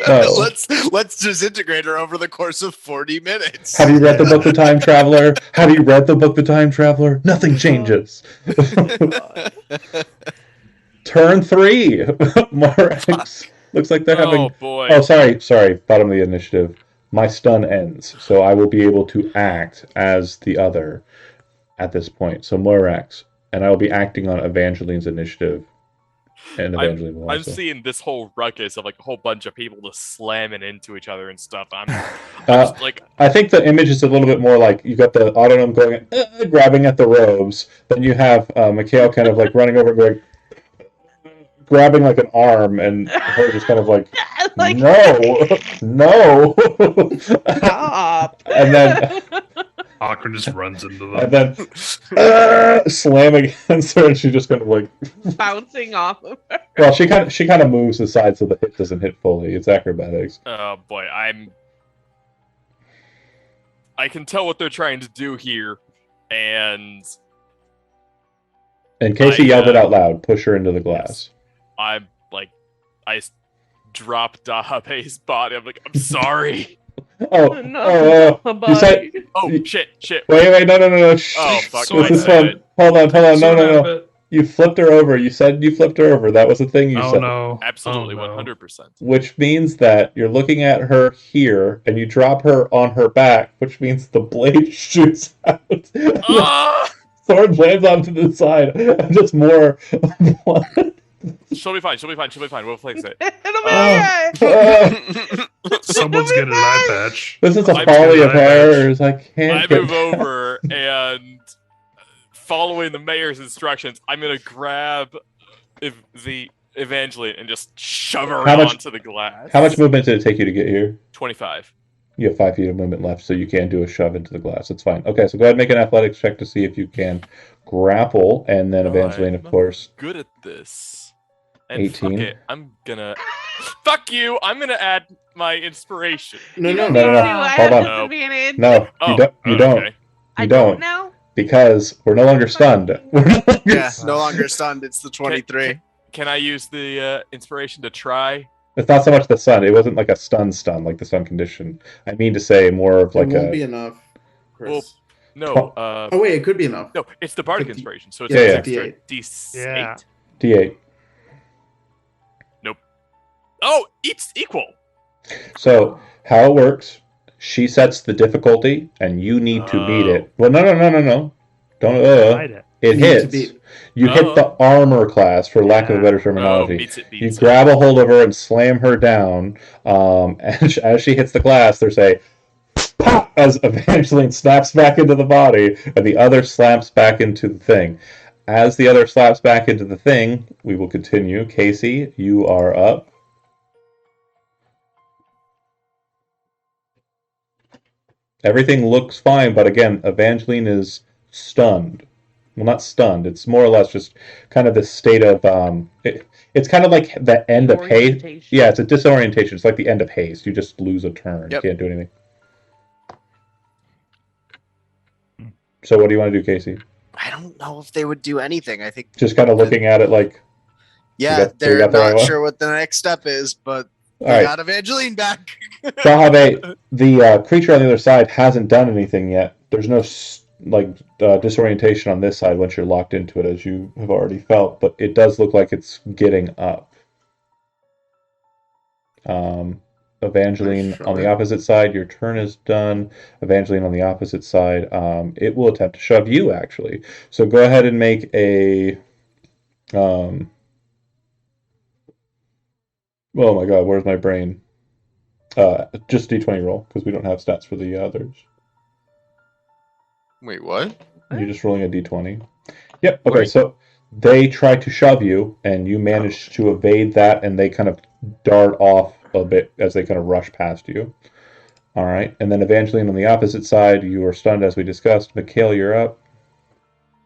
No. Let's disintegrate her over the course of 40 minutes. Have you read the book The Time Traveler? Have you read the book The Time Traveler? Nothing changes. Turn 3. Morax. Looks like they're having. Oh boy. Oh, sorry. Bottom of the initiative. My stun ends, so I will be able to act as the other at this point. So Morax, and I will be acting on Evangeline's initiative. And Evangeline will I'm also. seeing this whole ruckus of like a whole bunch of people just slamming into each other and stuff. I'm Uh, just like, I think the image is a little bit more like you got the autonym going, grabbing at the robes. Then you have Mikhail kind of like running over, going, grabbing like an arm, and her just kind of like, Like- no. Stop. And then Aqua just runs into and them. then slam against her, and she just kind of like. Bouncing off of her. Well, she kind of moves aside so the hit doesn't hit fully. It's acrobatics. oh boy, I can tell what they're trying to do here, and And Casey yelled it out loud. Push her into the glass. I'm like, drop Dahabe's body. I'm like, I'm sorry. Oh, No, you said. Oh You- shit. Wait, no. Shh. Oh fuck. So This I is said fun. Hold on. No. Rabbit. You flipped her over. You said you flipped her over. That was the thing you Oh said. no. Absolutely, Oh, no. 100%. Which means that you're looking at her here, and you drop her on her back, which means the blade shoots out. Ah! Sword lands onto the side, and just more blood. She'll be fine. We'll fix it. It'll be okay. Someone's getting an eye patch. This is a I'm folly of gonna- errors. I can't. I get- move over and, following the mayor's instructions, I'm gonna grab the Evangeline and just shove her How much- onto the glass. How much movement did it take you to get here? 25. You have 5 feet of movement left, so you can do a shove into the glass. It's fine. Okay, so go ahead and make an athletics check to see if you can grapple, and then Evangeline, of I'm course. good at this. And 18. fuck it, I'm gonna. Fuck you! I'm gonna add my inspiration. No. No. Do I Hold have on. disadvantage? No, Oh, you don't. You okay. don't. I You don't don't, know. because we're no longer stunned. We're no longer Yeah, stunned. no longer stunned. It's the 23. Can I use the inspiration to try? It's not so much the stun. It wasn't like a stun like the stun condition. I mean to say more of like it won't a. be enough, Chris. Well, No, Tw- Oh wait, it could be enough. no, it's the bardic 50 inspiration, so it's Yeah, an yeah. extra D8. Yeah. D8. Oh, it's equal. So how it works? She sets the difficulty, and you need to beat it. Well, no. Don't. Hide it. It You need to hits. beat- You hit the armor class, for lack of a better Oh, terminology. beats it, You beats it. grab a hold of her and slam her down. And as she hits the glass, there's a pop as Evangeline snaps back into the body, and the other slaps back into the thing. As the other slaps back into the thing, we will continue. Casey, you are up. Everything looks fine, but again, Evangeline is stunned. Well, not stunned. It's more or less just kind of this state of it's kind of like the end of haze. Orientation. Yeah, it's a disorientation. It's like the end of haze. You just lose a turn. Yep. You can't do anything. So what do you want to do, Casey? I don't know if they would do anything. I think, Just kind of looking at it like, yeah, got- we they're got the right not one? sure what the next step is, but all they right, got Evangeline back. Zahabe, the creature on the other side hasn't done anything yet. There's no disorientation on this side once you're locked into it, as you have already felt, but it does look like it's getting up. Evangeline on the Shove it. opposite side, your turn is done. Evangeline on the opposite side, it will attempt to shove you, actually. So go ahead and make a... oh my god, where's my brain? Just D20 roll, because we don't have stats for the others. Wait, what? You're just rolling a D20. Yep, okay, Right. so they try to shove you, and you manage to evade that, and they kind of dart off a bit as they kind of rush past you. All right, and then Evangeline on the opposite side, you are stunned as we discussed. Mikhail, you're up.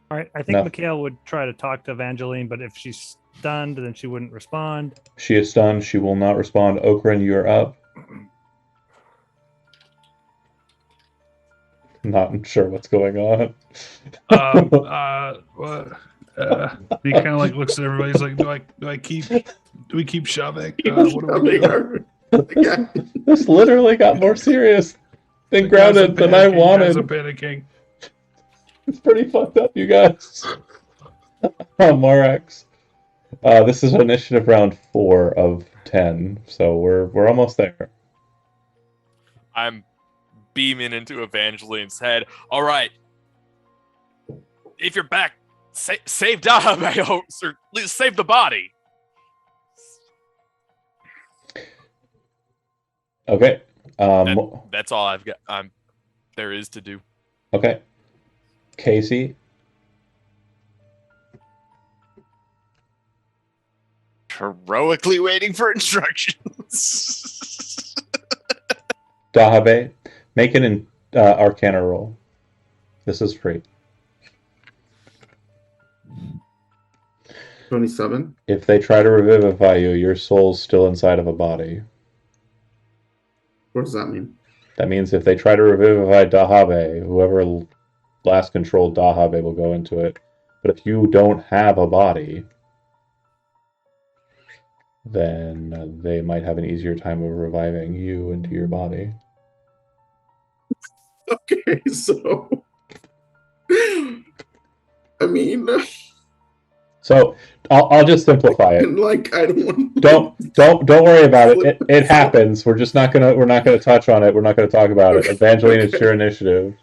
All right. I think No. Mikhail would try to talk to Evangeline, but if she's stunned, then she wouldn't respond. She is stunned. She will not respond. Okran, you are up. Not sure what's going on. What? He kind of like looks at everybody. He's like, do we keep shoving? What do we do? Yeah. This literally got more serious than The guys are grounded than I panicking, guys are wanted. panicking. It's pretty fucked up, you guys. Morax. This is initiative round 4 of 10, so we're almost there. I'm beaming into Evangeline's head. All right. If you're back, save Dahabe, or at least save the body. Okay. That's all I've got. There is to do. Okay. Casey. Heroically waiting for instructions. Dahabe. Make an Arcana roll. This is free. 27. If they try to revivify you, your soul's still inside of a body. What does that mean? That means if they try to revivify Dahabe, whoever last controlled Dahabe will go into it. But if you don't have a body, then they might have an easier time of reviving you into your body. Okay, so I mean, So I'll just simplify it. like I don't want. Don't worry about it. It happens. We're not gonna touch on it. We're not gonna talk about it. Evangeline, it's your initiative.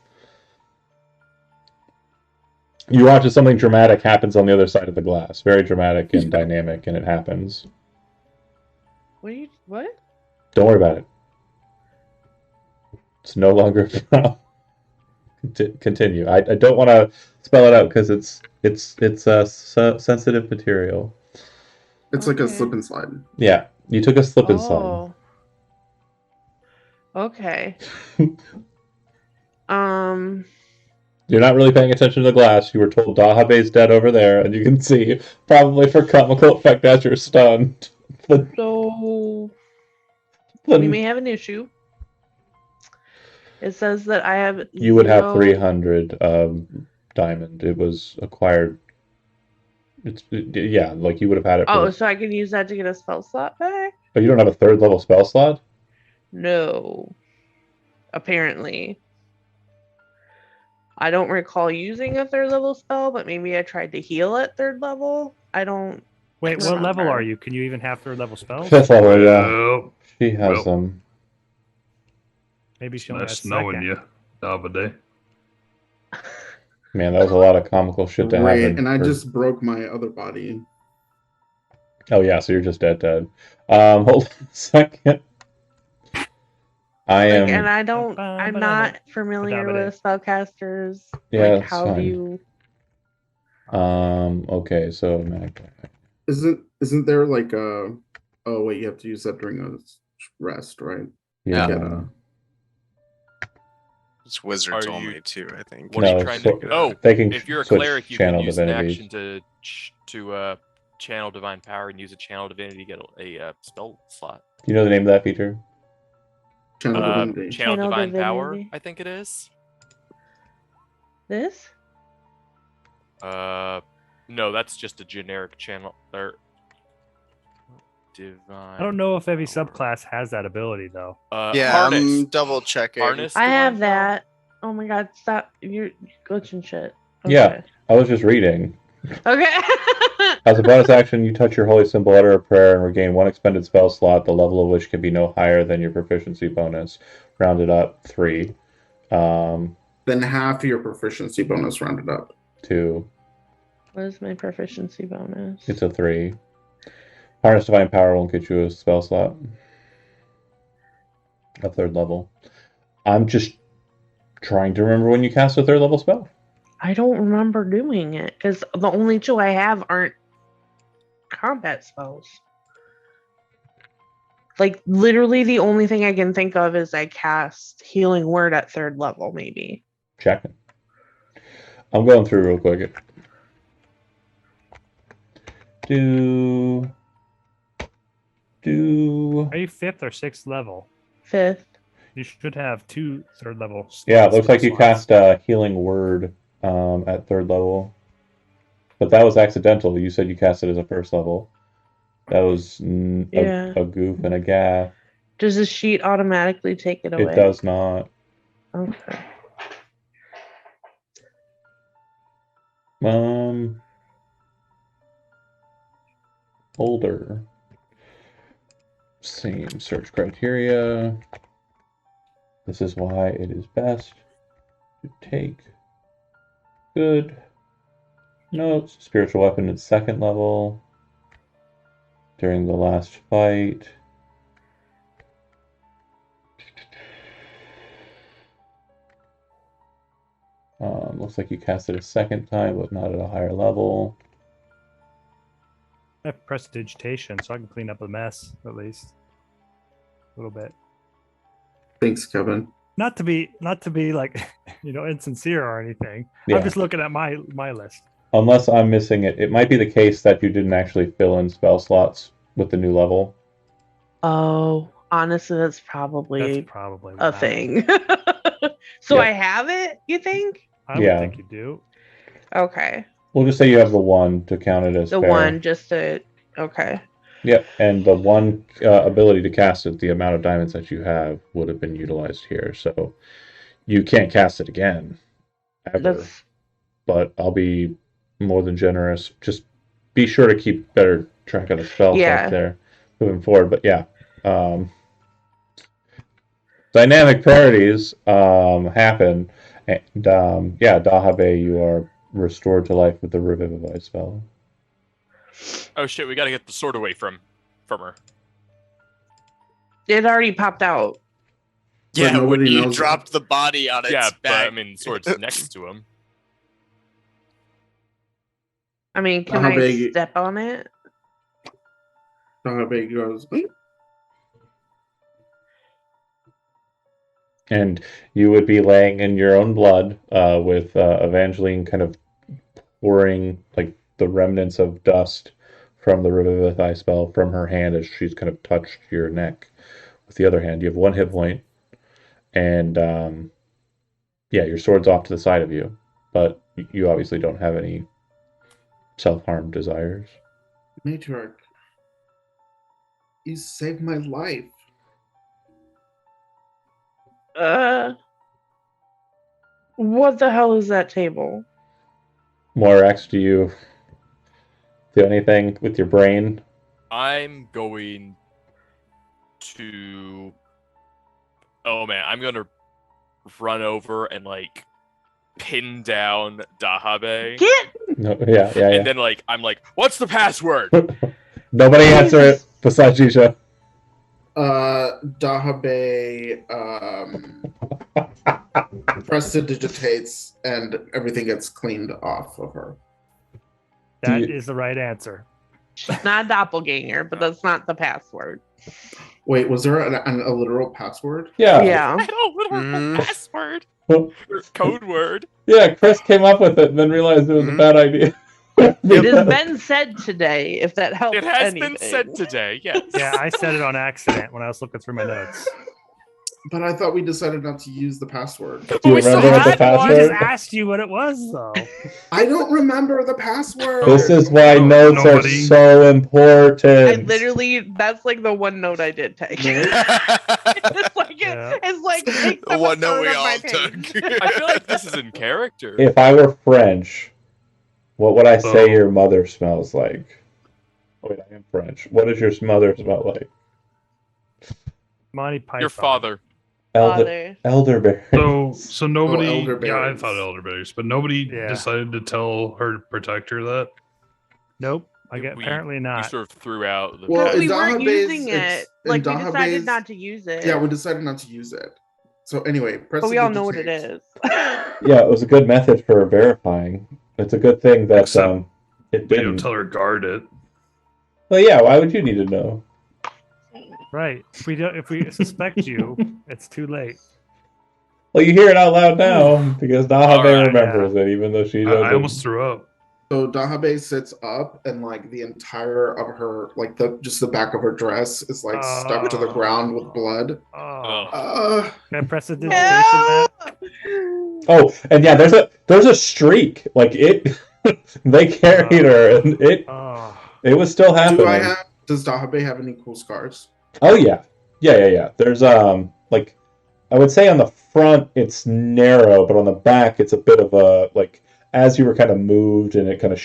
You watch as something dramatic happens on the other side of the glass. Very dramatic and dynamic, and it happens. What? Don't worry about it. It's no longer a problem. Continue. I don't want to spell it out because it's sensitive material. It's like a Okay. slip and slide. Yeah, you took a slip and slide. Oh. Okay. You're not really paying attention to the glass. You were told Dahabe's dead over there, and you can see, probably for comical effect as you're stunned. So we may have an issue. It says that I have. You would have 0 300 diamond. It was acquired. Yeah, like you would have had it. Oh, so I can use that to get a spell slot back? But you don't have a 3rd level spell slot? No. Apparently. I don't recall using a 3rd level spell, but maybe I tried to heal at 3rd level. I don't. Wait, what Remember. level are you? Can you even have 3rd level spells? 5th level, yeah. Well, She has Well. them. Maybe she only that's has knowing second. you, Davide. Man, that was a lot of comical shit to Right, happen. and I for- just broke my other body. Oh yeah, so you're just dead. Hold on a second. I am. And I don't. I'm not familiar with spellcasters. Yeah, Like, it's how do fine. you? Okay, so Isn't there like a? Oh wait, you have to use that during a rest, right? yeah. Yeah. It's wizards Are you- only too, I think. What are No, you trying so- to? Oh, They can if you're a switch cleric, you can channel use an divinities. action to channel divine power and use a channel divinity to get a spell slot. You know the name of that feature? Channel divinity. Channel Channel divine power, divinity. I think it is. This? No, that's just a generic channel. Or divine. I don't know if every subclass has that ability though. Yeah, harness. I'm double checking. Harness. I have divine power? that. Oh my god! Stop! You're glitching shit. Yeah. I was just reading. Okay. As a bonus action, you touch your holy symbol, utter a prayer, and regain 1 expended spell slot, the level of which can be no higher than your proficiency bonus. Rounded up 3. Then half your proficiency bonus rounded up. 2. What is my proficiency bonus? It's a 3. Harness divine power won't get you a spell slot. A 3rd level. I'm just trying to remember when you cast a 3rd level spell. I don't remember doing it because the only 2 I have aren't combat spells. Like literally, the only thing I can think of is I cast Healing Word at 3rd level, maybe. Checking. I'm going through real quick. Do. Are you 5th or 6th level? 5th. You should have 2 3rd level. Yeah, it looks like you slots. cast Healing Word at 3rd level. But that was accidental. You said you cast it as a first level. That was Yeah. a goof and a gaff. Does the sheet automatically take it away? It does not. Okay. Older. Same search criteria. This is why it is best to take good notes. Spiritual weapon at second level. During the last fight. Looks like you cast it a second time, but not at a higher level. I have prestidigitation, so I can clean up a mess at least a little bit. Thanks, Kevin. Not to be like insincere or anything. Yeah. I'm just looking at my list. Unless I'm missing it, it might be the case that you didn't actually fill in spell slots with the new level. Oh, honestly, that's probably That's probably a why. thing. So Yeah. I have it, you think? I Yeah. would think you do. Okay. We'll just say you have the one to count it as The fair. one just to okay. Yep, and the one ability to cast it, the amount of diamonds that you have would have been utilized here. So you can't cast it again, ever. That's But I'll be more than generous. Just be sure to keep better track of the spell Yeah. there moving forward. But yeah, dynamic priorities happen, and Dahabe, you are restored to life with the Revivify spell. Oh shit, we gotta get the sword away from her. it already popped out. But Yeah, when nobody you knows dropped the body on its Yeah, but back. I mean, the sword's next to him. I mean, can How I big- step on it? Dahabe goes, And you would be laying in your own blood, with Evangeline kind of pouring like the remnants of dust from the Revivify spell from her hand as she's kind of touched your neck with the other hand. You have 1 hit point, and your sword's off to the side of you, but you obviously don't have any self-harm desires. Matriarch, you saved my life. What the hell is that table? Moirax, do you do anything with your brain? I'm going to. Oh man, I'm gonna run over and like pin down Dahabe, Get No, yeah. and then I'm like, "What's the password?" Nobody answer it besides Jisha. Dahabe prestidigitates and everything gets cleaned off of her. That you- is the right answer. She's not a doppelganger, but that's not the password. Wait, was there a literal password? Yeah. Yeah. I don't know Mm. password Well, or code word. yeah, Chris came up with it and then realized it was a bad idea. It has been said today, if that helps. It has anything. been said today. Yes. Yeah, I said it on accident when I was looking through my notes. But I thought we decided not to use the password. Do you we still remember what the had one. I just password? asked you what it was, though. I don't remember the password. This is why No, notes are nobody- so I important. literally, that's like the one note I did take. No. it's like Yeah. it's like takes The up one a note third we of my all took. page. I feel like this is in character. If I were French, what would I say Oh. your mother smells like? Wait, I am French. What does your mother smell like? Monty Python. Your father. Elder, Father. elderberry. So nobody. elderberries. Yeah, I thought elderberries, but nobody Yeah. decided to tell her protector that. Nope. We- Apparently We not. sort of threw out the. Well, Because in we weren't Dahabe's, using it's- it. Like in we decided Dahabe's- not to use it. Yeah, we decided not to use it. So anyway, but we all know what it prestidigitate. is. Yeah, it was a good method for verifying. It's a good thing that Except it We don't didn't. tell her guard it. Well, yeah. Why would you need to know? Right. If we suspect you, it's too late. Well, you hear it out loud now because Dahabe Alright, remembers it, even though she I doesn't. almost threw up. So Dahabe sits up and like the entire of her, like just the back of her dress is like stuck to the ground with blood. Oh. Can I press a digitation, No! Matt? Oh, and yeah, there's a streak. Like it They carried her, and Oh, it was still happening. Does Dahabe have any cool scars? Oh yeah. There's like I would say on the front it's narrow, but on the back it's a bit of a like as you were kind of moved and it kind of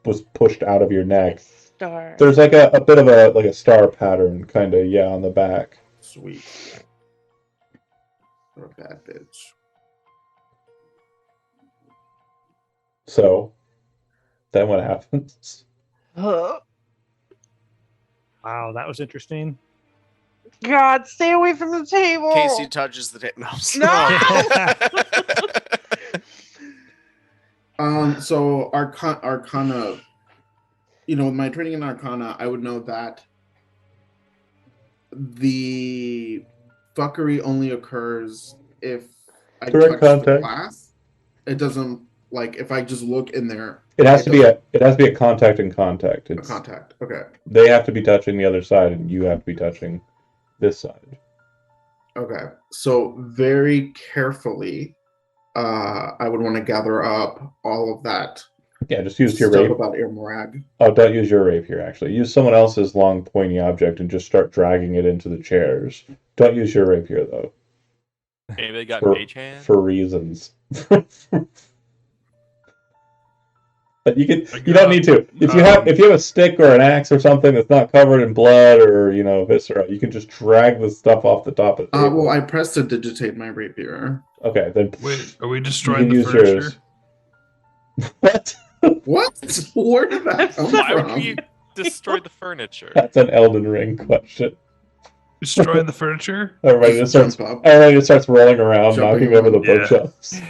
was pushed out of your neck. Star. There's like a bit of a star pattern kind of on the back. Sweet. What a bad bitch. So then what happens? Huh. wow, that was interesting. God, stay away from the table. Casey touches the table. No. So Arcana, with my training in Arcana, I would know that the fuckery only occurs if I Direct touch the contact. glass. It doesn't if I just look in there. It has to be a contact and contact. A It's contact. Okay. they have to be touching the other side and you have to be touching this side. Okay. So very carefully, I would want to gather up all of that Yeah, just use your stuff rapier. about Irmorag. Oh, don't use your rapier, actually. Use someone else's long, pointy object and just start dragging it into the chairs. Don't use your rapier, though, Anybody got For- mage hand? for reasons. But you I don't got- need to. If you have a stick or an axe or something that's not covered in blood or viscera, you can just drag the stuff off the top of the table. Well, I pressed to digitate my rapier. Okay, then Wait, are we you destroying can the use furniture? yours. What? What? Where did that come Why from? would you destroy the furniture? That's an Elden Ring question. Destroying the furniture? Everybody just starts. Jump up. Everybody just starts rolling around, Jumping knocking over the around. Yeah. bookshelves.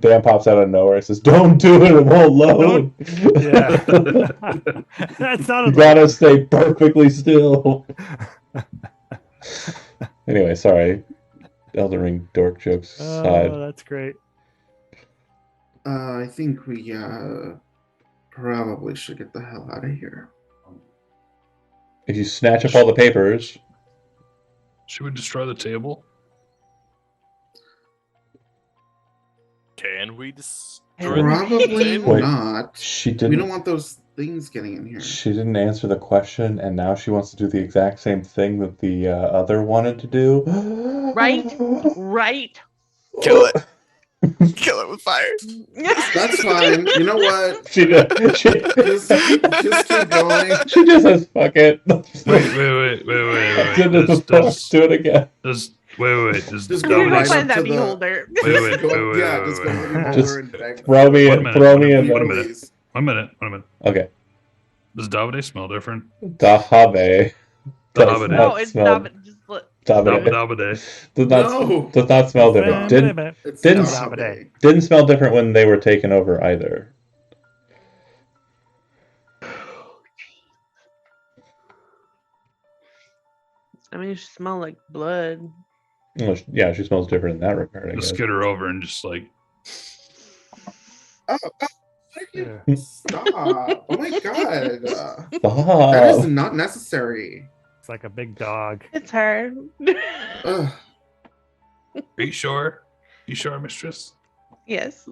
Dan pops out of nowhere and says, "Don't do it, it won't load." Yeah. That You sounded gotta stay perfectly still. Anyway, sorry. Elden Ring dork jokes aside. Oh, that's great. I think we probably should get the hell out of here. If you snatch up all the papers, Should we destroy the table? Can we destroy the Probably table? Wait. not. she We don't didn't. want those things getting in here. She didn't answer the question, and now she wants to do the exact same thing that the other wanted to do. Right? Right. Kill it. Kill it with fire. That's fine. You know what? She just Just keep going. she just says, "Fuck it." Wait. Do it again. Wait. Just We're go gonna right find up that to the. beholder. Wait, Just go wait. to the beholder Just and beg. Throw me One in. minute, Throw me in. one then. minute. Please. 1 minute. Okay. Does Davide smell different? Dahabe. Does Dahabe. not No, it's smell- not. Just look. Dahabe. Davide. Does not smell different. Wait a Didn't minute. It's Didn't- Dahabe. didn't smell different when they were taken over either. I mean, you smell like blood. Well, yeah, she smells different in that regard, I Just guess. skid her over and just like Oh, Yeah. stop! Oh my god, that is Stop. not necessary. It's like a big dog. It's her. Ugh. Are you sure? You sure, mistress? Yes.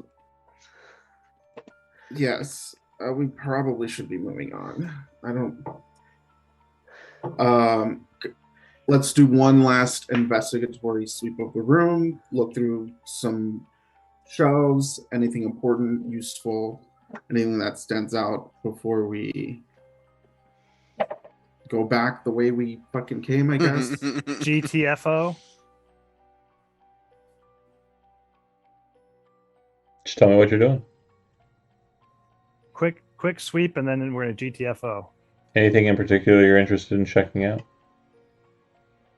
Yes, we probably should be moving on. I don't. Let's do one last investigatory sweep of the room. Look through some shelves. Anything important, useful, anything that stands out before we go back the way we fucking came. I guess. GTFO. Just tell me what you're doing. Quick sweep, and then we're in a GTFO. Anything in particular you're interested in checking out?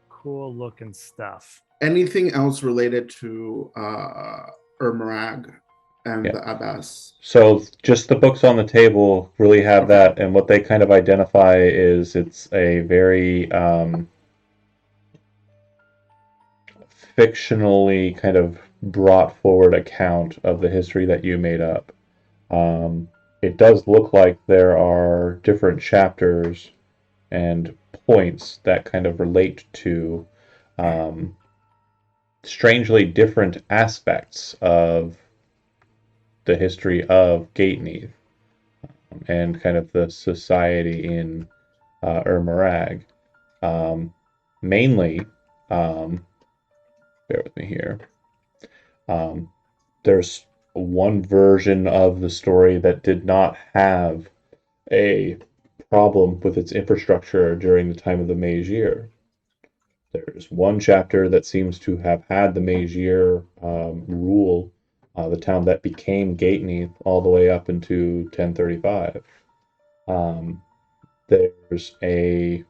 Cool looking stuff. Anything else related to Ermarag and Yeah. the Abbas? So just the books on the table really have that, and what they kind of identify is it's a very fictionally kind of brought forward account of the history that you made up. It does look like there are different chapters and points that kind of relate to strangely different aspects of the history of Gateneath and kind of the society in Urmarag. Mainly, bear with me here. There's one version of the story that did not have a problem with its infrastructure during the time of the Mage Year. There's one chapter that seems to have had the Mage Year rule the town that became Gateneath all the way up into 1035. There's a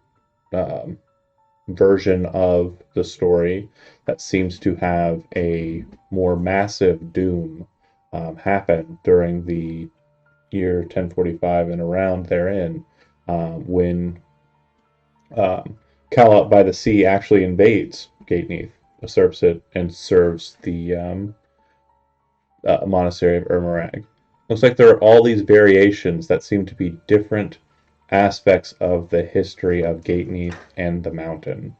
version of the story that seems to have a more massive doom happen during the year 1045 and around therein, when Camelot by the Sea actually invades Gateneath, usurps it, and serves the monastery of Urmarag. Looks like there are all these variations that seem to be different aspects of the history of Gateneath and the mountain.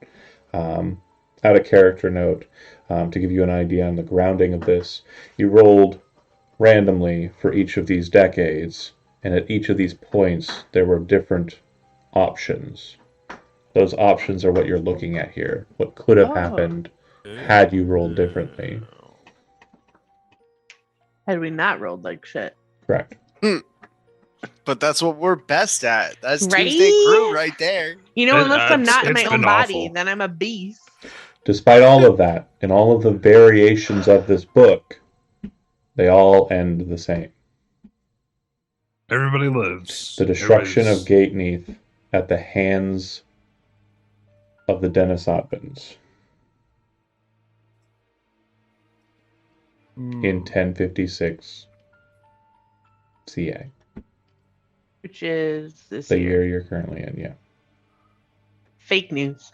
Out a character note, to give you an idea on the grounding of this, you rolled randomly for each of these decades, and at each of these points there were different options. Those options are what you're looking at here. What could have happened had you rolled differently. Had we not rolled like shit. Correct. But that's what we're best at. That's Right? Tuesday Crew right there. You know, unless I'm not in it's my own been body, awful. then I'm a beast. Despite all of that, and all of the variations of this book, they all end the same. Everybody lives. The destruction of Everybody's- Gateneath at the hands of the Denisovans in 1056 CA. Which is this The year. year you're currently in, yeah. Fake news.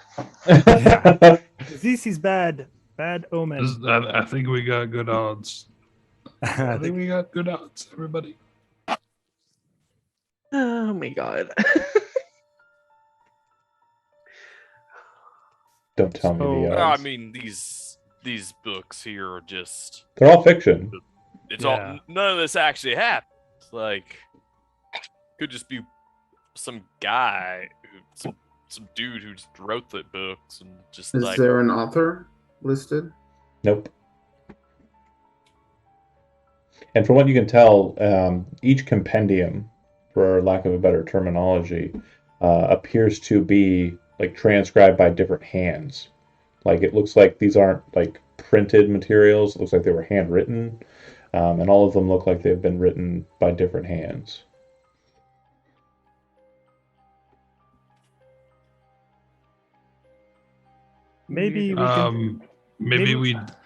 This is bad. Bad omen. I think we got good odds. I I think we got good odds, everybody. Oh my god. Don't tell me So- the I odds. mean, these books here are just They're all fiction. it's Yeah. all none of this actually happened. Like could just be some guy some dude who just wrote the books and just Is like there an author listed? Nope. And from what you can tell, each compendium, for lack of a better terminology, appears to be like transcribed by different hands. Like it looks like these aren't like printed materials. It looks like they were handwritten, and all of them look like they've been written by different hands. Maybe we can. Maybe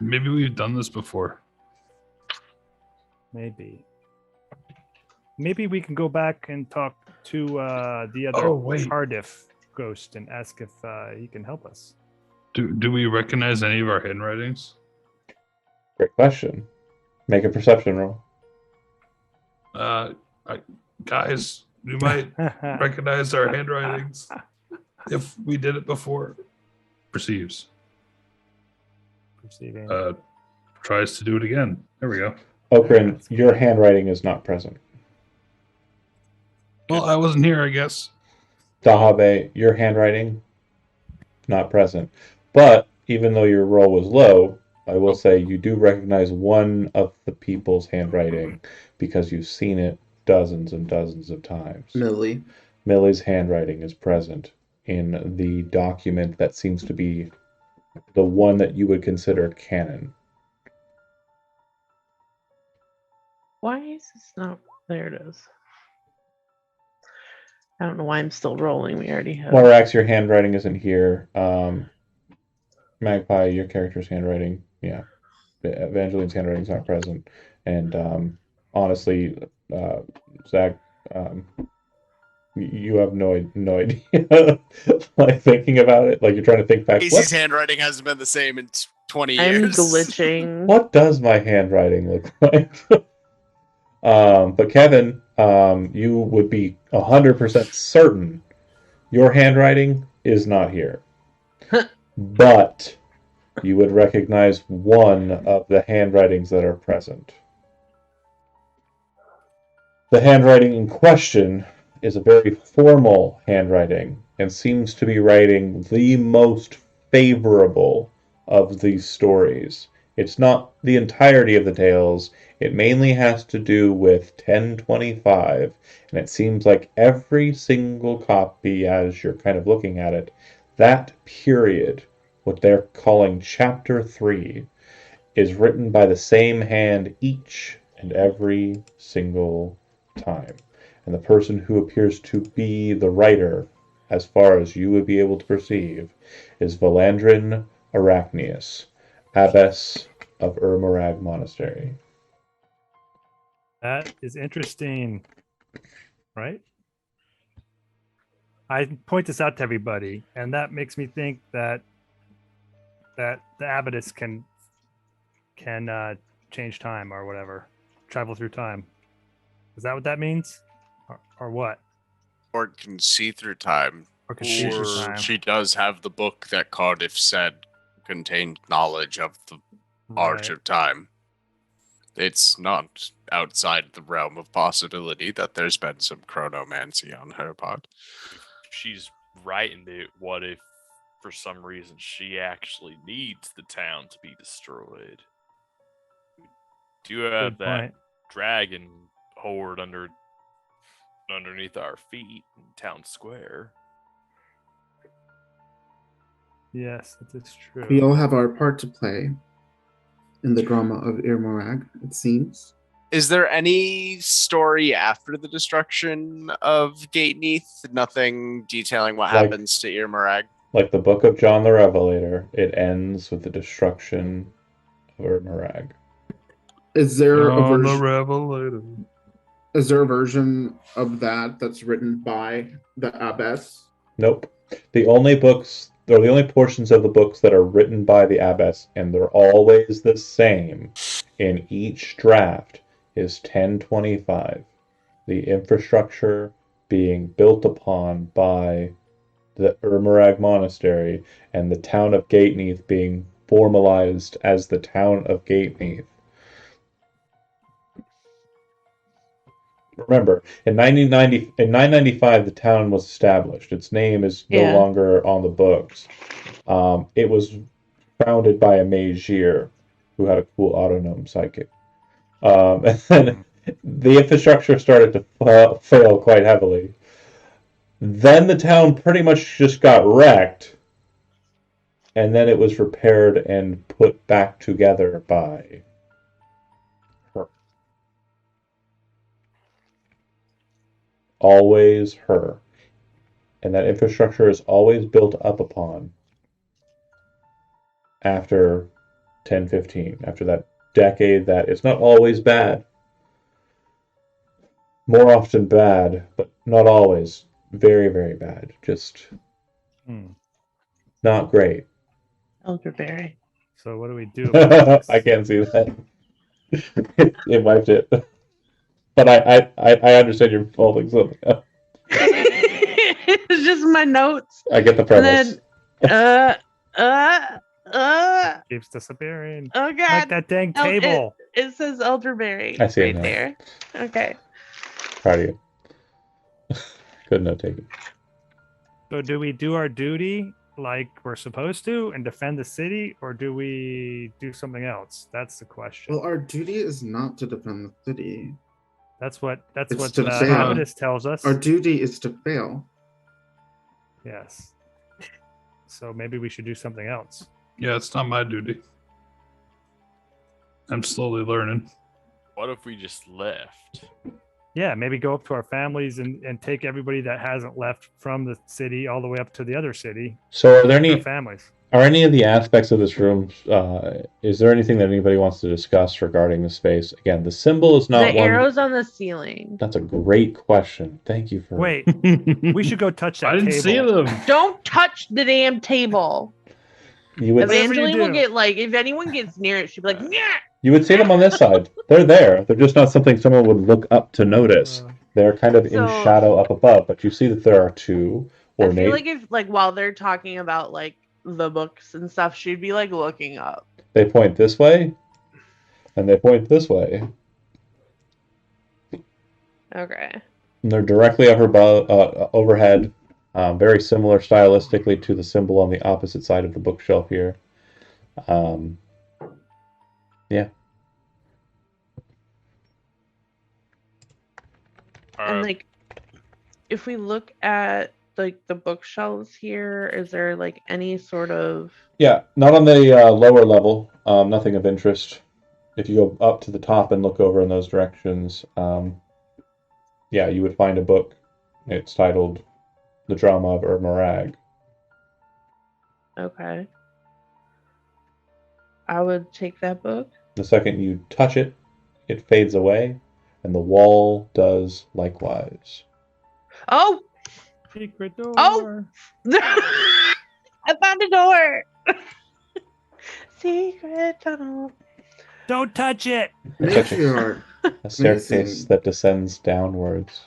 maybe- we've done this before. Maybe we can go back and talk to the other Oh, wait. Cardiff ghost and ask if he can help us. Do we recognize any of our handwritings? Great question. Make a perception roll. Guys, we might recognize our handwritings if we did it before. Perceives. Perceiving. Tries to do it again. There we go. Okran, your handwriting is not present. Well, I wasn't here, I guess. Dahabe, your handwriting, not present. But even though your roll was low, I will say you do recognize one of the people's handwriting because you've seen it dozens and dozens of times. Millie. Millie's handwriting is present in the document that seems to be the one that you would consider canon. Why is this not? There it is. I don't know why I'm still rolling. We already have. Morax, your handwriting isn't here. Magpie, your character's handwriting, yeah. Evangeline's handwriting's not present. And honestly, Zach, you have no idea. Like thinking about it, like you're trying to think back. Casey's handwriting hasn't been the same in 20 I'm years. glitching. What does my handwriting look like? But Kevin, you would be 100% certain your handwriting is not here. But you would recognize one of the handwritings that are present. The handwriting in question is a very formal handwriting and seems to be writing the most favorable of these stories. It's not the entirety of the tales. It mainly has to do with 1025, and it seems like every single copy, as you're kind of looking at it, that period, what they're calling Chapter 3, is written by the same hand each and every single time. And the person who appears to be the writer, as far as you would be able to perceive, is Valandrin Arachnius, abbess of Urmarag Monastery. That is interesting, right? I point this out to everybody, and that makes me think that the abbess can change time or whatever, travel through time. Is that what that means, or what? Or can see through time. Or can see through Or time? she does have the book that Cardiff said contained knowledge of the Arch Right. of Time. It's not outside the realm of possibility that there's been some chronomancy on her part. If she's writing it, what if for some reason she actually needs the town to be destroyed? We do have Good that point. dragon horde underneath our feet in town square. Yes, that is true. We all have our part to play in the drama of Irmorag, it seems. Is there any story after the destruction of Gate Neath? Nothing detailing what Like- happens to Irmarag? Like the Book of John the Revelator, it ends with the destruction of Urmarag. Is there a On the version? Revelator. Is there a version of that that's written by the abbess? Nope. The only books, or the only portions of the books that are written by the abbess, and they're always the same in each draft, is 1025. The infrastructure being built upon by the Urmarag Monastery and the town of Gateneath being formalized as the town of Gateneath. Remember, in 995, the town was established. Its name is no Yeah. longer on the books. It was founded by a Magier who had a cool autognome psychic. And then the infrastructure started to fail quite heavily. Then the town pretty much just got wrecked, and then it was repaired and put back together by her. Always her. And that infrastructure is always built up upon after 1015, after that decade that it's not always bad. More often bad, but not always. Very, very bad. Just Hmm. not great. Elderberry. So what do we do about this? I can't see that. It wiped it. But I understand you're folding something up. It's just my notes. I get the And premise. then, Keeps disappearing. oh Like god, that dang No, table. it says elderberry I see it right now. there. Okay. Proud of you. Good note taking. So do we do our duty like we're supposed to and defend the city, or do we do something else? That's the question. Well, our duty is not to defend the city. That's what It's the to fail. abbess tells us. Our duty is to fail. Yes. So maybe we should do something else. Yeah, it's not my duty. I'm slowly learning. What if we just left? Yeah, maybe go up to our families and take everybody that hasn't left from the city all the way up to the other city. So are there Their any families? Are any of the aspects of this room, is there anything that anybody wants to discuss regarding the space? Again, the symbol is not The one. arrows on the ceiling. That's a great question. Thank you for. Wait, we should go touch that I didn't table. see them. Don't touch the damn table. You would Whatever you Evangeline will do. get like, if anyone gets near it, she'll be like, yeah. you would see them on this side. They're there. They're just not something someone would look up to notice. They're kind of in So- shadow up above, but you see that there are two I ornate. feel like if like while they're talking about like the books and stuff, she'd be like looking up. They point this way, and they point this way. Okay. And they're directly overhead, very similar stylistically to the symbol on the opposite side of the bookshelf here. Yeah. And like, if we look at like the bookshelves here, is there like any sort of Yeah, not on the lower level. Nothing of interest. If you go up to the top and look over in those directions, yeah, you would find a book. It's titled "The Drama of Ermorag." okay? I would take that book. The second you touch it, it fades away, and the wall does likewise. Oh, Secret door. Oh! I found a door. Secret tunnel. Don't touch it. Matriarch. A staircase Amazing. that descends downwards.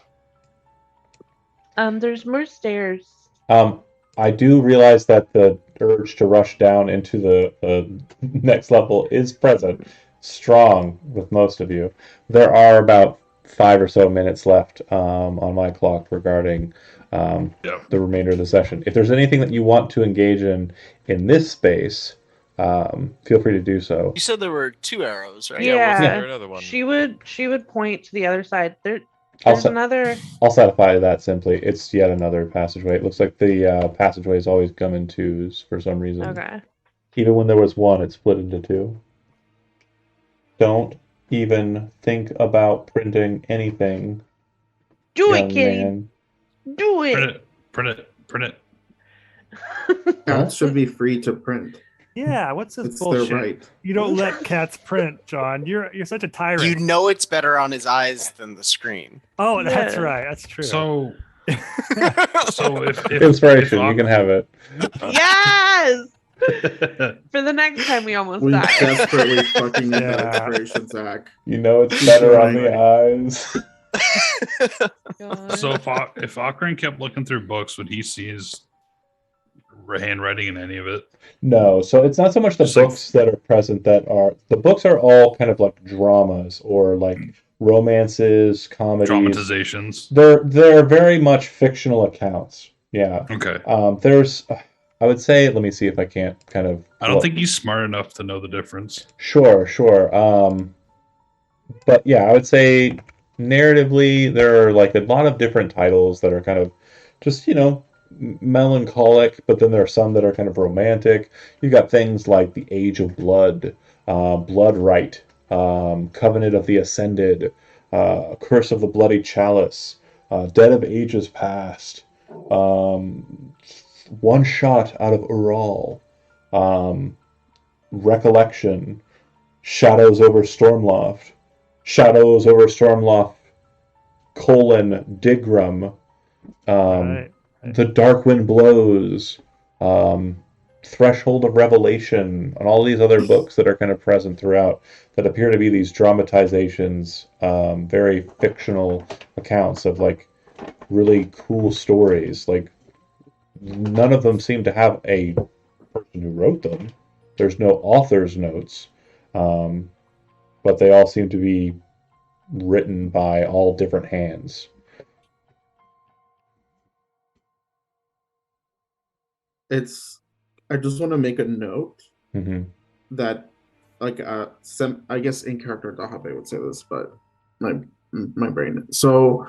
There's more stairs. I do realize that the urge to rush down into the next level is present, strong with most of you. There are about 5 or so minutes left on my clock regarding the remainder of the session. If there's anything that you want to engage in this space, feel free to do so. You said there were 2 arrows, right? Yeah. Wasn't there another one? She would point to the other side. There's Also- another. I'll satisfy that simply. It's yet another passageway. It looks like the passageways always come in twos for some reason. Okay. Even when there was one, it split into 2. Don't even think about printing anything. Do young it, kitty. man. Do it. Print it. Cats should be free to print. Yeah, what's this It's bullshit? their right. You don't let cats print, John. You're such a tyrant. You know it's better on his eyes than the screen. Oh, that's Yeah. right. That's true. So if Inspiration, you can have it. Yes. For the next time we almost We die. desperately fucking need that Yeah. inspiration, Zach. You know it's better on the eyes. God. So if Akron kept looking through books, would he see his handwriting in any of it? No, so it's not so much the Just like- books that are present that are the books are all kind of like dramas or like romances, comedies. Dramatizations. They're very much fictional accounts. Yeah. Okay. There's I would say, let me see if I can't kind of I don't think he's smart enough to know the difference. Sure. But yeah, I would say narratively there are like a lot of different titles that are kind of just, melancholic, but then there are some that are kind of romantic. You got things like The Age of Blood, Blood Right, Covenant of the Ascended, Curse of the Bloody Chalice, Dead of Ages Past, One Shot out of Ural, Recollection, Shadows over Stormloft, Digram, Right. The Dark Wind Blows, Threshold of Revelation, and all these other books that are kind of present throughout that appear to be these dramatizations, very fictional accounts of like really cool stories. Like none of them seem to have a person who wrote them. There's no author's notes, but they all seem to be written by all different hands. I just want to make a note Mm-hmm. that, like, I guess in character Dahabe would say this, but my brain. So,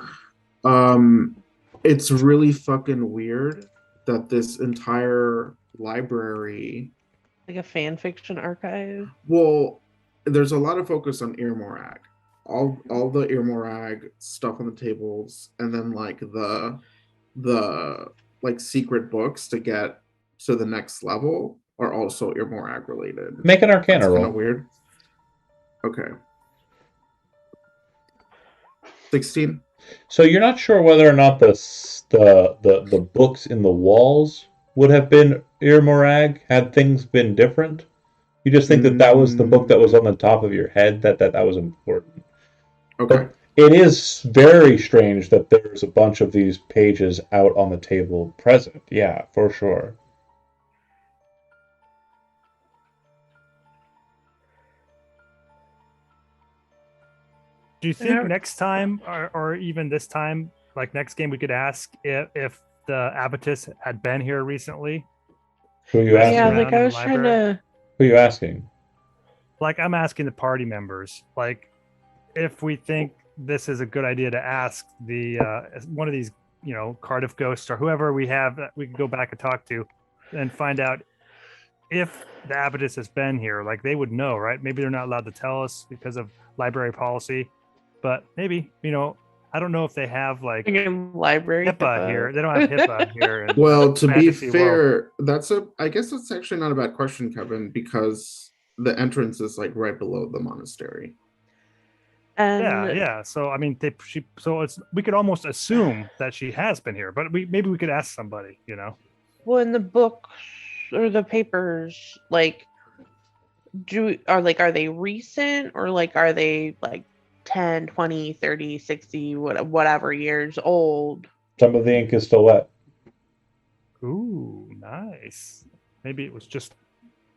it's really fucking weird that this entire library. Like a fan fiction archive. Well, there's a lot of focus on Irmorag. All the Irmorag stuff on the tables, and then like the like secret books to get to the next level are also Irmorag related. Make an Arcana That's kind roll. of weird. Okay. 16. So you're not sure whether or not the books in the walls would have been Irmorag had things been different. You just think that was the book that was on the top of your head that was important. Okay. It is very strange that there's a bunch of these pages out on the table present. Yeah, for sure. Do you think next time, or even this time, like next game, we could ask if the Abatus had been here recently? Who are you Asking Yeah, asking? around like in I the was trying library? to. Who are you asking? Like I'm asking the party members, like if we think this is a good idea to ask the one of these, Cardiff ghosts or whoever we have that we can go back and talk to, and find out if the Abatus has been here. Like they would know, right? Maybe they're not allowed to tell us because of library policy, but maybe I don't know if they have like Freaking library HIPAA here. They don't have HIPAA here. In Well, to be fantasy world. fair, I guess that's actually not a bad question, Kevin, because the entrance is like right below the monastery. And Yeah. So I mean, we could almost assume that she has been here, but maybe we could ask somebody. well, in the books or the papers, like, are they recent, or like are they like 10, 20, 30, 60, whatever years old? Some of the ink is still wet. Ooh, nice. Maybe it was just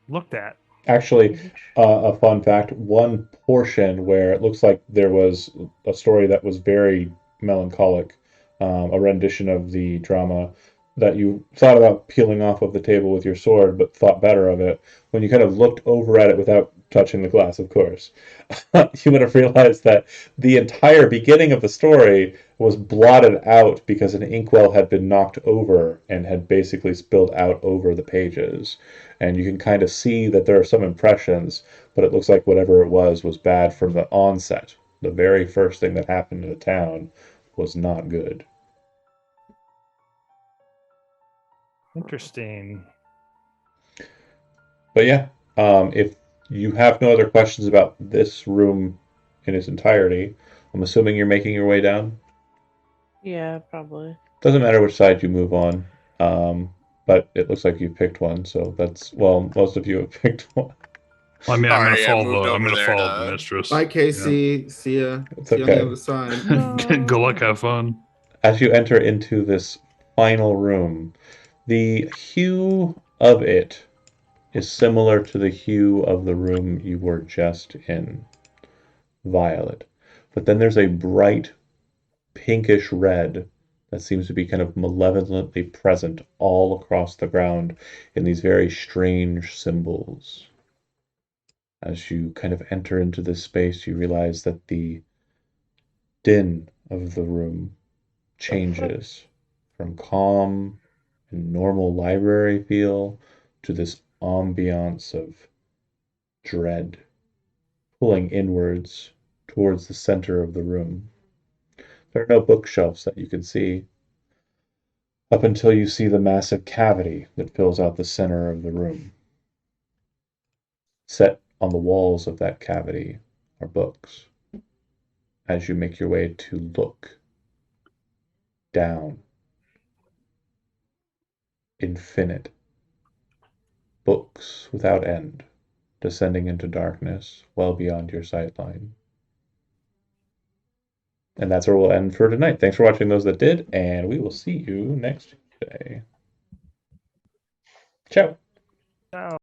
looked at. Actually, a fun fact, one portion where it looks like there was a story that was very melancholic, a rendition of the drama that you thought about peeling off of the table with your sword, but thought better of it. When you kind of looked over at it without touching the glass, of course, you would have realized that the entire beginning of the story was blotted out because an inkwell had been knocked over and had basically spilled out over the pages. And you can kind of see that there are some impressions, but it looks like whatever it was bad from the onset. The very first thing that happened in the town was not good. Interesting. But yeah, if you have no other questions about this room in its entirety, I'm assuming you're making your way down. Yeah, probably. Doesn't matter which side you move on, but it looks like you picked one, so most of you have picked one. I mean, I'm Sorry, I gonna moved follow. I'm over gonna there follow the to- mistress. Bye, Casey. See ya. It's See you on the okay. other side. Good luck. Have fun. As you enter into this final room, the hue of it is similar to the hue of the room you were just in, violet. But then there's a bright pinkish red that seems to be kind of malevolently present all across the ground in these very strange symbols. As you kind of enter into this space, you realize that the din of the room changes from calm and normal library feel to this ambiance of dread, pulling inwards towards the center of the room. There are no bookshelves that you can see up until you see the massive cavity that fills out the center of the room. Set on the walls of that cavity are books. As you make your way to look down, infinite books without end, descending into darkness well beyond your sightline. And that's where we'll end for tonight. Thanks for watching those that did, and we will see you next Tuesday. Ciao. Oh.